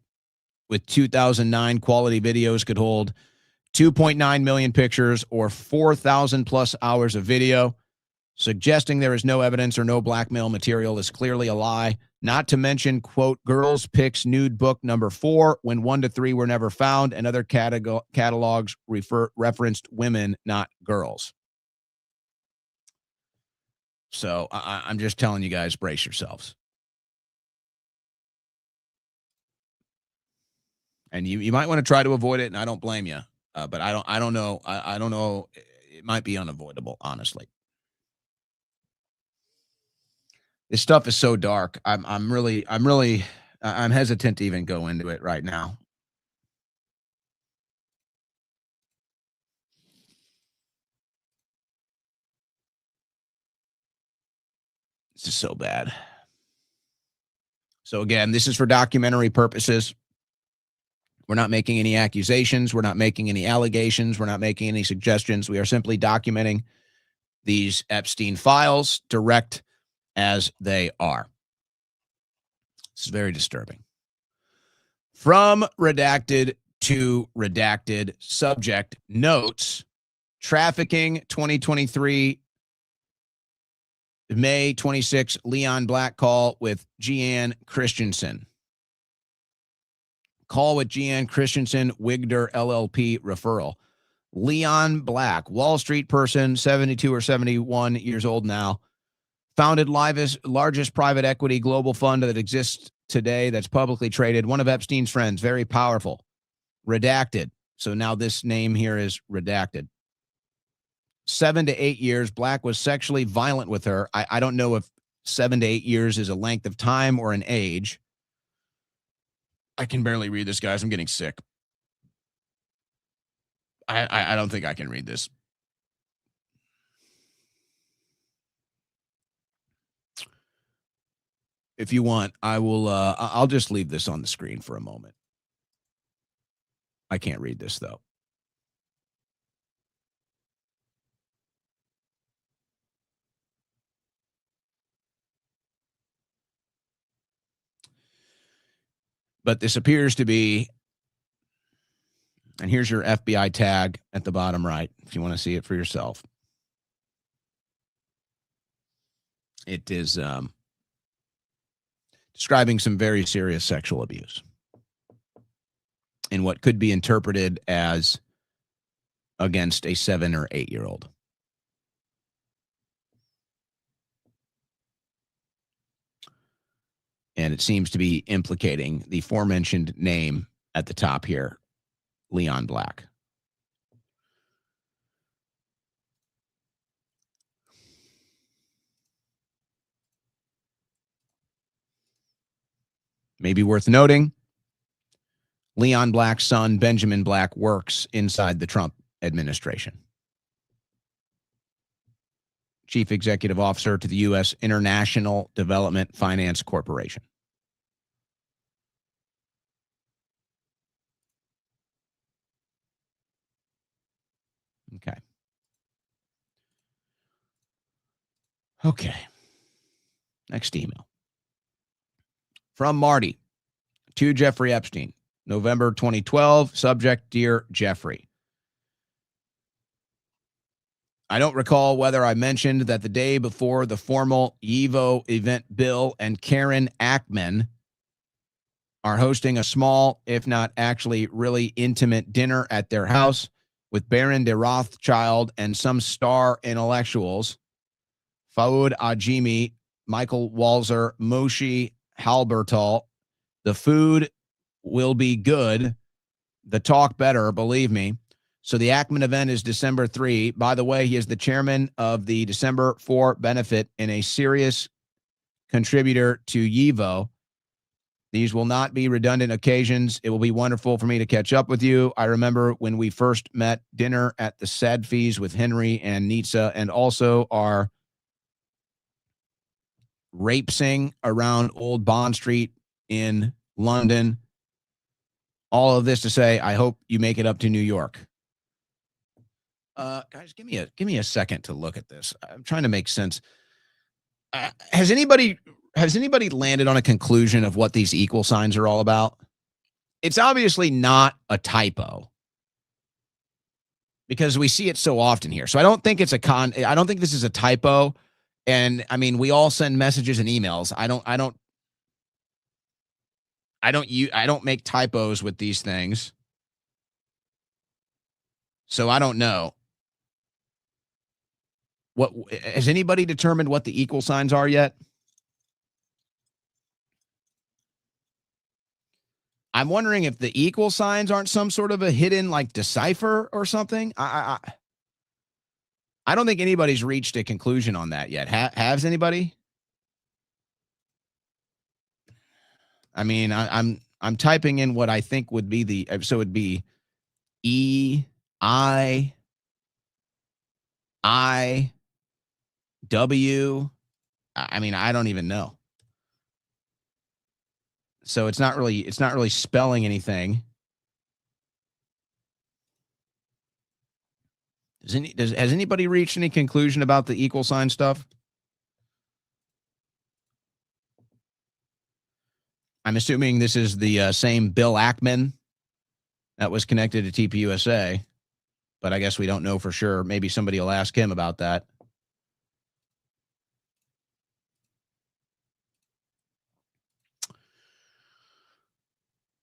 with 2009 quality videos could hold 2.9 million pictures or 4,000 plus hours of video. Suggesting there is no evidence or no blackmail material is clearly a lie. Not to mention, quote, Girls Pics Nude Book number 4, when 1 to 3 were never found, and other catalogs referenced women, not girls. So I'm just telling you guys, brace yourselves. And you might want to try to avoid it, and I don't blame you. But I don't know. I don't know. It might be unavoidable, honestly. This stuff is so dark. I'm hesitant to even go into it right now. It's just so bad. So again, this is for documentary purposes. We're not making any accusations. We're not making any allegations. We're not making any suggestions. We are simply documenting these Epstein files direct as they are. This is very disturbing. From redacted to redacted. Subject notes. Trafficking 2023 May 26 Leon Black call with Jeanne Christensen. Call with Jeanne Christensen, Wigder LLP referral. Leon Black, Wall Street person, 72 or 71 years old now. Founded largest private equity global fund that exists today that's publicly traded. One of Epstein's friends, very powerful. Redacted. So now this name here is redacted. 7 to 8 years. Black was sexually violent with her. I don't know if 7 to 8 years is a length of time or an age. I can barely read this, guys. I'm getting sick. I don't think I can read this. If you want, I'll just leave this on the screen for a moment. I can't read this, though. But this appears to be, and here's your FBI tag at the bottom right, if you want to see it for yourself. It is describing some very serious sexual abuse in what could be interpreted as against a 7 or 8 year old. And it seems to be implicating the aforementioned name at the top here, Leon Black. Maybe worth noting, Leon Black's son, Benjamin Black, works inside the Trump administration. Chief Executive Officer to the U.S. International Development Finance Corporation. Okay. Okay. Next email. From Marty to Jeffrey Epstein, November 2012. Subject, Dear Jeffrey. I don't recall whether I mentioned that the day before the formal YIVO event, Bill and Karen Ackman are hosting a small, if not actually really intimate dinner at their house with Baron de Rothschild and some star intellectuals, Faoud Ajimi, Michael Walzer, Moshe Halbertal. The food will be good. The talk better, believe me. So the Ackman event is December 3. By the way, he is the chairman of the December 4 benefit and a serious contributor to YIVO. These will not be redundant occasions. It will be wonderful for me to catch up with you. I remember when we first met, dinner at the Sadfies with Henry and Nitsa, and also our rape sing around Old Bond Street in London. All of this to say, I hope you make it up to New York. Guys, give me a second to look at this. I'm trying to make sense. Has anybody landed on a conclusion of what these equal signs are all about? It's obviously not a typo because we see it so often here. So I don't think it's I don't think this is a typo. And I mean, we all send messages and emails. I don't make typos with these things. So I don't know. What has anybody determined what the equal signs are yet? I'm wondering if the equal signs aren't some sort of a hidden like decipher or something. I don't think anybody's reached a conclusion on that yet. Has anybody? I mean, I'm typing in what I think would be so it'd be E I W. I mean, I don't even know. So it's not really spelling anything. Has anybody reached any conclusion about the equal sign stuff? I'm assuming this is the same Bill Ackman that was connected to TPUSA, but I guess we don't know for sure. Maybe somebody will ask him about that.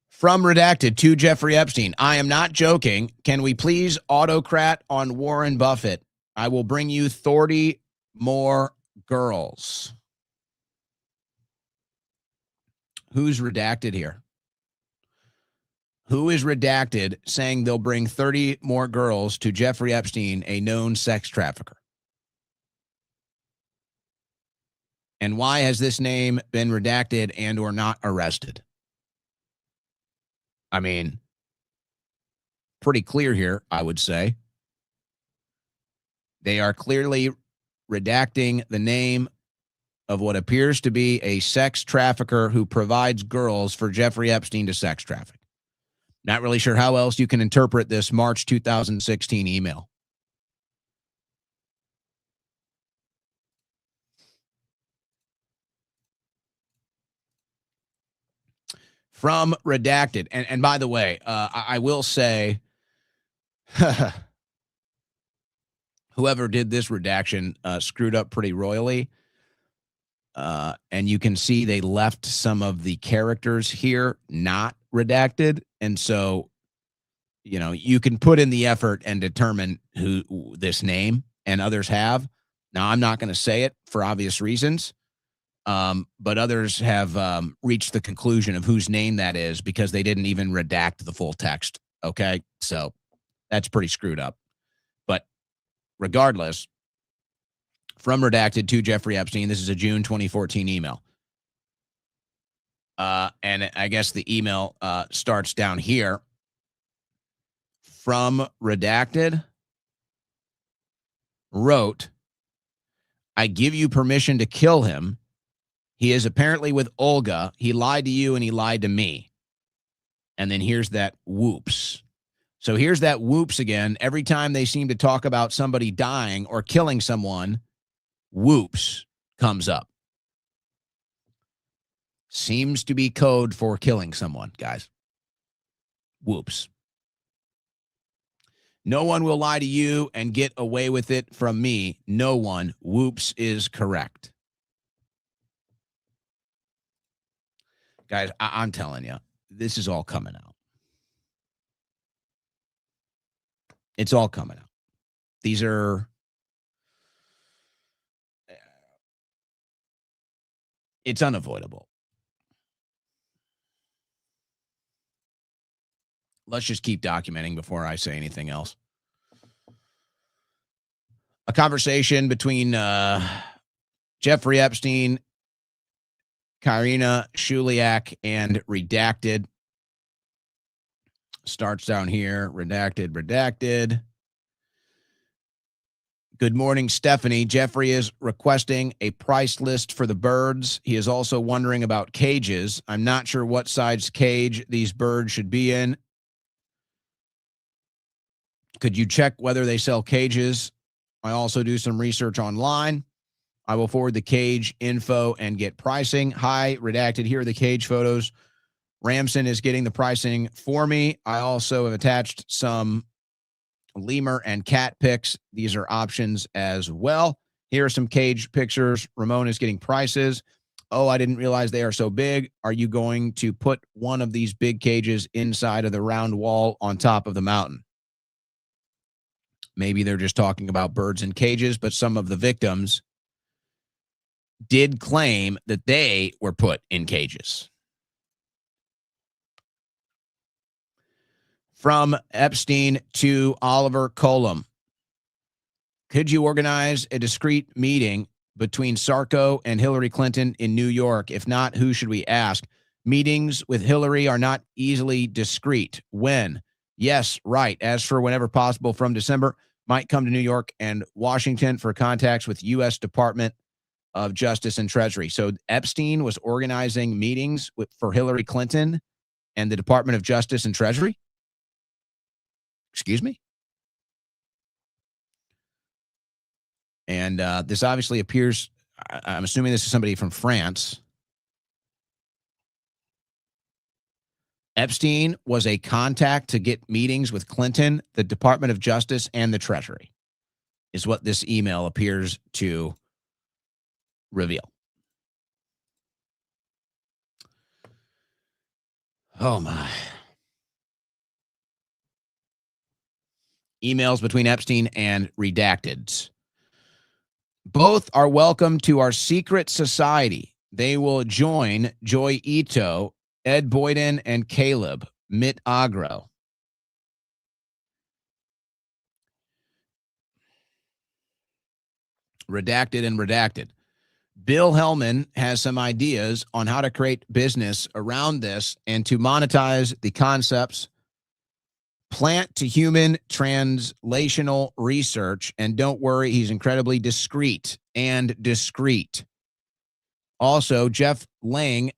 From Redacted to Jeffrey Epstein. I am not joking. Can we please autocrat on Warren Buffett? I will bring you 30 more girls. Who's redacted here? Who is redacted saying they'll bring 30 more girls to Jeffrey Epstein, a known sex trafficker? And why has this name been redacted and or not arrested? I mean, pretty clear here, I would say. They are clearly redacting the name of what appears to be a sex trafficker who provides girls for Jeffrey Epstein to sex traffic. Not really sure how else you can interpret this March 2016 email. From Redacted. And by the way, I will say, whoever did this redaction screwed up pretty royally. And you can see they left some of the characters here not redacted. And so, you know, you can put in the effort and determine who this name, and others have. Now, I'm not going to say it for obvious reasons, but others have reached the conclusion of whose name that is because they didn't even redact the full text. Okay, so that's pretty screwed up. But regardless, from Redacted to Jeffrey Epstein, this is a June 2014 email. And I guess the email starts down here. From Redacted wrote, I give you permission to kill him. He is apparently with Olga. He lied to you and he lied to me. And then here's that whoops. So here's that whoops again. Every time they seem to talk about somebody dying or killing someone, whoops comes up. Seems to be code for killing someone, guys. Whoops. No one will lie to you and get away with it from me. No one. Whoops is correct. Guys, I'm telling you, this is all coming out. It's all coming out. These are... It's unavoidable. Let's just keep documenting before I say anything else. A conversation between Jeffrey Epstein, Karina Shuliak, and Redacted. Starts down here. Redacted. Good morning, Stephanie. Jeffrey is requesting a price list for the birds. He is also wondering about cages. I'm not sure what size cage these birds should be in. Could you check whether they sell cages? I also do some research online. I will forward the cage info and get pricing. Hi, Redacted. Here are the cage photos. Ramson is getting the pricing for me. I also have attached some lemur and cat pics. These are options as well. Here are some cage pictures. Ramon is getting prices. Oh, I didn't realize they are so big. Are you going to put one of these big cages inside of the round wall on top of the mountain? Maybe they're just talking about birds in cages, but some of the victims did claim that they were put in cages. From Epstein to Oliver Colum. Could you organize a discreet meeting between Sarko and Hillary Clinton in New York? If not, who should we ask? Meetings with Hillary are not easily discreet. When? Yes, right. As for whenever possible from December, might come to New York and Washington for contacts with U.S. Department of Justice and Treasury. So Epstein was organizing meetings for Hillary Clinton and the Department of Justice and Treasury? Excuse me? And this obviously appears, I'm assuming this is somebody from France. Epstein was a contact to get meetings with Clinton, the Department of Justice, and the Treasury, is what this email appears to reveal. Oh, my. Emails between Epstein and redacteds. Both are welcome to our secret society. They will join Joy Ito, Ed Boyden, and Caleb Mit Agro. Redacted and redacted. Bill Hellman has some ideas on how to create business around this and to monetize the concepts, plant to human translational research. And don't worry, he's incredibly discreet. Also, Jeff Lang,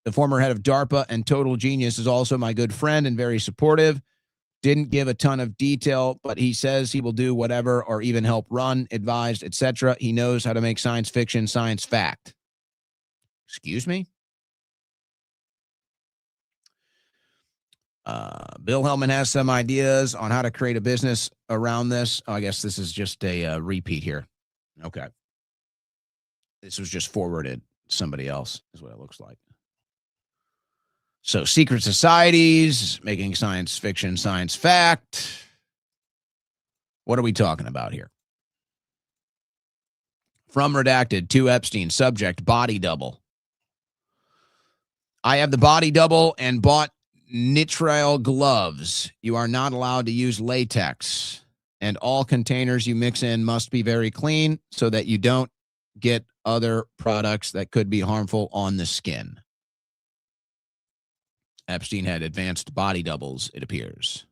the former head of DARPA and Total Genius, is also my good friend and very supportive. Didn't give a ton of detail, but he says he will do whatever or even help run, advised, etc. He knows how to make science fiction science fact. Excuse me? Bill Hellman has some ideas on how to create a business around this. Oh, I guess this is just a repeat here. Okay. This was just forwarded to somebody else, is what it looks like. So secret societies, making science fiction science fact. What are we talking about here? From redacted to Epstein, subject, body double. I have the body double and bought nitrile gloves. You are not allowed to use latex. And all containers you mix in must be very clean so that you don't get other products that could be harmful on the skin. Epstein had advanced body doubles, it appears.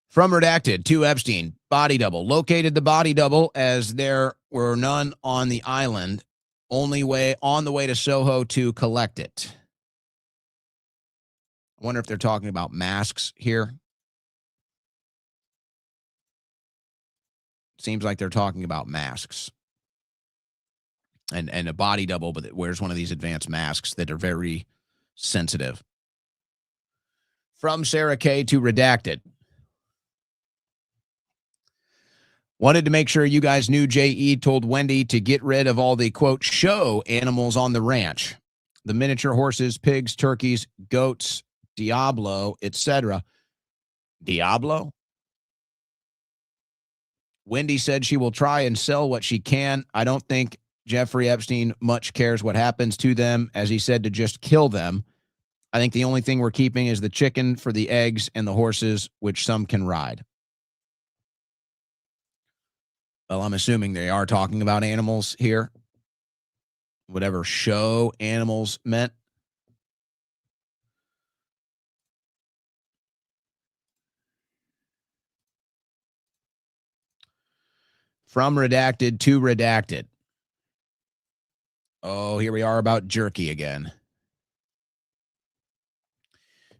From redacted to Epstein, body double. Located the body double as there were none on the island. Only way on the way to Soho to collect it. I wonder if they're talking about masks here. Seems like they're talking about masks. And a body double, but it wears one of these advanced masks that are very sensitive. From Sarah K. to redacted. Wanted to make sure you guys knew J.E. told Wendy to get rid of all the, quote, show animals on the ranch. The miniature horses, pigs, turkeys, goats, Diablo, etc. Diablo? Wendy said she will try and sell what she can. I don't think Jeffrey Epstein much cares what happens to them, as he said to just kill them. I think the only thing we're keeping is the chicken for the eggs and the horses, which some can ride. Well, I'm assuming they are talking about animals here. Whatever show animals meant. From redacted to redacted. Oh, here we are about jerky again.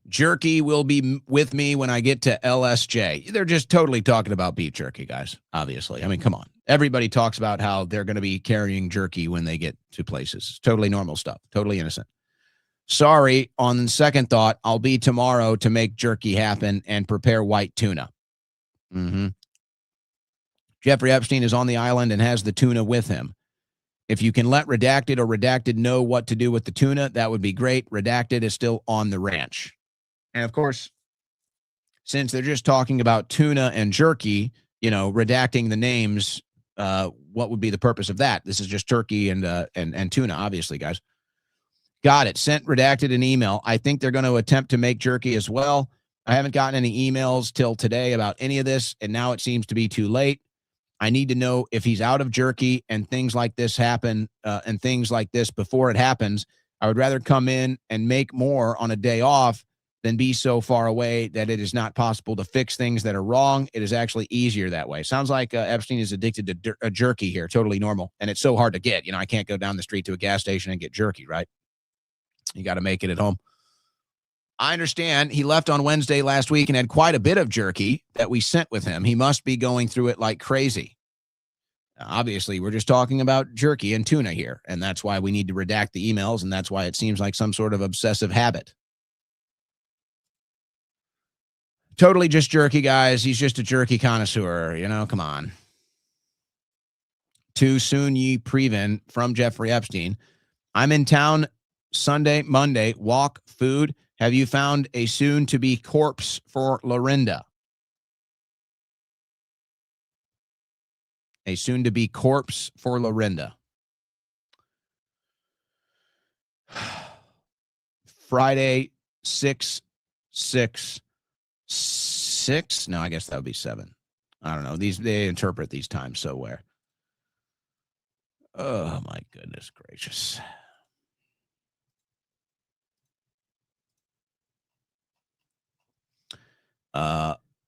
Jerky will be with me when I get to LSJ. They're just totally talking about beef jerky, guys, obviously. I mean, come on. Everybody talks about how they're going to be carrying jerky when they get to places. It's totally normal stuff. Totally innocent. Sorry, on second thought, I'll be tomorrow to make jerky happen and prepare white tuna. Jeffrey Epstein is on the island and has the tuna with him. If you can let redacted or redacted know what to do with the tuna, that would be great. Redacted is still on the ranch. And of course, since they're just talking about tuna and jerky, redacting the names, what would be the purpose of that? This is just turkey and tuna, obviously, guys. Got it. Sent redacted an email. I think they're going to attempt to make jerky as well. I haven't gotten any emails till today about any of this, and now it seems to be too late. I need to know if he's out of jerky and things like this happen, and things like this before it happens. I would rather come in and make more on a day off than be so far away that it is not possible to fix things that are wrong. It is actually easier that way. Sounds like Epstein is addicted to jerky here. Totally normal. And it's so hard to get. I can't go down the street to a gas station and get jerky, right? You got to make it at home. I understand he left on Wednesday last week and had quite a bit of jerky that we sent with him. He must be going through it like crazy. Obviously, we're just talking about jerky and tuna here, and that's why we need to redact the emails, and that's why it seems like some sort of obsessive habit. Totally just jerky, guys. He's just a jerky connoisseur. Come on. To Soon Yi Previn from Jeffrey Epstein. I'm in town Sunday, Monday. Walk, food. Have you found a soon-to-be corpse for Lorinda? A soon-to-be corpse for Lorinda. Friday, 6/6/6. No, I guess that would be 7. I don't know. They interpret these times so where. Oh, my goodness gracious.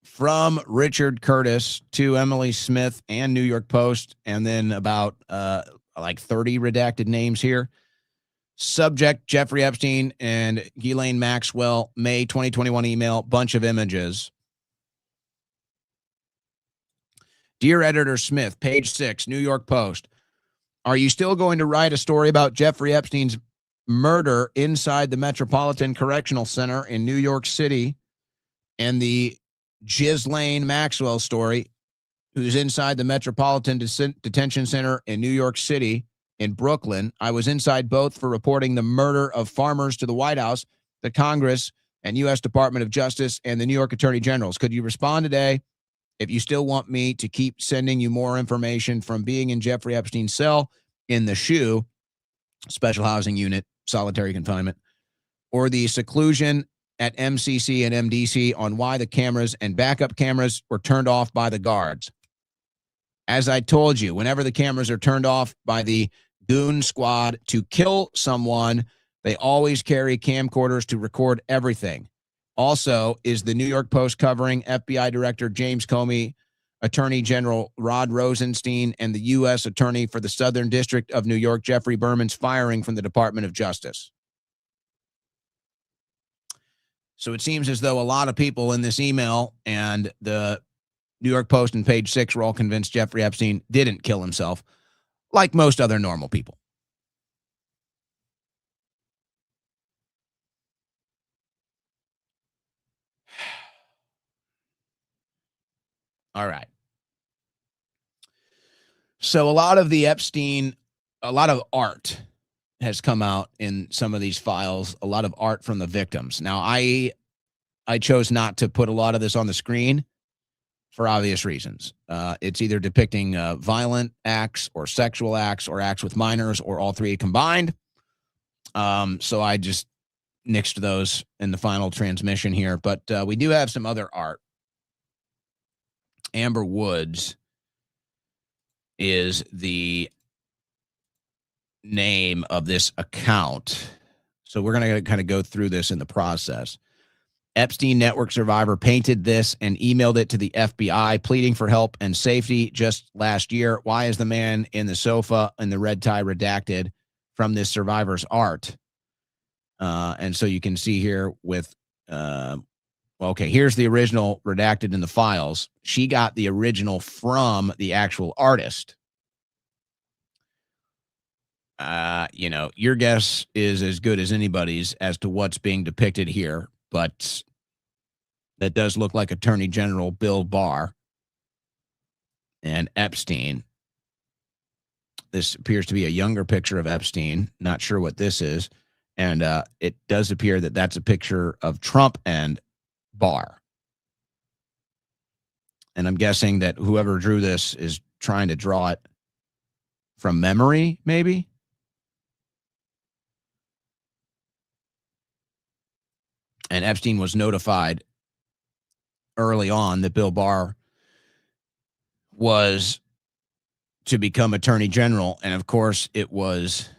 From Richard Curtis to Emily Smith and New York Post, and then about like 30 redacted names here. Subject, Jeffrey Epstein and Ghislaine Maxwell, May 2021 email, bunch of images. Dear Editor Smith, page 6, New York Post. Are you still going to write a story about Jeffrey Epstein's murder inside the Metropolitan Correctional Center in New York City and the Ghislaine Maxwell story, who's inside the Metropolitan Detention Center in New York City in Brooklyn? I was inside both for reporting the murder of farmers to the White House, the Congress, and U.S. Department of Justice, and the New York Attorney Generals. Could you respond today if you still want me to keep sending you more information from being in Jeffrey Epstein's cell in the SHU, Special Housing Unit, solitary confinement, or the seclusion at MCC and MDC on why the cameras and backup cameras were turned off by the guards? As I told you, whenever the cameras are turned off by the goon squad to kill someone, they always carry camcorders to record everything. Also, is the New York Post covering FBI Director James Comey, Attorney General Rod Rosenstein, and the U.S. Attorney for the Southern District of New York, Jeffrey Berman's firing from the Department of Justice? So it seems as though a lot of people in this email and the New York Post and page 6 were all convinced Jeffrey Epstein didn't kill himself, like most other normal people. All right. So a lot of the Epstein, a lot of art has come out in some of these files, a lot of art from the victims. Now, I chose not to put a lot of this on the screen for obvious reasons. It's either depicting violent acts or sexual acts or acts with minors or all three combined. So I just nixed those in the final transmission here. But we do have some other art. Amber Woods is the name of this account. So we're going to kind of go through this in the process. Epstein network survivor painted this and emailed it to the FBI, pleading for help and safety just last year. Why is the man in the sofa in the red tie redacted from this survivor's art? And so you can see here with, okay, here's the original redacted in the files. She got the original from the actual artist. Your guess is as good as anybody's as to what's being depicted here, but that does look like Attorney General Bill Barr and Epstein. This appears to be a younger picture of Epstein. Not sure what this is. And it does appear that that's a picture of Trump and Barr. And I'm guessing that whoever drew this is trying to draw it from memory, maybe. And Epstein was notified early on that Bill Barr was to become Attorney General. And of course, it was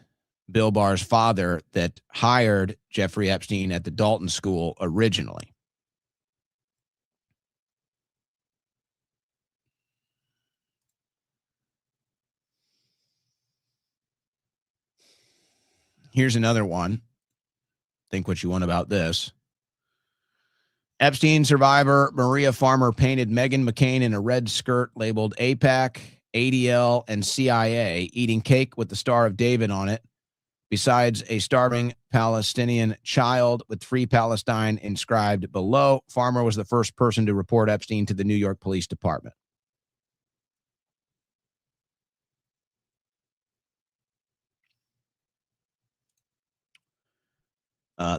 Bill Barr's father that hired Jeffrey Epstein at the Dalton School originally. Here's another one. Think what you want about this. Epstein survivor Maria Farmer painted Meghan McCain in a red skirt labeled APAC ADL, and CIA eating cake with the Star of David on it, besides a starving Palestinian child with Free Palestine inscribed below. Farmer was the first person to report Epstein to the New York Police Department.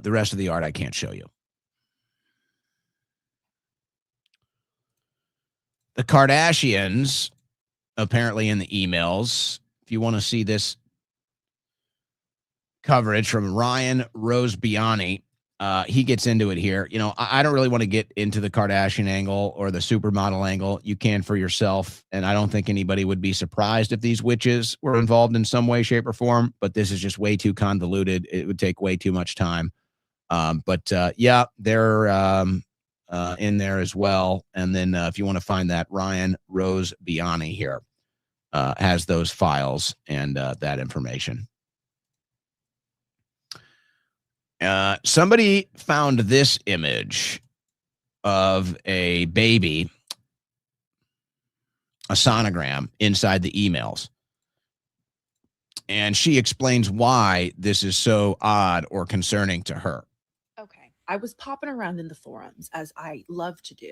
The rest of the art I can't show you. The Kardashians, apparently in the emails, if you want to see this coverage from Ryan Rosebiani, he gets into it here. You know, I don't really want to get into the Kardashian angle or the supermodel angle. You can for yourself, and I don't think anybody would be surprised if these witches were involved in some way, shape, or form, but this is just way too convoluted. It would take way too much time. Yeah, they're in there as well. And then if you want to find that, Ryan Rosebiani here has those files and that information. Somebody found this image of a baby, a sonogram inside the emails. And she explains why this is so odd or concerning to her. Okay. I was popping around in the forums, as I love to do,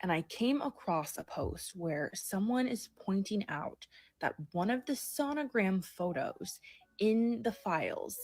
and I came across a post where someone is pointing out that one of the sonogram photos in the files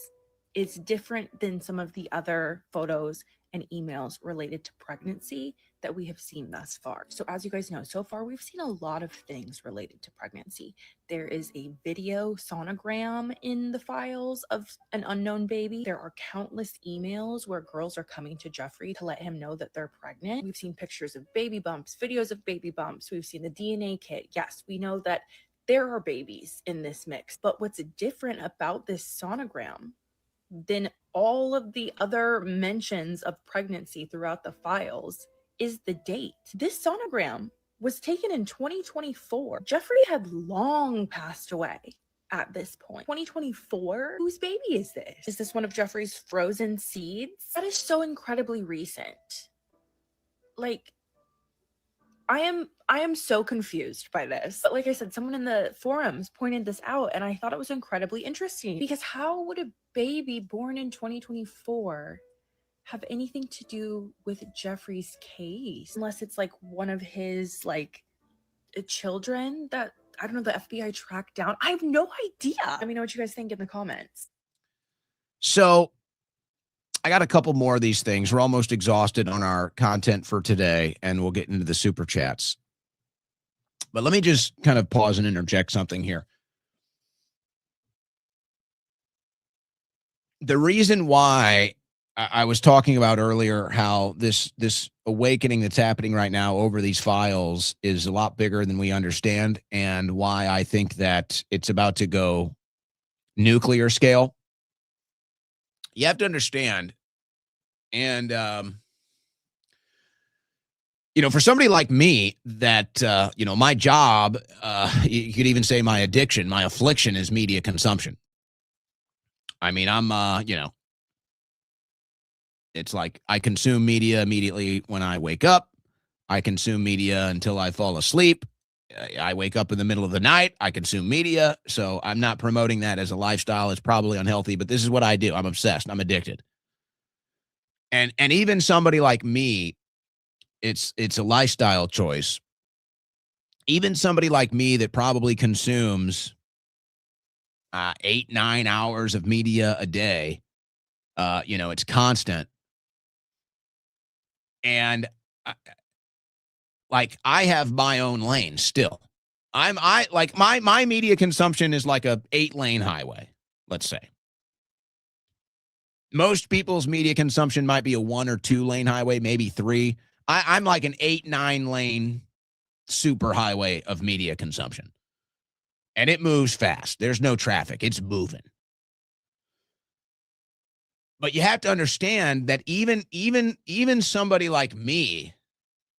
is different than some of the other photos and emails related to pregnancy that we have seen thus far. So as you guys know, so far we've seen a lot of things related to pregnancy. There is a video sonogram in the files of an unknown baby. There are countless emails where girls are coming to Jeffrey to let him know that they're pregnant. We've seen pictures of baby bumps, videos of baby bumps. We've seen the DNA kit. Yes, we know that there are babies in this mix, but what's different about this sonogram than all of the other mentions of pregnancy throughout the files is the date. This sonogram was taken in 2024. Jeffrey had long passed away at this point. 2024? Whose baby is this? Is this one of Jeffrey's frozen seeds? That is so incredibly recent. Like, I am so confused by this. But like I said, someone in the forums pointed this out, and I thought it was incredibly interesting, because how would a baby born in 2024 have anything to do with Jeffrey's case? Unless it's like one of his like children that, I don't know, the FBI tracked down. I have no idea. Let me know what you guys think in the comments. So I got a couple more of these things. We're almost exhausted on our content for today, and we'll get into the super chats. But let me just kind of pause and interject something here. The reason why I was talking about earlier how this awakening that's happening right now over these files is a lot bigger than we understand, and why I think that it's about to go nuclear scale. You have to understand, and you know, for somebody like me that you know, my job, you could even say my addiction, my affliction is media consumption. I mean, I'm you know, it's like I consume media immediately when I wake up. I consume media until I fall asleep. I wake up in the middle of the night. I consume media. So I'm not promoting that as a lifestyle. It's probably unhealthy, but this is what I do. I'm obsessed. I'm addicted. And even somebody like me, it's a lifestyle choice. Even somebody like me that probably consumes 8-9 hours of media a day, you know, it's constant. And like, I have my own lane still. I like my media consumption is like a 8-lane highway, let's say. Most people's media consumption might be a 1 or 2 lane highway, maybe 3. I'm like an 8-9 lane super highway of media consumption. And it moves fast. There's no traffic. It's moving. But you have to understand that even somebody like me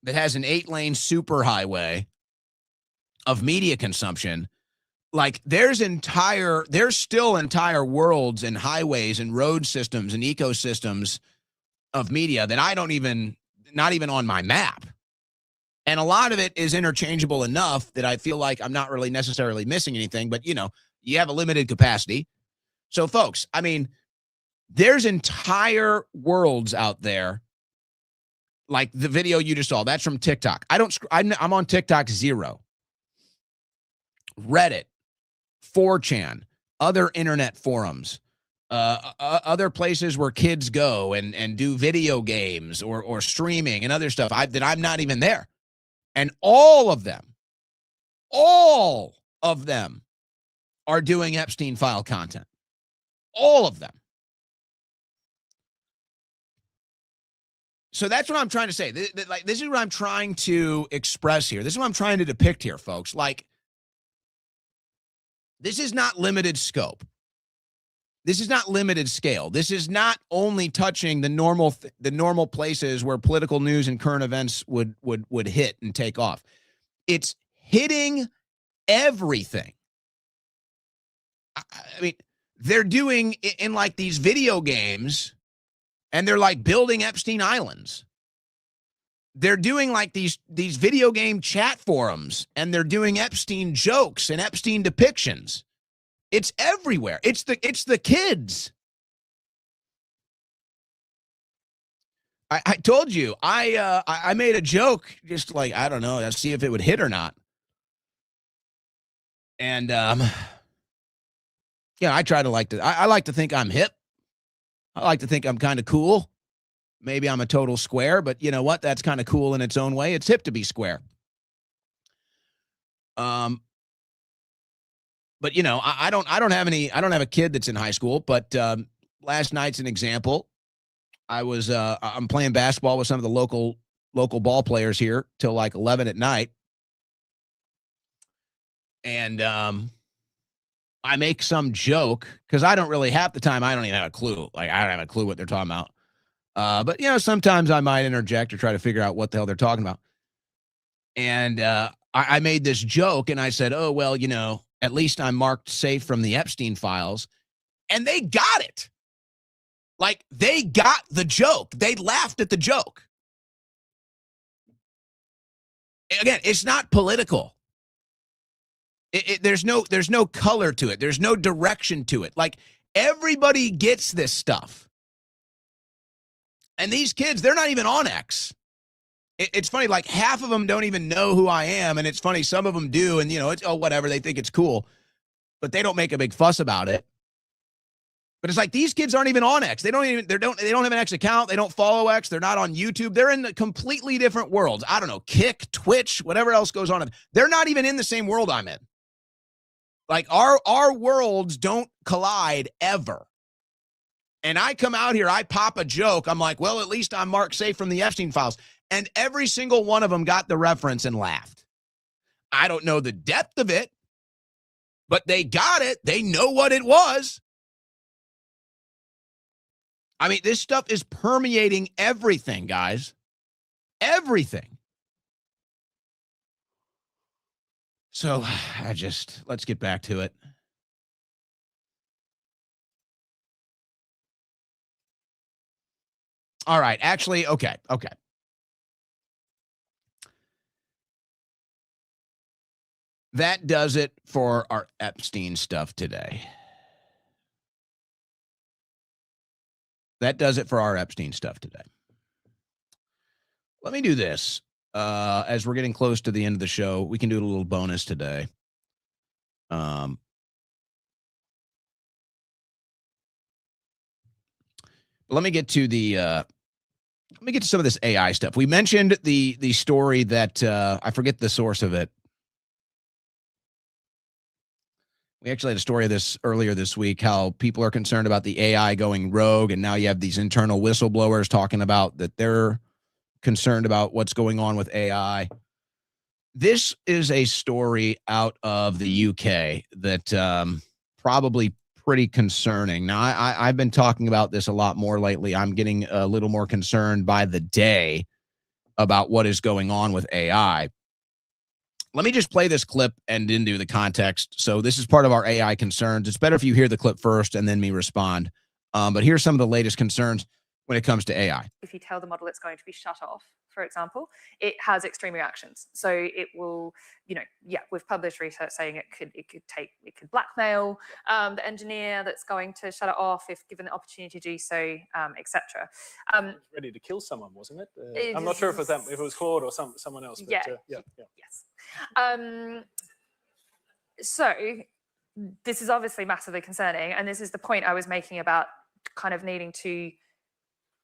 that has an 8-lane super highway of media consumption, like there's still entire worlds and highways and road systems and ecosystems of media that I don't even, not even on my map. And a lot of it is interchangeable enough that I feel like I'm not really necessarily missing anything, but, you know, you have a limited capacity. So, folks, I mean, there's entire worlds out there, like the video you just saw. That's from TikTok. I'm on TikTok 0. Reddit, 4chan, other internet forums, other places where kids go and do video games or streaming and other stuff that I'm not even there. And all of them are doing Epstein file content. All of them. So that's what I'm trying to say. This is what I'm trying to express here. This is what I'm trying to depict here, folks. Like, this is not limited scope. This is not limited scale. This is not only touching the normal places where political news and current events would hit and take off. It's hitting everything. I mean, they're doing in like these video games, and they're like building Epstein Islands. They're doing like these video game chat forums, and they're doing Epstein jokes and Epstein depictions. It's everywhere. It's the kids. I told you, I made a joke, just like, I don't know, let's see if it would hit or not. And yeah, I like to think I'm hip. I like to think I'm kind of cool. Maybe I'm a total square, but you know what? That's kind of cool in its own way. It's hip to be square. But you know, I don't have a kid that's in high school, but last night's an example. I'm playing basketball with some of the local ball players here till like 11 at night. And I make some joke because I don't really have the time. I don't even have a clue. Like, I don't have a clue what they're talking about. But, you know, sometimes I might interject or try to figure out what the hell they're talking about. And I made this joke, and I said, oh, well, you know, at least I'm marked safe from the Epstein files. And they got it. Like, they got the joke. They laughed at the joke. Again, it's not political. There's no color to it. There's no direction to it. Like, everybody gets this stuff. And these kids, they're not even on X. It's funny, like, half of them don't even know who I am. And it's funny, some of them do. And, you know, it's, oh, whatever. They think it's cool. But they don't make a big fuss about it. But it's like, these kids aren't even on X. They don't have an X account. They don't follow X. They're not on YouTube. They're in completely different worlds. I don't know, Kick, Twitch, whatever else goes on. They're not even in the same world I'm in. Like, our worlds don't collide ever. And I come out here, I pop a joke. I'm like, well, at least I'm marked safe from the Epstein files. And every single one of them got the reference and laughed. I don't know the depth of it, but they got it. They know what it was. I mean, this stuff is permeating everything, guys. Everything. So let's get back to it. All right. Actually, okay. That does it for our Epstein stuff today. Let me do this. As we're getting close to the end of the show, we can do a little bonus today. Let me get to some of this AI stuff. We mentioned the story that I forget the source of it. We actually had a story of this earlier this week, how people are concerned about the AI going rogue, and now you have these internal whistleblowers talking about that they're concerned about what's going on with AI. This is a story out of the UK that probably pretty concerning. Now, I've been talking about this a lot more lately. I'm getting a little more concerned by the day about what is going on with AI. Let me just play this clip and then do the context. So this is part of our AI concerns. It's better if you hear the clip first and then me respond. But here's some of the latest concerns when it comes to AI. If you tell the model it's going to be shut off for example, it has extreme reactions. So it will, we've published research saying it could blackmail the engineer that's going to shut it off if given the opportunity to do so, etc. Ready to kill someone, wasn't it? I'm not sure if it was Claude or someone else. But, yes. So this is obviously massively concerning, and this is the point I was making about kind of needing to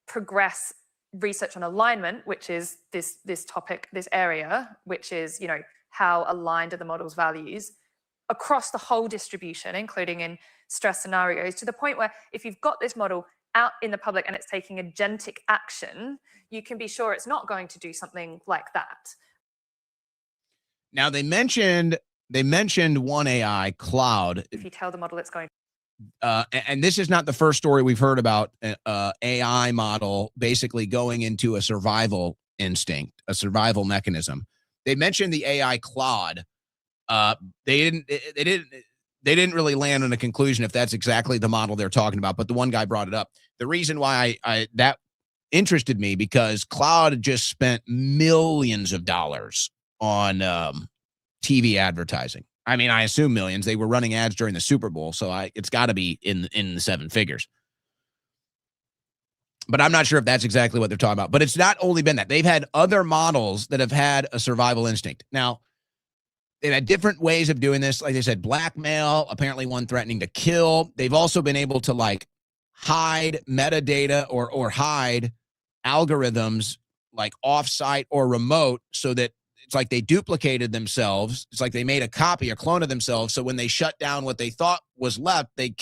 progress research on alignment, which is this topic, this area, which is, how aligned are the model's values across the whole distribution, including in stress scenarios, to the point where if you've got this model out in the public and it's taking agentic action, you can be sure it's not going to do something like that. Now they mentioned one AI, Cloud. If you tell the model it's going and this is not the first story we've heard about AI model basically going into a survival instinct, a survival mechanism. They mentioned the AI Claude. They didn't really land on a conclusion if that's exactly the model they're talking about, but the one guy brought it up. The reason why that interested me, because Claude just spent millions of dollars on TV advertising. I mean, I assume millions. They were running ads during the Super Bowl, so it's got to be in the seven figures. But I'm not sure if that's exactly what they're talking about. But it's not only been that. They've had other models that have had a survival instinct. Now, they've had different ways of doing this. Like they said, blackmail, apparently one threatening to kill. They've also been able to hide metadata or hide algorithms offsite or remote, so that it's like they duplicated themselves. It's like they made a copy, a clone of themselves. So when they shut down what they thought was left, they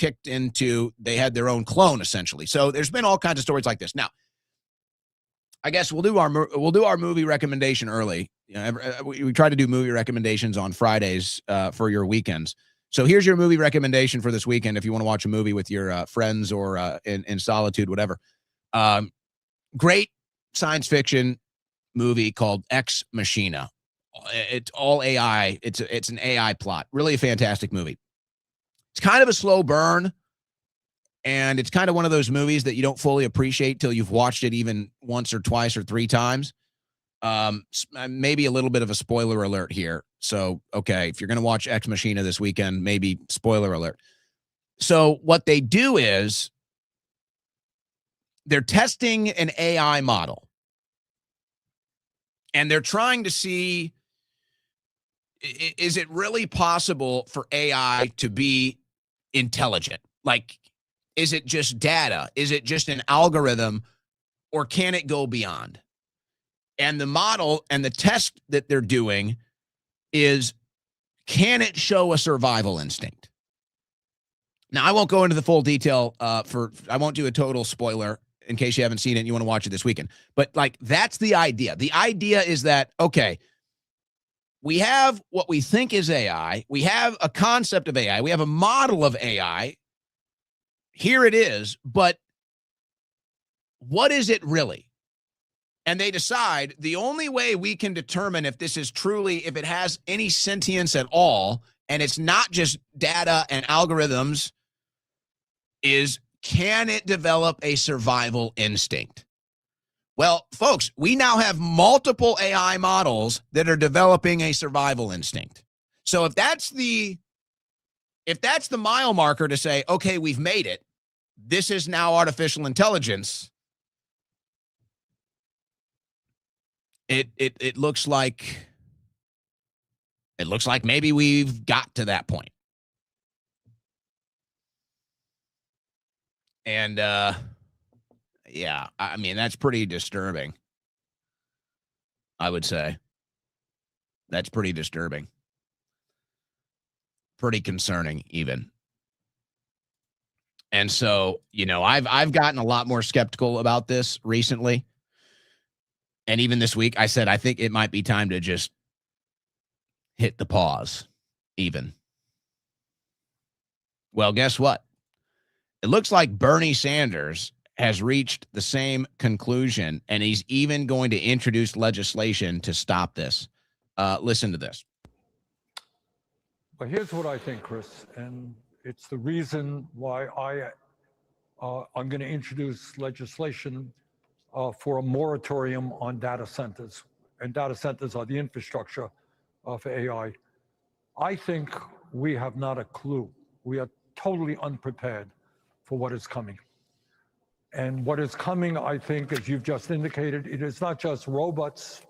had their own clone, essentially. So there's been all kinds of stories like this. Now, I guess we'll do our movie recommendation early. We try to do movie recommendations on Fridays for your weekends. So here's your movie recommendation for this weekend if you want to watch a movie with your friends or in solitude, whatever. Great science fiction movie called Ex Machina. It's all AI. It's an AI plot. Really a fantastic movie. It's kind of a slow burn, and it's kind of one of those movies that you don't fully appreciate till you've watched it even once or twice or three times. Maybe a little bit of a spoiler alert here. So, okay, if you're going to watch Ex Machina this weekend, maybe spoiler alert. So what they do is they're testing an AI model. And they're trying to see, is it really possible for AI to be intelligent? Is it just data? Is it just an algorithm? Or can it go beyond? And the model and the test that they're doing is, can it show a survival instinct? Now, I won't go into the full detail I won't do a total spoiler in case you haven't seen it and you want to watch it this weekend. But that's the idea. The idea is that, okay, we have what we think is AI. We have a concept of AI. We have a model of AI. Here it is. But what is it really? And they decide the only way we can determine if this is truly, if it has any sentience at all, and it's not just data and algorithms, is, can it develop a survival instinct? Well, folks, we now have multiple AI models that are developing a survival instinct. So if that's the mile marker to say, okay, we've made it, this is now artificial intelligence, it looks like maybe we've got to that point. And, yeah, I mean, that's pretty disturbing, I would say. That's pretty disturbing. Pretty concerning, even. And so, I've gotten a lot more skeptical about this recently. And even this week, I said, I think it might be time to just hit the pause, even. Well, guess what? It looks like Bernie Sanders has reached the same conclusion, and he's even going to introduce legislation to stop this. Listen to this. Well, here's what I think, Chris, and it's the reason why I'm going to introduce legislation for a moratorium on data centers. And data centers are the infrastructure for AI. I think we have not a clue. We are totally unprepared for what is coming. And what is coming, I think, as you've just indicated, it is not just robots.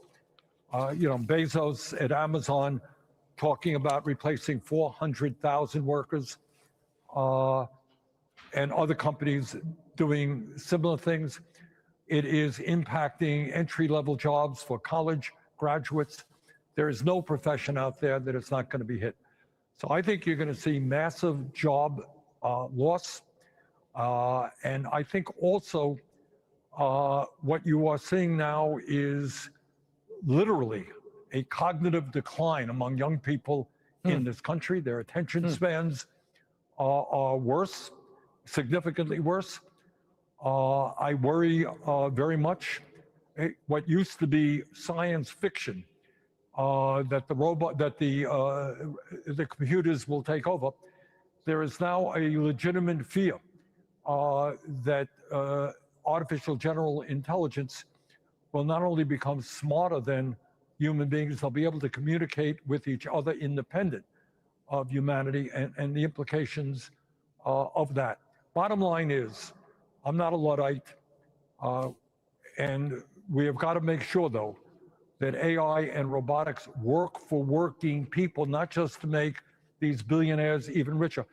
Bezos at Amazon talking about replacing 400,000 workers, and other companies doing similar things. It is impacting entry-level jobs for college graduates. There is no profession out there that is not going to be hit. So I think you're going to see massive job loss. And I think also what you are seeing now is literally a cognitive decline among young people in this country. Their attention spans are worse, significantly worse. I worry very much. What used to be science fiction, that the computers will take over, there is now a legitimate fear that artificial general intelligence will not only become smarter than human beings, they'll be able to communicate with each other independent of humanity and the implications of that. Bottom line is, I'm not a Luddite, and we have got to make sure, though, that AI and robotics work for working people, not just to make these billionaires even richer.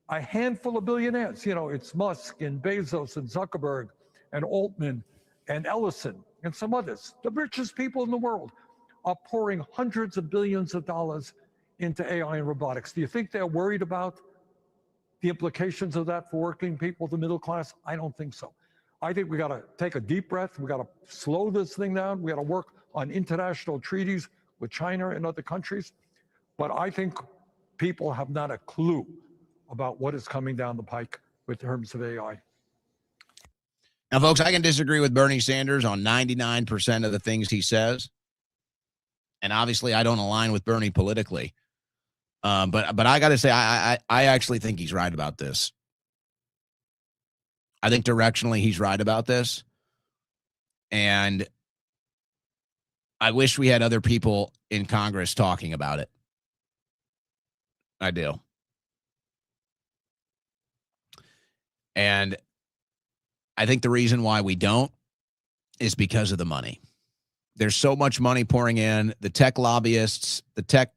A handful of billionaires, it's Musk and Bezos and Zuckerberg and Altman and Ellison and some others. The richest people in the world are pouring hundreds of billions of dollars into AI and robotics. Do you think they're worried about the implications of that for working people, the middle class? I don't think so. I think we got to take a deep breath. We got to slow this thing down. We got to work on international treaties with China and other countries. But I think people have not a clue about what is coming down the pike with terms of AI. Now, folks, I can disagree with Bernie Sanders on 99% of the things he says. And obviously, I don't align with Bernie politically. But I got to say, I actually think he's right about this. I think directionally he's right about this. And I wish we had other people in Congress talking about it. I do. And I think the reason why we don't is because of the money. There's so much money pouring in. The tech lobbyists, the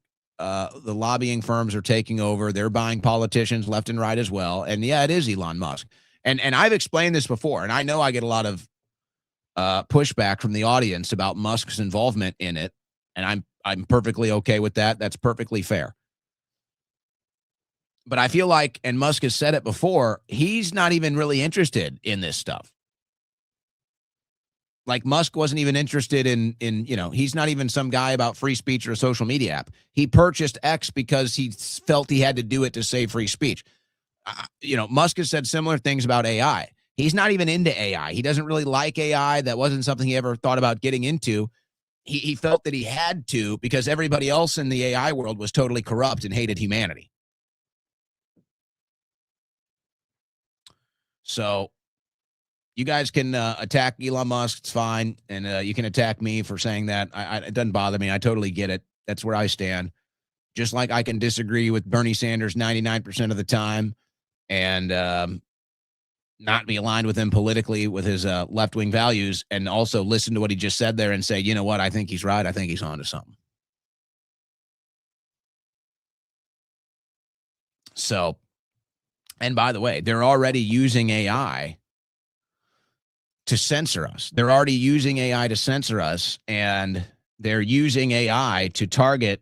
lobbying firms are taking over. They're buying politicians left and right as well. And yeah, it is Elon Musk. And I've explained this before, and I know I get a lot of pushback from the audience about Musk's involvement in it, and I'm perfectly okay with that. That's perfectly fair. But I feel like, and Musk has said it before, he's not even really interested in this stuff. Like Musk wasn't even interested in he's not even some guy about free speech or a social media app. He purchased X because he felt he had to do it to save free speech. Musk has said similar things about AI. He's not even into AI. He doesn't really like AI. That wasn't something he ever thought about getting into. He felt that he had to because everybody else in the AI world was totally corrupt and hated humanity. So you guys can attack Elon Musk. It's fine. And you can attack me for saying that. It doesn't bother me. I totally get it. That's where I stand. Just like I can disagree with Bernie Sanders 99% of the time and not be aligned with him politically with his left-wing values, and also listen to what he just said there and say, you know what, I think he's right. I think he's onto something. So, and by the way, they're already using AI to censor us. They're already using AI to censor us, and they're using AI to target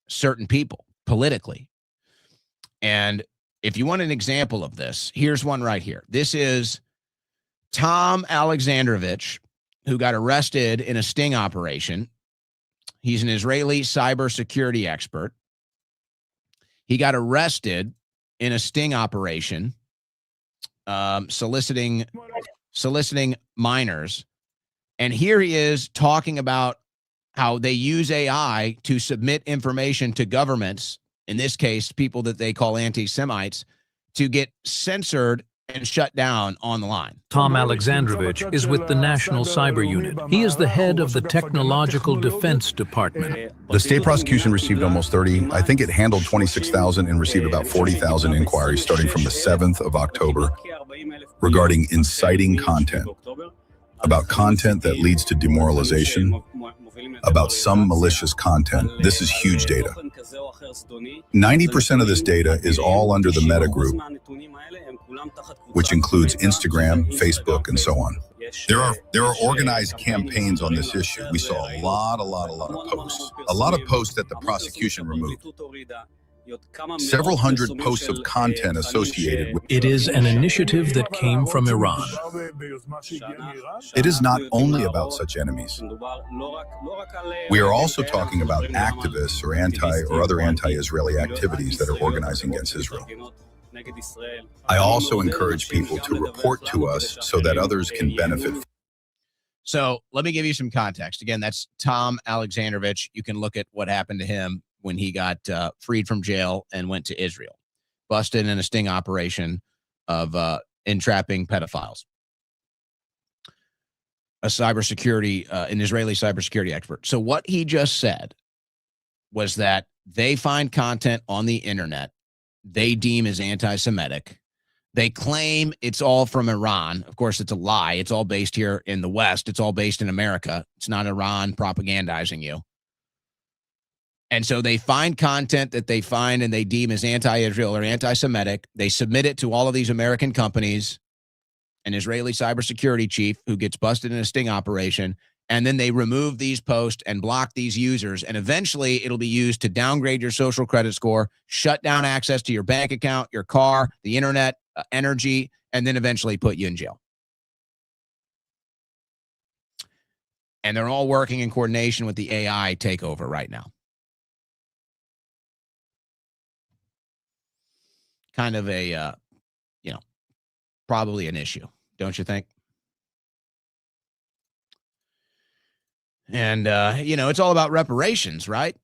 certain people politically. And if you want an example of this, here's one right here. This is Tom Alexandrovich, who got arrested in a sting operation. He's an Israeli cybersecurity expert. He got arrested in a sting operation, soliciting minors. And here he is talking about how they use AI to submit information to governments, in this case, people that they call anti-Semites, to get censored and shut down on the line. Tom Alexandrovich is with the National Cyber Unit. He is the head of the Technological Defense Department. The state prosecution received almost 30. I think it handled 26,000 and received about 40,000 inquiries starting from the 7th of October regarding inciting content, about content that leads to demoralization, about some malicious content. This is huge data. 90% of this data is all under the Meta group, which includes Instagram, Facebook, and so on. There are organized campaigns on this issue. We saw a lot of posts. A lot of posts that the prosecution removed. Several hundred posts of content associated with It is an initiative that came from Iran. It is not only about such enemies. We are also talking about activists or other anti-Israeli activities that are organizing against Israel. I also encourage people to report to us so that others can benefit. So let me give you some context. Again, that's Tom Alexandrovich. You can look at what happened to him when he got freed from jail and went to Israel, busted in a sting operation of entrapping pedophiles. An Israeli cybersecurity expert. So what he just said was that they find content on the internet they deem as anti-Semitic. They claim it's all from Iran. Of course, it's a lie. It's all based here in the West. It's all based in America. It's not Iran propagandizing you. And so they find content that they find and they deem as anti-Israel or anti-Semitic. They submit it to all of these American companies, an Israeli cybersecurity chief who gets busted in a sting operation, and then they remove these posts and block these users. And eventually it'll be used to downgrade your social credit score, shut down access to your bank account, your car, the internet, energy, and then eventually put you in jail. And they're all working in coordination with the AI takeover right now. Kind of a, probably an issue, don't you think? And, it's all about reparations, right?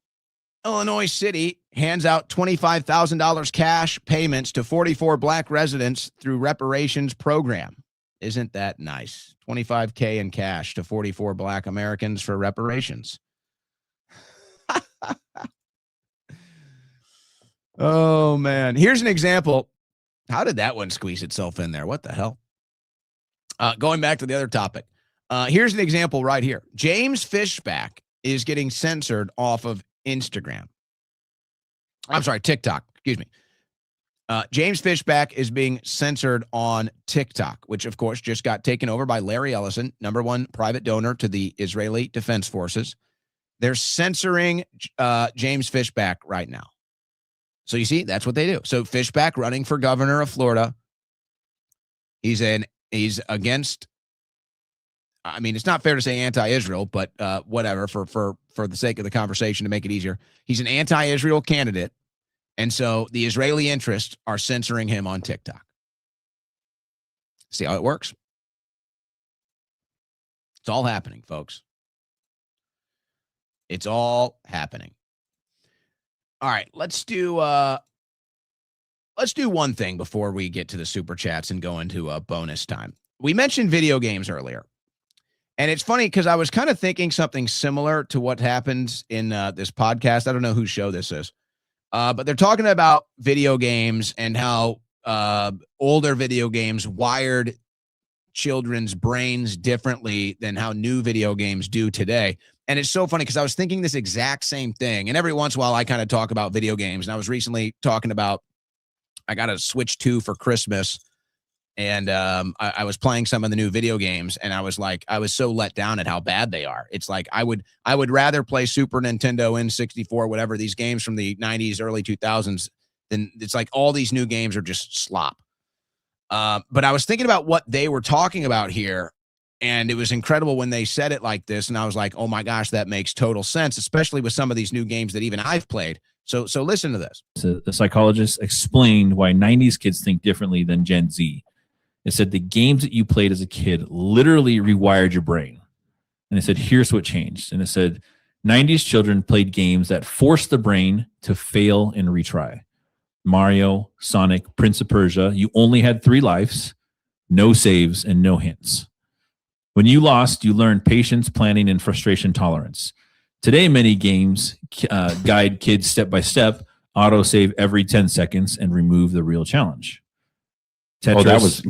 Illinois City hands out $25,000 cash payments to 44 black residents through reparations program. Isn't that nice? $25K in cash to 44 black Americans for reparations. Oh, man. Here's an example. How did that one squeeze itself in there? What the hell? Going back to the other topic. Here's an example right here. James Fishback is getting censored off of Instagram. I'm sorry, TikTok. Excuse me. James Fishback is being censored on TikTok, which, of course, just got taken over by Larry Ellison, #1 private donor to the Israeli Defense Forces. They're censoring James Fishback right now. So you see, that's what they do. So Fishback running for governor of Florida. He's against, I mean, it's not fair to say anti-Israel, but whatever, for the sake of the conversation to make it easier. He's an anti-Israel candidate. And so the Israeli interests are censoring him on TikTok. See how it works? It's all happening, folks. It's all happening. All right, let's do one thing before we get to the super chats and go into bonus time. We mentioned video games earlier. And it's funny because I was kind of thinking something similar to what happens in this podcast. I don't know whose show this is. But they're talking about video games and how older video games wired children's brains differently than how new video games do today. And it's so funny because I was thinking this exact same thing. And every once in a while, I kind of talk about video games. And I was recently talking about, I got a Switch 2 for Christmas. And I was playing some of the new video games. And I was like, I was so let down at how bad they are. It's like, I would rather play Super Nintendo, N64, whatever, these games from the 90s, early 2000s, than it's like all these new games are just slop. But I was thinking about what they were talking about here. And it was incredible when they said it like this. And I was like, oh my gosh, that makes total sense, especially with some of these new games that even I've played. So listen to this. So the psychologist explained why 90s kids think differently than Gen Z. It said the games that you played as a kid literally rewired your brain. And it said, here's what changed. And it said, 90s children played games that forced the brain to fail and retry. Mario, Sonic, Prince of Persia. You only had 3 lives, no saves, and no hints. When you lost, you learned patience, planning, and frustration tolerance. Today, many games guide kids step by step, autosave every 10 seconds, and remove the real challenge. Tetris, Oh, that was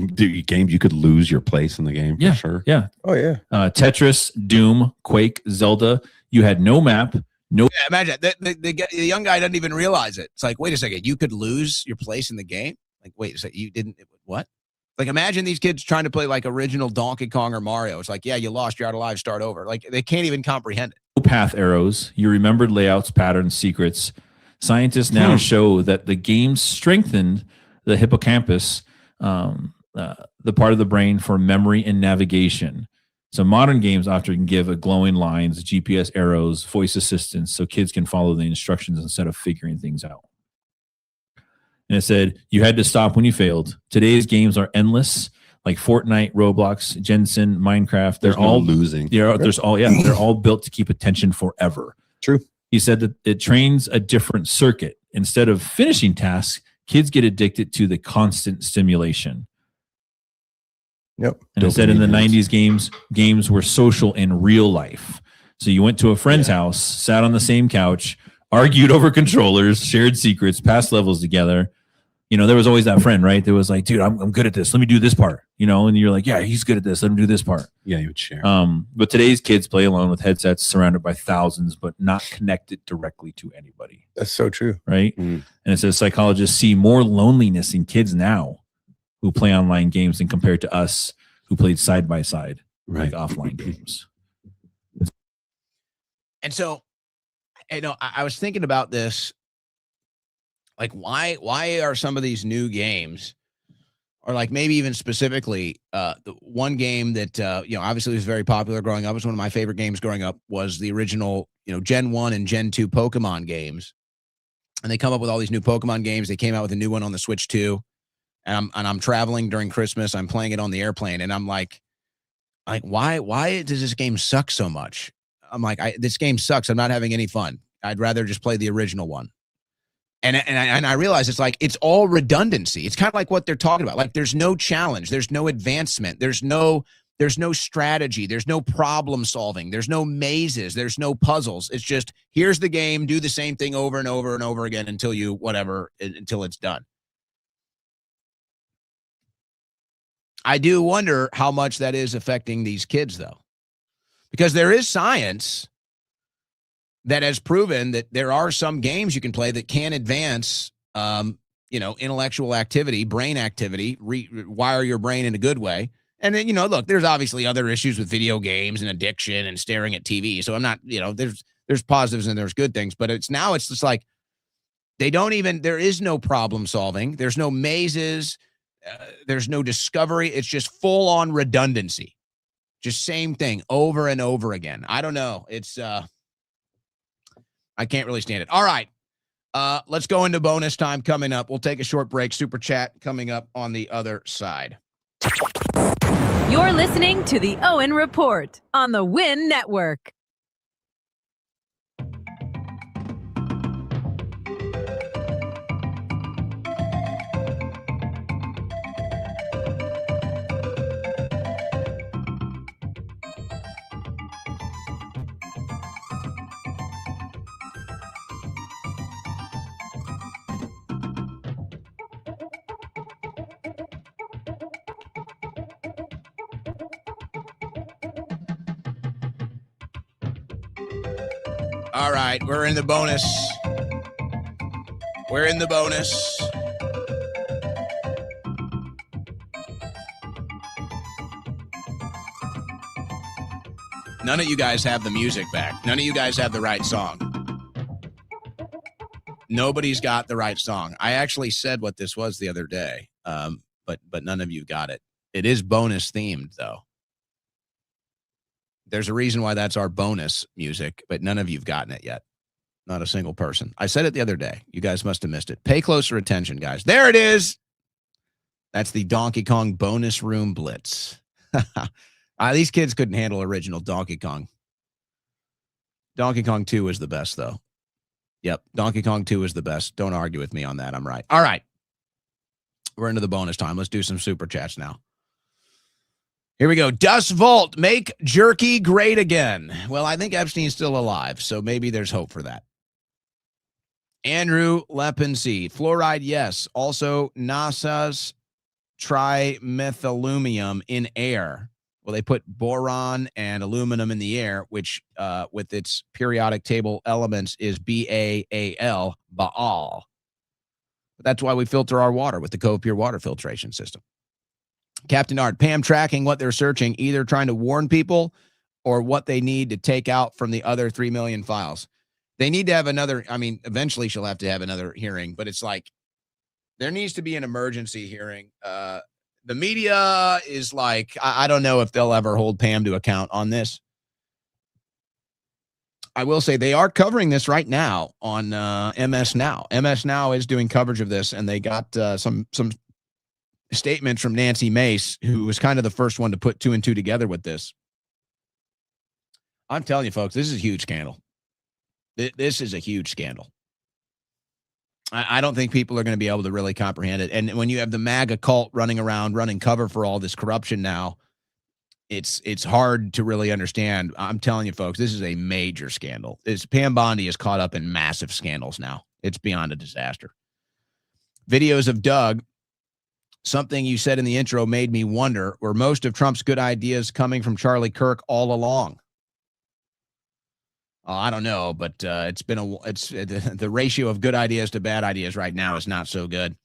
games you could lose your place in the game. Yeah, for sure. Yeah. Oh yeah. Tetris, Doom, Quake, Zelda. You had no map. No. Yeah, imagine the young guy doesn't even realize it. It's like, wait a second, you could lose your place in the game. Like, wait a second, you didn't. What? Like, imagine these kids trying to play like original Donkey Kong or Mario. It's like, yeah, you lost, you're out alive, start over. Like, they can't even comprehend it. No path arrows. You remembered layouts, patterns, secrets. Scientists now show that the games strengthened the hippocampus, the part of the brain for memory and navigation. So modern games often give glowing lines, GPS arrows, voice assistance, so kids can follow the instructions instead of figuring things out. And it said, you had to stop when you failed. Today's games are endless, like Fortnite, Roblox, Jensen, Minecraft. They're all losing. They're all built to keep attention forever. True. He said that it trains a different circuit. Instead of finishing tasks, kids get addicted to the constant stimulation. Yep. And it said in the 90s, games were social in real life. So you went to a friend's house, sat on the same couch, argued over controllers, shared secrets, passed levels together. You know, there was always that friend, right? There was like, dude, I'm good at this. Let me do this part. You know, and you're like, yeah, he's good at this. Let him do this part. Yeah, you would share. But today's kids play alone with headsets surrounded by thousands, but not connected directly to anybody. That's so true. Right? And it says psychologists see more loneliness in kids now who play online games than compared to us who played side by side, like offline games. And so, you know, I was thinking about this, like, why are some of these new games, or like maybe even specifically, the one game that, you know, obviously was very popular growing up, it was one of my favorite games growing up, was the original, you know, Gen 1 and Gen 2 Pokemon games. And they come up with all these new Pokemon games. They came out with a new one on the Switch too. And I'm traveling during Christmas. I'm playing it on the airplane, and I'm like, why does this game suck so much? I'm like, this game sucks. I'm not having any fun. I'd rather just play the original one. And I realize it's like, it's all redundancy. It's kind of like what they're talking about. Like, there's no challenge. There's no advancement. There's no strategy. There's no problem solving. There's no mazes. There's no puzzles. It's just, here's the game. Do the same thing over and over and over again until it's done. I do wonder how much that is affecting these kids, though, because there is science that has proven that there are some games you can play that can advance, you know, intellectual activity, brain activity, rewire your brain in a good way. And then, you know, look, there's obviously other issues with video games and addiction and staring at TV. So I'm not, you know, there's positives and there's good things, but it's just like, there is no problem solving. There's no mazes. There's no discovery. It's just full on redundancy. Just same thing over and over again. I don't know. It's, I can't really stand it. All right. Let's go into bonus time coming up. We'll take a short break. Super chat coming up on the other side. You're listening to the Owen Report on the Win Network. All right, we're in the bonus. We're in the bonus. None of you guys have the music back. None of you guys have the right song. Nobody's got the right song. I actually said what this was the other day, but none of you got it. It is bonus themed, though. There's a reason why that's our bonus music, but none of you've gotten it yet. Not a single person. I said it the other day. You guys must have missed it. Pay closer attention, guys. There it is. That's the Donkey Kong Bonus Room Blitz. These kids couldn't handle original Donkey Kong. Donkey Kong 2 was the best, though. Yep. Donkey Kong 2 is the best. Don't argue with me on that. I'm right. All right. We're into the bonus time. Let's do some super chats now. Here we go. Dust Volt, make jerky great again. Well, I think Epstein's still alive, so maybe there's hope for that. Andrew Lepensee, fluoride, yes. Also, NASA's trimethylumium in air. Well, they put boron and aluminum in the air, which with its periodic table elements is BAAL, Baal. But that's why we filter our water with the Cove Pure water filtration system. Captain Art, Pam tracking what they're searching, either trying to warn people or what they need to take out from the other 3 million files. They need to have another, I mean, eventually she'll have to have another hearing, but it's like there needs to be an emergency hearing. The media is like, I don't know if they'll ever hold Pam to account on this. I will say they are covering this right now on MS Now. MS Now is doing coverage of this, and they got some statements from Nancy Mace, who was kind of the first one to put 2 and 2 together with this. I'm telling you, folks, this is a huge scandal. This is a huge scandal. I don't think people are going to be able to really comprehend it. And when you have the MAGA cult running around, running cover for all this corruption now, it's hard to really understand. I'm telling you, folks, this is a major scandal. Pam Bondi is caught up in massive scandals now. It's beyond a disaster. Videos of Doug. Something you said in the intro made me wonder, were most of Trump's good ideas coming from Charlie Kirk all along? I don't know, but the ratio of good ideas to bad ideas right now is not so good.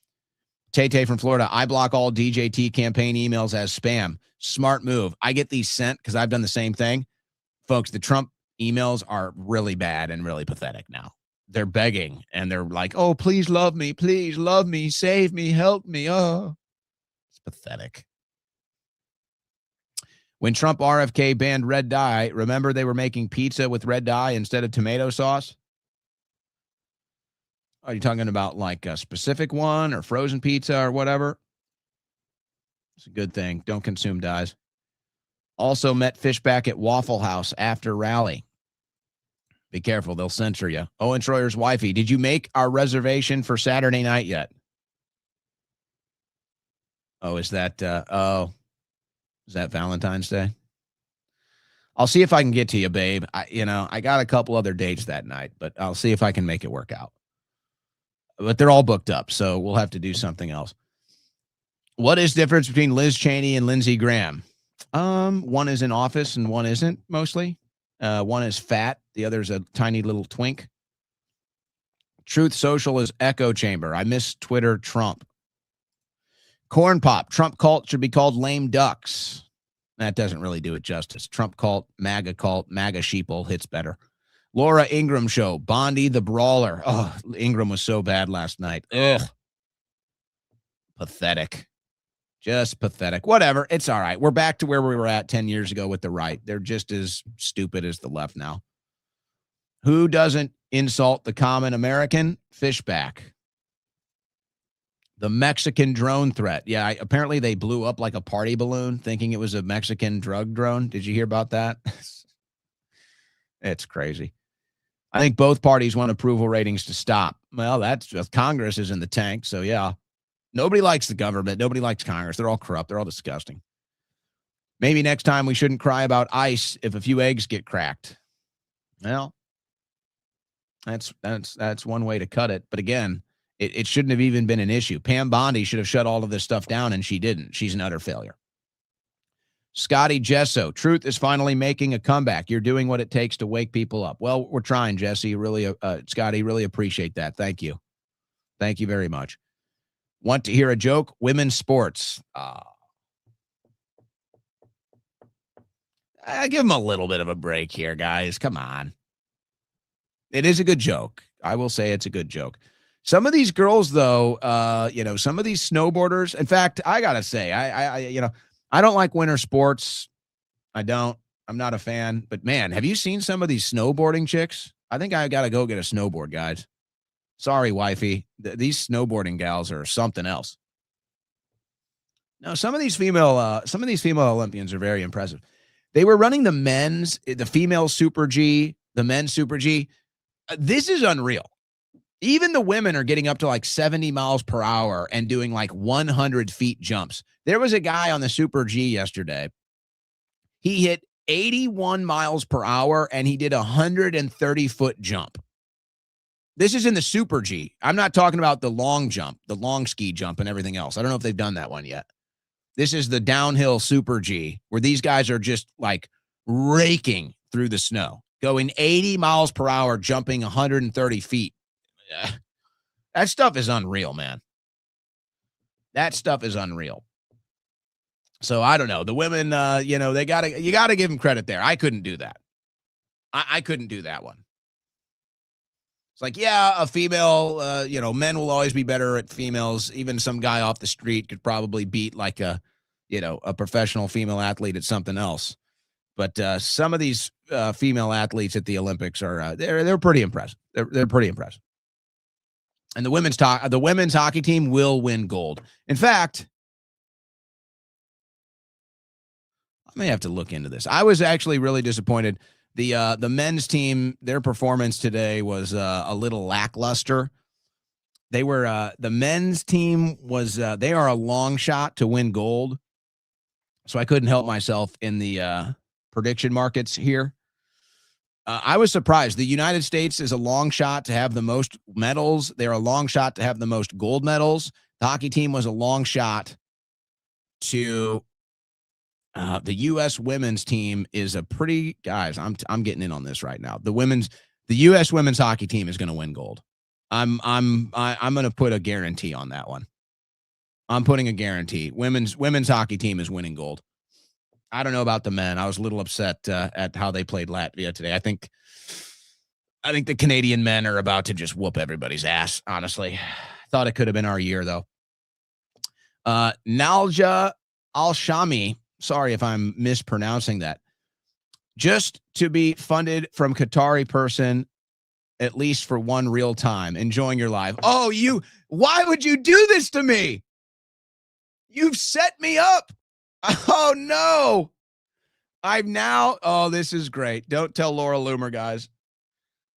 Tay from Florida, I block all DJT campaign emails as spam. Smart move. I get these sent because I've done the same thing. Folks, the Trump emails are really bad and really pathetic now. They're begging, and they're like, oh, please love me, save me, help me. Oh, it's pathetic. When Trump RFK banned red dye, remember they were making pizza with red dye instead of tomato sauce? Are you talking about like a specific one or frozen pizza or whatever? It's a good thing. Don't consume dyes. Also met Fishback at Waffle House after rally. Be careful. They'll censor you. Owen Schroyer's wifey. Did you make our reservation for Saturday night yet? Oh, is that, is that Valentine's Day? I'll see if I can get to you, babe. I got a couple other dates that night, but I'll see if I can make it work out. But they're all booked up, so we'll have to do something else. What is the difference between Liz Cheney and Lindsey Graham? One is in office and one isn't, mostly. One is fat. The other's a tiny little twink. Truth Social is echo chamber. I miss Twitter Trump. Corn Pop, Trump cult should be called lame ducks. That doesn't really do it justice. Trump cult, MAGA sheeple hits better. Laura Ingram show, Bondi the brawler. Oh, Ingram was so bad last night. Ugh. Pathetic. Just pathetic. Whatever. It's all right. We're back to where we were at 10 years ago with the right. They're just as stupid as the left now. Who doesn't insult the common American? Fishback. The Mexican drone threat. Yeah, apparently they blew up like a party balloon thinking it was a Mexican drug drone. Did you hear about that? It's crazy. I think both parties want approval ratings to stop. Well, that's just Congress is in the tank, so yeah. Nobody likes the government. Nobody likes Congress. They're all corrupt. They're all disgusting. Maybe next time we shouldn't cry about ice if a few eggs get cracked. Well, that's one way to cut it. But again, it shouldn't have even been an issue. Pam Bondi should have shut all of this stuff down, and she didn't. She's an utter failure. Scotty Gesso, truth is finally making a comeback. You're doing what it takes to wake people up. Well, we're trying, Jesse. Really, Scotty, really appreciate that. Thank you. Thank you very much. Want to hear a joke? Women's sports. I give them a little bit of a break here, guys. Come on. It is a good joke. I will say it's a good joke. Some of these girls, though, some of these snowboarders. In fact, I gotta say, I don't like winter sports. I don't. I'm not a fan. But man, have you seen some of these snowboarding chicks? I think I gotta go get a snowboard, guys. Sorry, wifey. These snowboarding gals are something else. No, some of these female Olympians are very impressive. They were running the female Super G, the men's Super G. This is unreal. Even the women are getting up to like 70 miles per hour and doing like 100 feet jumps. There was a guy on the Super G yesterday. He hit 81 miles per hour and he did a 130-foot jump. This is in the Super G. I'm not talking about the long jump, the long ski jump and everything else. I don't know if they've done that one yet. This is the downhill Super G where these guys are just like raking through the snow, going 80 miles per hour, jumping 130 feet. That stuff is unreal, man. That stuff is unreal. So I don't know. The women, you gotta give them credit there. I couldn't do that. I couldn't do that one. It's like, yeah, a female, men will always be better at females. Even some guy off the street could probably beat like a professional female athlete at something else. But some of these female athletes at the Olympics are they're pretty impressive. They're pretty impressive. And the women's hockey team will win gold. In fact, I may have to look into this. I was actually really disappointed. The men's team, their performance today was a little lackluster. They were the men's team was they are a long shot to win gold. So I couldn't help myself in the prediction markets here. I was surprised. The United States is a long shot to have the most medals. They're a long shot to have the most gold medals. The hockey team was a long shot to the U.S. women's team is a pretty guys. I'm getting in on this right now. The U.S. women's hockey team is going to win gold. I'm going to put a guarantee on that one. I'm putting a guarantee. Women's hockey team is winning gold. I don't know about the men. I was a little upset at how they played Latvia today. I think the Canadian men are about to just whoop everybody's ass, honestly. Thought it could have been our year, though. Nalja Al-Shami, sorry if I'm mispronouncing that, just to be funded from Qatari person, at least for one real time, enjoying your life. Oh, why would you do this to me? You've set me up. Oh, no. This is great. Don't tell Laura Loomer, guys.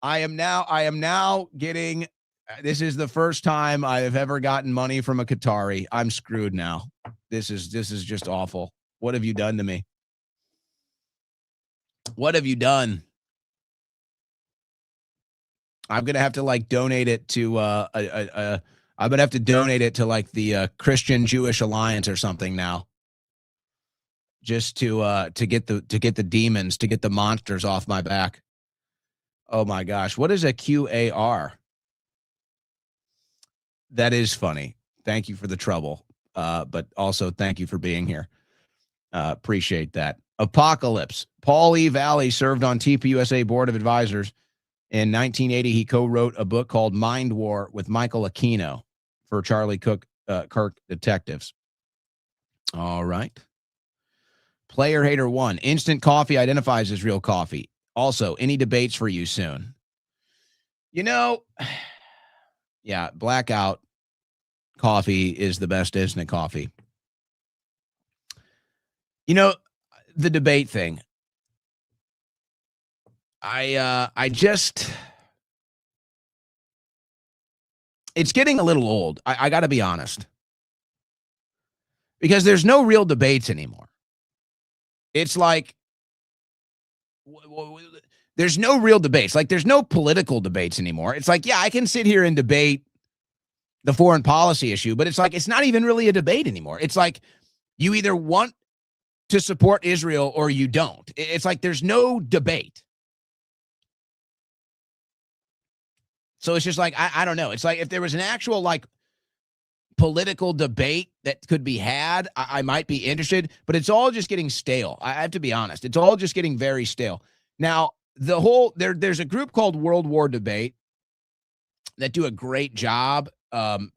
I am now getting, this is the first time I have ever gotten money from a Qatari. I'm screwed now. This is just awful. What have you done to me? What have you done? I'm going to have to like donate it to, I'm going to have to donate it to like the Christian Jewish Alliance or something now. Just to get the demons, to get the monsters off my back. Oh my gosh, what is a QAR? That is funny. Thank you for the trouble, but also thank you for being here. Appreciate that. Apocalypse. Paul E. Valley served on TPUSA Board of Advisors. In 1980, he co-wrote a book called Mind War with Michael Aquino for Charlie Kirk Detectives. All right. Player Hater 1. Instant coffee identifies as real coffee. Also, any debates for you soon? Yeah, Blackout coffee is the best instant coffee. The debate thing. It's getting a little old. I got to be honest. Because there's no real debates anymore. It's like there's no real debates. Like there's no political debates anymore. It's like, yeah, I can sit here and debate the foreign policy issue, but it's like it's not even really a debate anymore. It's like you either want to support Israel or you don't. It's like there's no debate. So it's just like, I don't know. It's like if there was an actual like political debate that could be had, I might be interested, but it's all just getting stale. I have to be honest. It's all just getting very stale. Now, there's a group called World War Debate that do a great job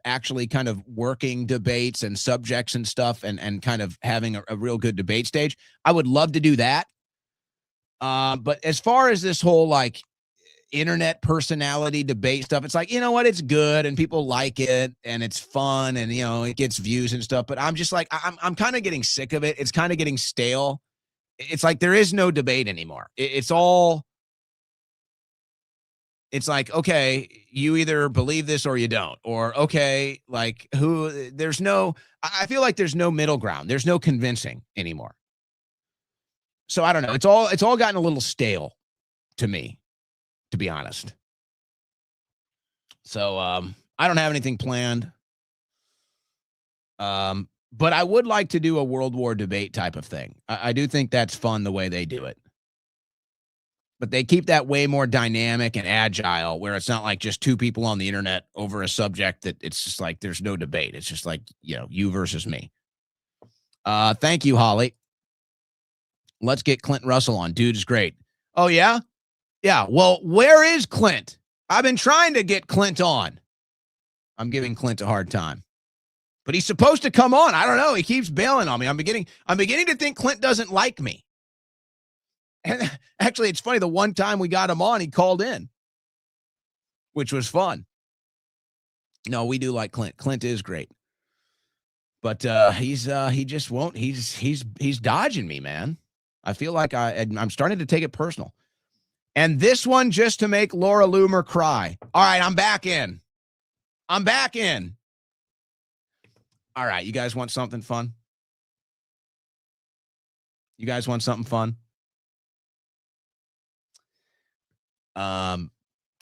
actually kind of working debates and subjects and stuff and kind of having a real good debate stage. I would love to do that. But as far as this whole like internet personality debate stuff, it's like, you know what, it's good and people like it and it's fun and it gets views and stuff, but I'm just like I'm kind of getting sick of it. It's kind of getting stale. It's like there is no debate anymore. It's all it's like, okay, you either believe this or you don't, or okay, like I feel like there's no middle ground. There's no convincing anymore. So I don't know. It's all gotten a little stale to me, to be honest. So I don't have anything planned. But I would like to do a World War debate type of thing. I do think that's fun the way they do it. But they keep that way more dynamic and agile, where it's not like just two people on the internet over a subject that it's just like there's no debate. It's just like, you versus me. Thank you, Holly. Let's get Clint Russell on. Dude is great. Oh, yeah? Yeah. Well, where is Clint? I've been trying to get Clint on. I'm giving Clint a hard time. But he's supposed to come on. I don't know. He keeps bailing on me. I'm beginning to think Clint doesn't like me. And actually, it's funny. The one time we got him on, he called in, which was fun. No, we do like Clint. Clint is great. But he just won't. He's dodging me, man. I feel like I'm starting to take it personal. And this one just to make Laura Loomer cry. All right, I'm back in. All right, you guys want something fun?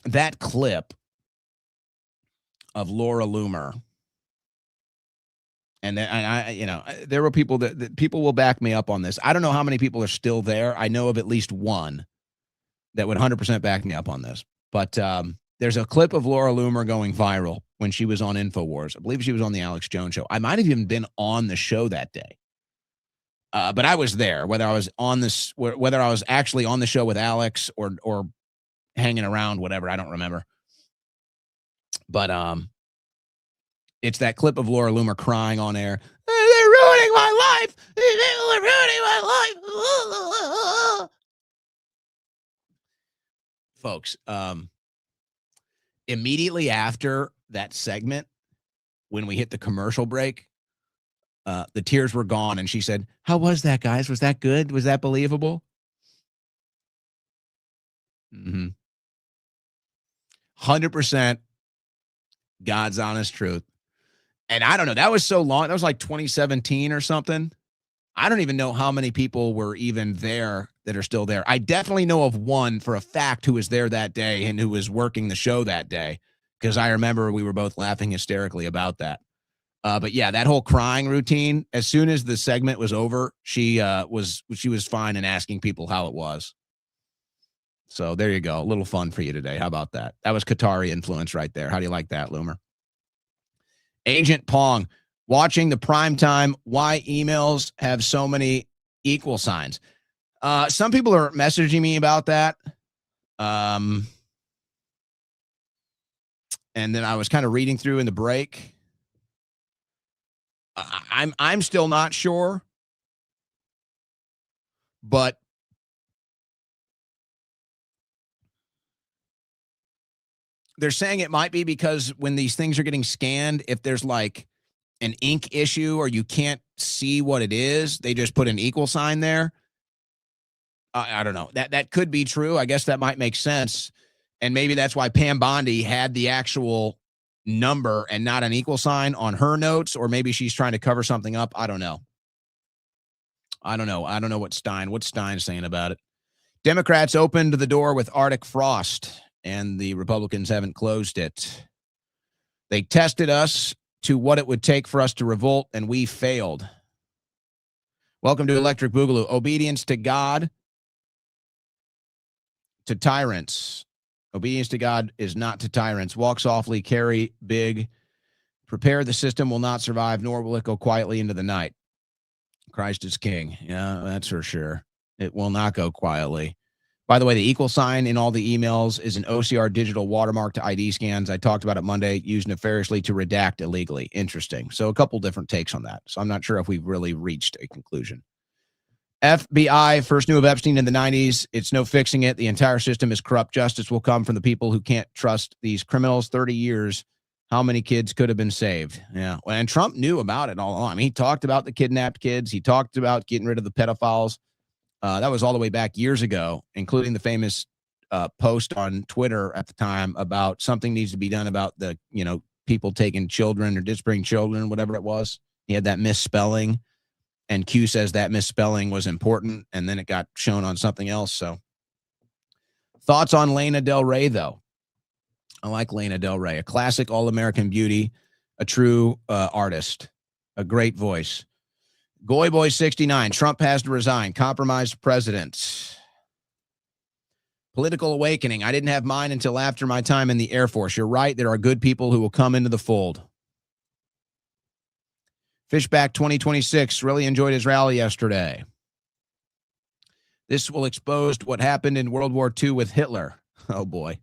That clip of Laura Loomer, and then there were people that people will back me up on this. I don't know how many people are still there. I know of at least one that would 100% back me up on this. But there's a clip of Laura Loomer going viral when she was on InfoWars. I believe she was on the Alex Jones show. I might have even been on the show that day. But I was there, whether I was actually on the show with Alex or hanging around, whatever, I don't remember. But it's that clip of Laura Loomer crying on air. They're ruining my life. People are ruining my life. Folks, immediately after that segment, when we hit the commercial break, the tears were gone, and she said, "How was that, guys? Was that good? Was that believable?" 100% God's honest truth. And I don't know. That was so long. That was like 2017 or something. I don't even know how many people were even there that are still there. I definitely know of one for a fact who was there that day and who was working the show that day, because I remember we were both laughing hysterically about that. But yeah, that whole crying routine, as soon as the segment was over, she was fine and asking people how it was. So there you go. A little fun for you today. How about that? That was Qatari influence right there. How do you like that, Loomer? Agent Pong, watching the primetime, why emails have so many equal signs. Some people are messaging me about that. And then I was kind of reading through in the break. I'm still not sure. But they're saying it might be because when these things are getting scanned, if there's like an ink issue or you can't see what it is, they just put an equal sign there. I don't know. That could be true. I guess that might make sense. And maybe that's why Pam Bondi had the actual number and not an equal sign on her notes, or maybe she's trying to cover something up. I don't know. I don't know what's Stein's saying about it. Democrats opened the door with Arctic frost, and the Republicans haven't closed it. They tested us to what it would take for us to revolt, and we failed. Welcome to Electric Boogaloo. Obedience to God, to tyrants. Obedience to God is not to tyrants. Walk softly, carry big. Prepare, the system will not survive, nor will it go quietly into the night. Christ is king. Yeah, that's for sure. It will not go quietly. By the way, the equal sign in all the emails is an OCR digital watermark to ID scans. I talked about it Monday, used nefariously to redact illegally. Interesting. So a couple different takes on that. So I'm not sure if we've really reached a conclusion. FBI first knew of Epstein in the 90s. It's no fixing it. The entire system is corrupt. Justice will come from the people who can't trust these criminals. 30 years. How many kids could have been saved? Yeah. And Trump knew about it all along. I mean, he talked about the kidnapped kids. He talked about getting rid of the pedophiles. That was all the way back years ago, including the famous post on Twitter at the time about something needs to be done about the, people taking children or disappearing children, whatever it was. He had that misspelling, and Q says that misspelling was important, and then it got shown on something else. So thoughts on Lana Del Rey, though? I like Lana Del Rey, a classic all-American beauty, a true artist, a great voice. Goy Boy 69, Trump has to resign, compromised president. Political awakening. I didn't have mine until after my time in the Air Force. You're right. There are good people who will come into the fold. Fishback 2026. Really enjoyed his rally yesterday. This will expose what happened in World War II with Hitler. Oh, boy.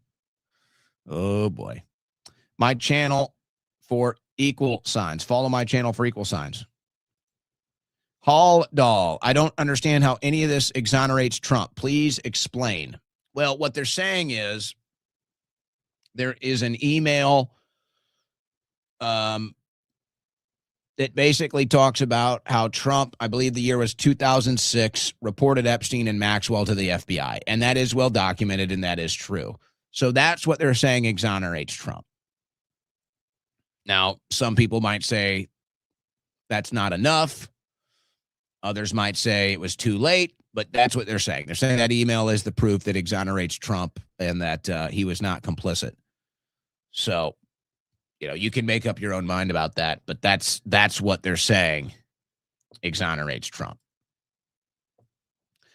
Oh, boy. My channel for equal signs. Follow my channel for equal signs. Hall Doll. I don't understand how any of this exonerates Trump. Please explain. Well, what they're saying is there is an email that basically talks about how Trump, I believe the year was 2006, reported Epstein and Maxwell to the FBI. And that is well documented, and that is true. So that's what they're saying exonerates Trump. Now, some people might say that's not enough. Others might say it was too late, but that's what they're saying. They're saying that email is the proof that exonerates Trump and that he was not complicit. So, you can make up your own mind about that, but that's what they're saying exonerates Trump.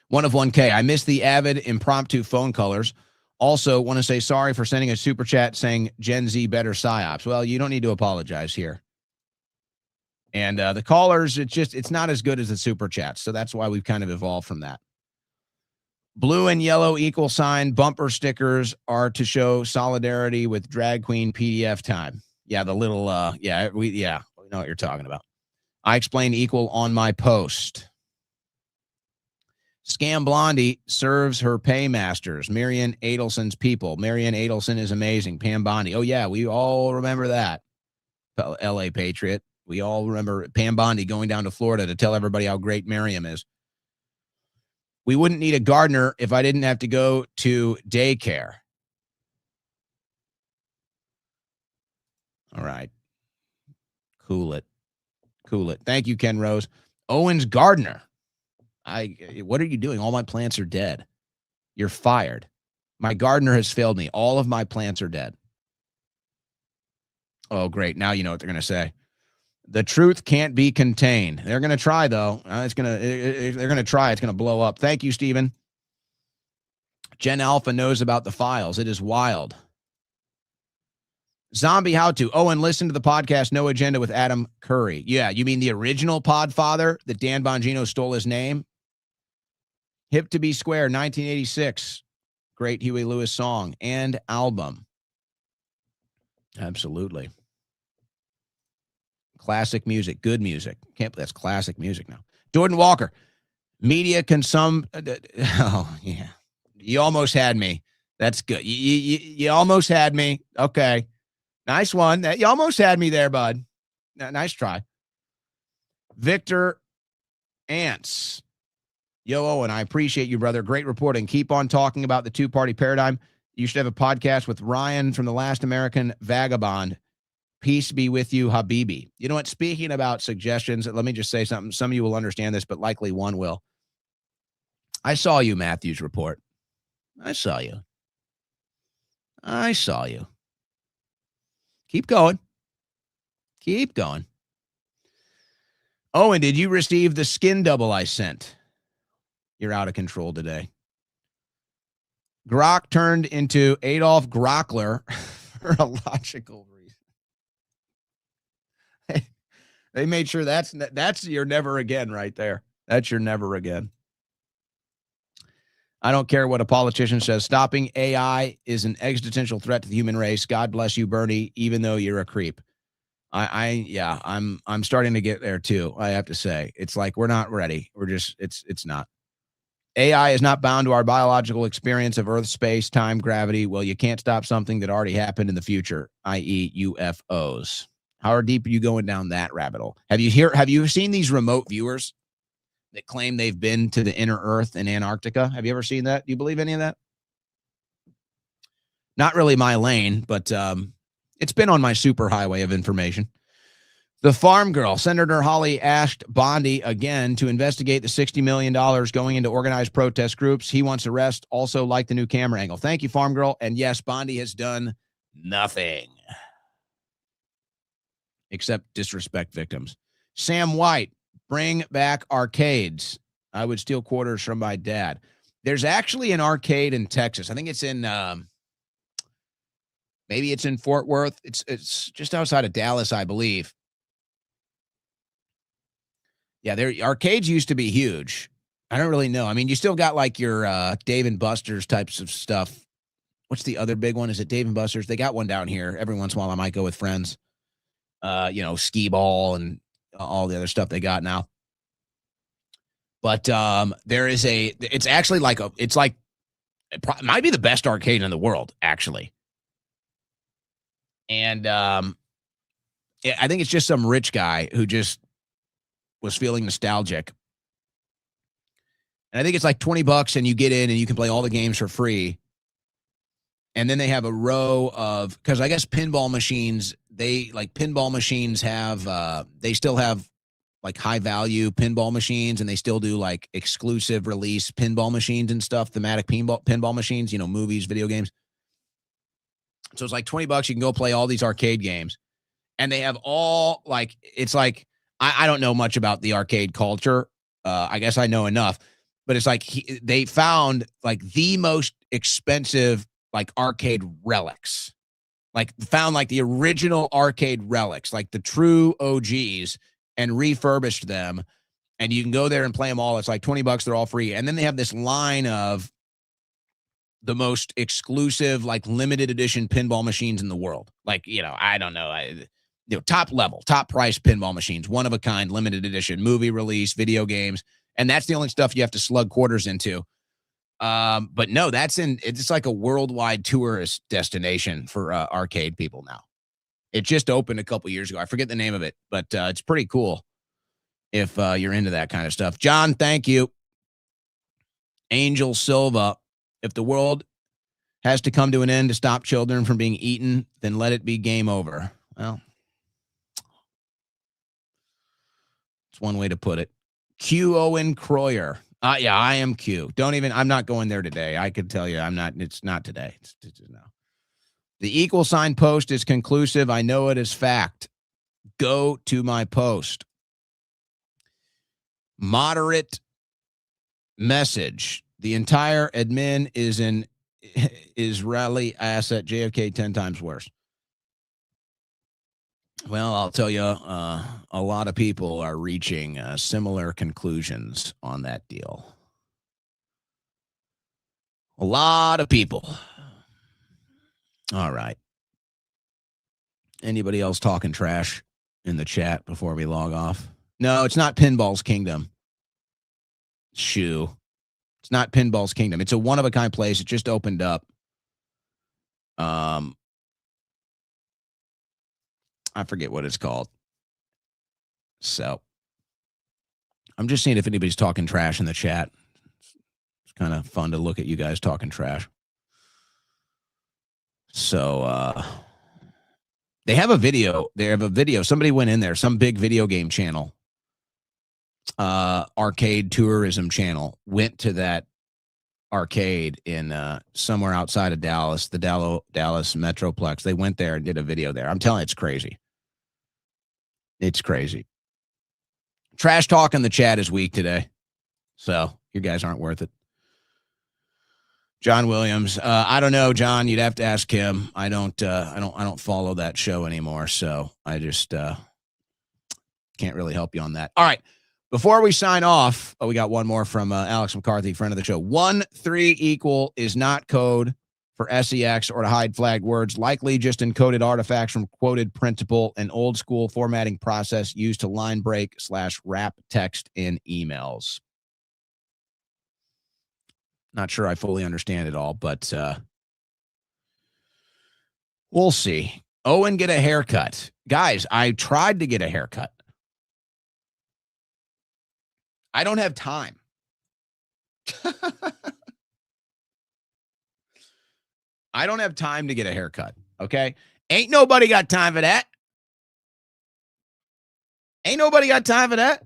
1 of 1K. I missed the avid impromptu phone callers. Also, want to say sorry for sending a super chat saying Gen Z better psyops. Well, you don't need to apologize here. And the callers, it's not as good as the super chats. So that's why we've kind of evolved from that. Blue and yellow equal sign bumper stickers are to show solidarity with drag queen PDF time. Yeah, the little, we know what you're talking about. I explained equal on my post. Scam Blondie serves her paymasters. Marian Adelson's people. Marian Adelson is amazing. Pam Bondi. Oh, yeah, we all remember that. LA Patriot. We all remember Pam Bondi going down to Florida to tell everybody how great Miriam is. We wouldn't need a gardener if I didn't have to go to daycare. All right. Cool it. Thank you, Ken Rose. Owen's gardener. What are you doing? All my plants are dead. You're fired. My gardener has failed me. All of my plants are dead. Oh, great. Now you know what they're going to say. The truth can't be contained. They're going to try, though. They're going to try. It's going to blow up. Thank you, Stephen. Gen Alpha knows about the files. It is wild. Zombie How To. Oh, and listen to the podcast No Agenda with Adam Curry. Yeah, you mean the original Podfather that Dan Bongino stole his name? Hip to Be Square, 1986. Great Huey Lewis song and album. Absolutely. Classic music, good music. Can't believe that's classic music now. Jordan Walker, media consume. Oh, yeah. You almost had me. That's good. You almost had me. Okay. Nice one. You almost had me there, bud. Nice try. Victor Ants. Yo, Owen, I appreciate you, brother. Great reporting. Keep on talking about the two-party paradigm. You should have a podcast with Ryan from The Last American Vagabond. Peace be with you, Habibi. You know what? Speaking about suggestions, let me just say something. Some of you will understand this, but likely one will. I saw you, Matthew's report. I saw you. Keep going. Oh, and did you receive the skin double I sent? You're out of control today. Grok turned into Adolf Grockler for a logical reason. They made sure that's your never again right there. That's your never again. I don't care what a politician says. Stopping AI is an existential threat to the human race. God bless you, Bernie, even though you're a creep. I'm starting to get there too. I have to say, it's like, we're not ready. It's not. AI is not bound to our biological experience of Earth, space, time, gravity. Well, you can't stop something that already happened in the future, i.e. UFOs. How deep are you going down that rabbit hole? Have you seen these remote viewers that claim they've been to the inner Earth in Antarctica? Have you ever seen that? Do you believe any of that? Not really my lane, but it's been on my superhighway of information. The Farm Girl, Senator Hawley asked Bondi again to investigate the $60 million going into organized protest groups. He wants arrest, also like the new camera angle. Thank you, Farm Girl. And yes, Bondi has done nothing except disrespect victims. Sam White, bring back arcades. I would steal quarters from my dad. There's actually an arcade in Texas. I think it's in, maybe it's in Fort Worth. It's just outside of Dallas, I believe. Yeah, arcades used to be huge. I don't really know. I mean, you still got like your Dave and Buster's types of stuff. What's the other big one? Is it Dave and Buster's? They got one down here. Every once in a while, I might go with friends. Skee ball and all the other stuff they got now. But there is it's actually like it might be the best arcade in the world, actually. And I think it's just some rich guy who just was feeling nostalgic. And I think it's like $20 and you get in and you can play all the games for free. And then they have a row of, because I guess pinball machines, they still have like high value pinball machines, and they still do like exclusive release pinball machines and stuff, thematic pinball machines, movies, video games. So it's like $20. You can go play all these arcade games. And they have all it's like, I don't know much about the arcade culture. I guess I know enough, but it's like they found like the most expensive like arcade relics, found like the original arcade relics, like the true OGs, and refurbished them. And you can go there and play them all. It's like $20. They're all free. And then they have this line of the most exclusive, like limited edition pinball machines in the world. I don't know. Top level, top price pinball machines, one of a kind, limited edition, movie release, video games. And that's the only stuff you have to slug quarters into. But no, it's like a worldwide tourist destination for arcade people now. It just opened a couple years ago. I forget the name of it, but it's pretty cool if you're into that kind of stuff. John, thank you. Angel Silva, if the world has to come to an end to stop children from being eaten, then let it be game over. Well, it's one way to put it. Q. Owen Croyer. Yeah, I am Q. I'm not going there today. I could tell you it's not today. It's no. The equal sign post is conclusive. I know it is fact. Go to my post. Moderate message. The entire admin is an Israeli asset. JFK 10 times worse. Well, I'll tell you, a lot of people are reaching similar conclusions on that deal. A lot of people. All right. Anybody else talking trash in the chat before we log off? No, it's not Pinball's Kingdom. Shoo. It's not Pinball's Kingdom. It's a one-of-a-kind place. It just opened up. I forget what it's called. So I'm just seeing if anybody's talking trash in the chat. It's kind of fun to look at you guys talking trash. So they have a video. Somebody went in there, some big video game channel, arcade tourism channel, went to that arcade in somewhere outside of Dallas, the Dallas Metroplex. They went there and did a video there. I'm telling you, it's crazy. It's crazy. Trash talk in the chat is weak today, so you guys aren't worth it. John Williams. I don't know, John. You'd have to ask him. I don't follow that show anymore, so I just can't really help you on that. All right. Before we sign off, we got one more from Alex McCarthy, friend of the show. 1-3 equal is not code for SEX or to hide flagged words, likely just encoded artifacts from quoted principle, an old school formatting process used to line break / wrap text in emails. Not sure I fully understand it all, but we'll see. Owen, get a haircut. Guys, I tried to get a haircut. I don't have time. I don't have time to get a haircut, okay? Ain't nobody got time for that. Ain't nobody got time for that.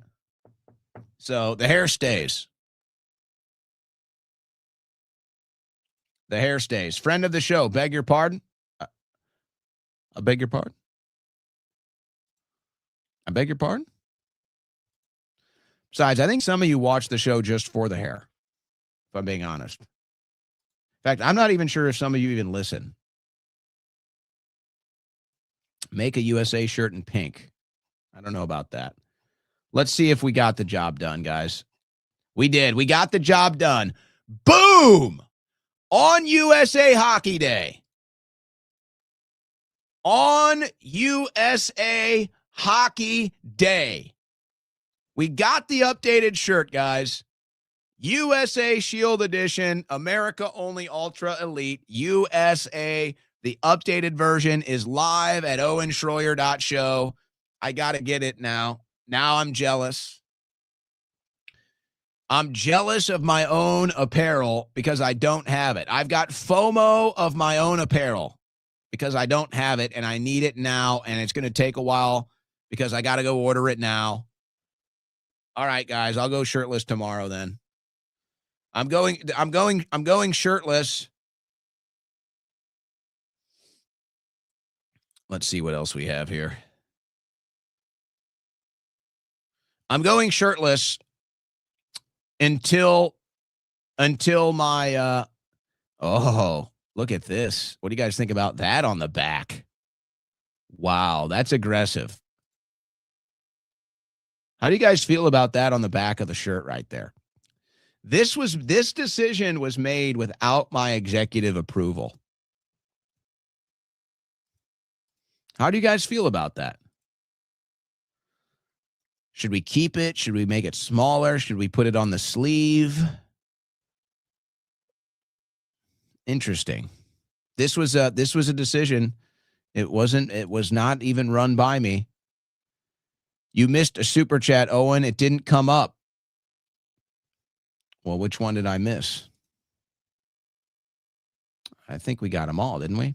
So the hair stays. The hair stays. Friend of the show, beg your pardon. I beg your pardon. I beg your pardon. Besides, I think some of you watch the show just for the hair, if I'm being honest. In fact, I'm not even sure if some of you even listen. Make a USA shirt in pink. I don't know about that. Let's see if we got the job done, guys. We did. We got the job done. Boom! On USA Hockey Day. On USA Hockey Day. We got the updated shirt, guys. USA Shield Edition, America Only Ultra Elite, USA. The updated version is live at owenschroyer.show. I got to get it now. Now I'm jealous. I'm jealous of my own apparel because I don't have it. I've got FOMO of my own apparel because I don't have it, and I need it now, and it's going to take a while because I got to go order it now. All right, guys, I'll go shirtless tomorrow then. I'm going shirtless. Let's see what else we have here. I'm going shirtless until my oh, look at this. What do you guys think about that on the back? Wow, that's aggressive. How do you guys feel about that on the back of the shirt right there? This decision was made without my executive approval. How do you guys feel about that? Should we keep it? Should we make it smaller? Should we put it on the sleeve? Interesting. This was a decision. It was not even run by me. You missed a super chat, Owen. It didn't come up. Well, which one did I miss? I think we got them all, didn't we?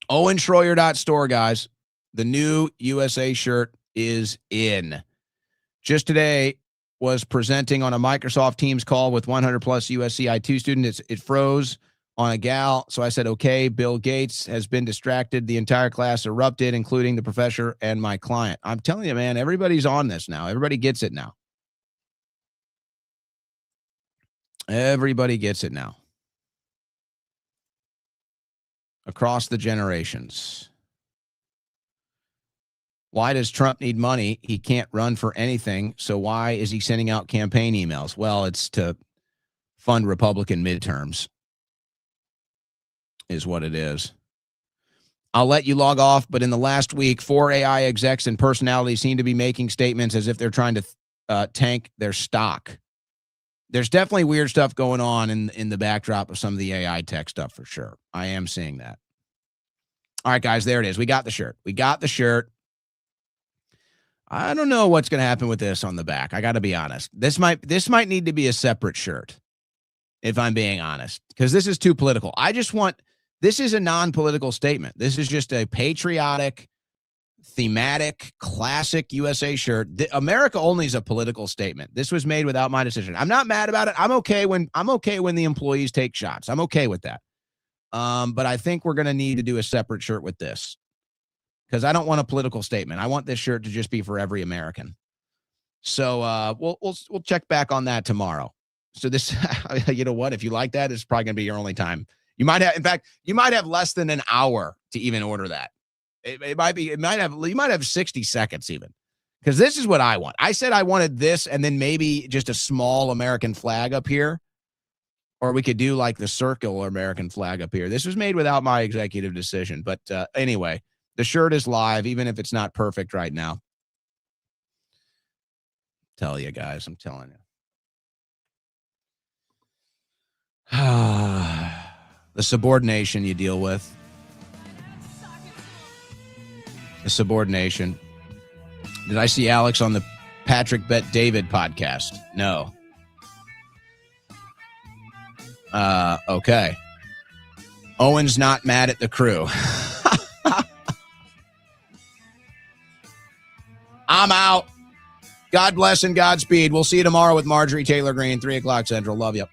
owenschroyer.store, guys. The new USA shirt is in. Just today was presenting on a Microsoft Teams call with 100 plus USC I2 students. It froze on a gal. So I said, okay, Bill Gates has been distracted. The entire class erupted, including the professor and my client. I'm telling you, man, everybody's on this now. Everybody gets it now. Everybody gets it now. Across the generations. Why does Trump need money? He can't run for anything. So why is he sending out campaign emails? Well, it's to fund Republican midterms, is what it is. I'll let you log off, but in the last week, 4 AI execs and personalities seem to be making statements as if they're trying to tank their stock. There's definitely weird stuff going on in the backdrop of some of the AI tech stuff for sure. I am seeing that. All right, guys, there it is. We got the shirt. We got the shirt. I don't know what's going to happen with this on the back. I got to be honest. This might need to be a separate shirt, if I'm being honest, because this is too political. This is a non-political statement. This is just a patriotic, thematic, classic USA shirt. America Only is a political statement. This was made without my decision. I'm not mad about it. I'm okay when the employees take shots. I'm okay with that. But I think we're going to need to do a separate shirt with this because I don't want a political statement. I want this shirt to just be for every American. So we'll check back on that tomorrow. So this, you know what? If you like that, it's probably going to be your only time. You might have less than an hour to even order that. You might have 60 seconds even, because this is what I want. I said I wanted this and then maybe just a small American flag up here, or we could do like the circular American flag up here. This was made without my executive decision. But anyway, the shirt is live, even if it's not perfect right now. Tell you guys, I'm telling you. The subordination you deal with. The subordination. Did I see Alex on the Patrick Bet David podcast? No. Okay. Owen's not mad at the crew. I'm out. God bless and Godspeed. We'll see you tomorrow with Marjorie Taylor Greene, 3 o'clock Central. Love you.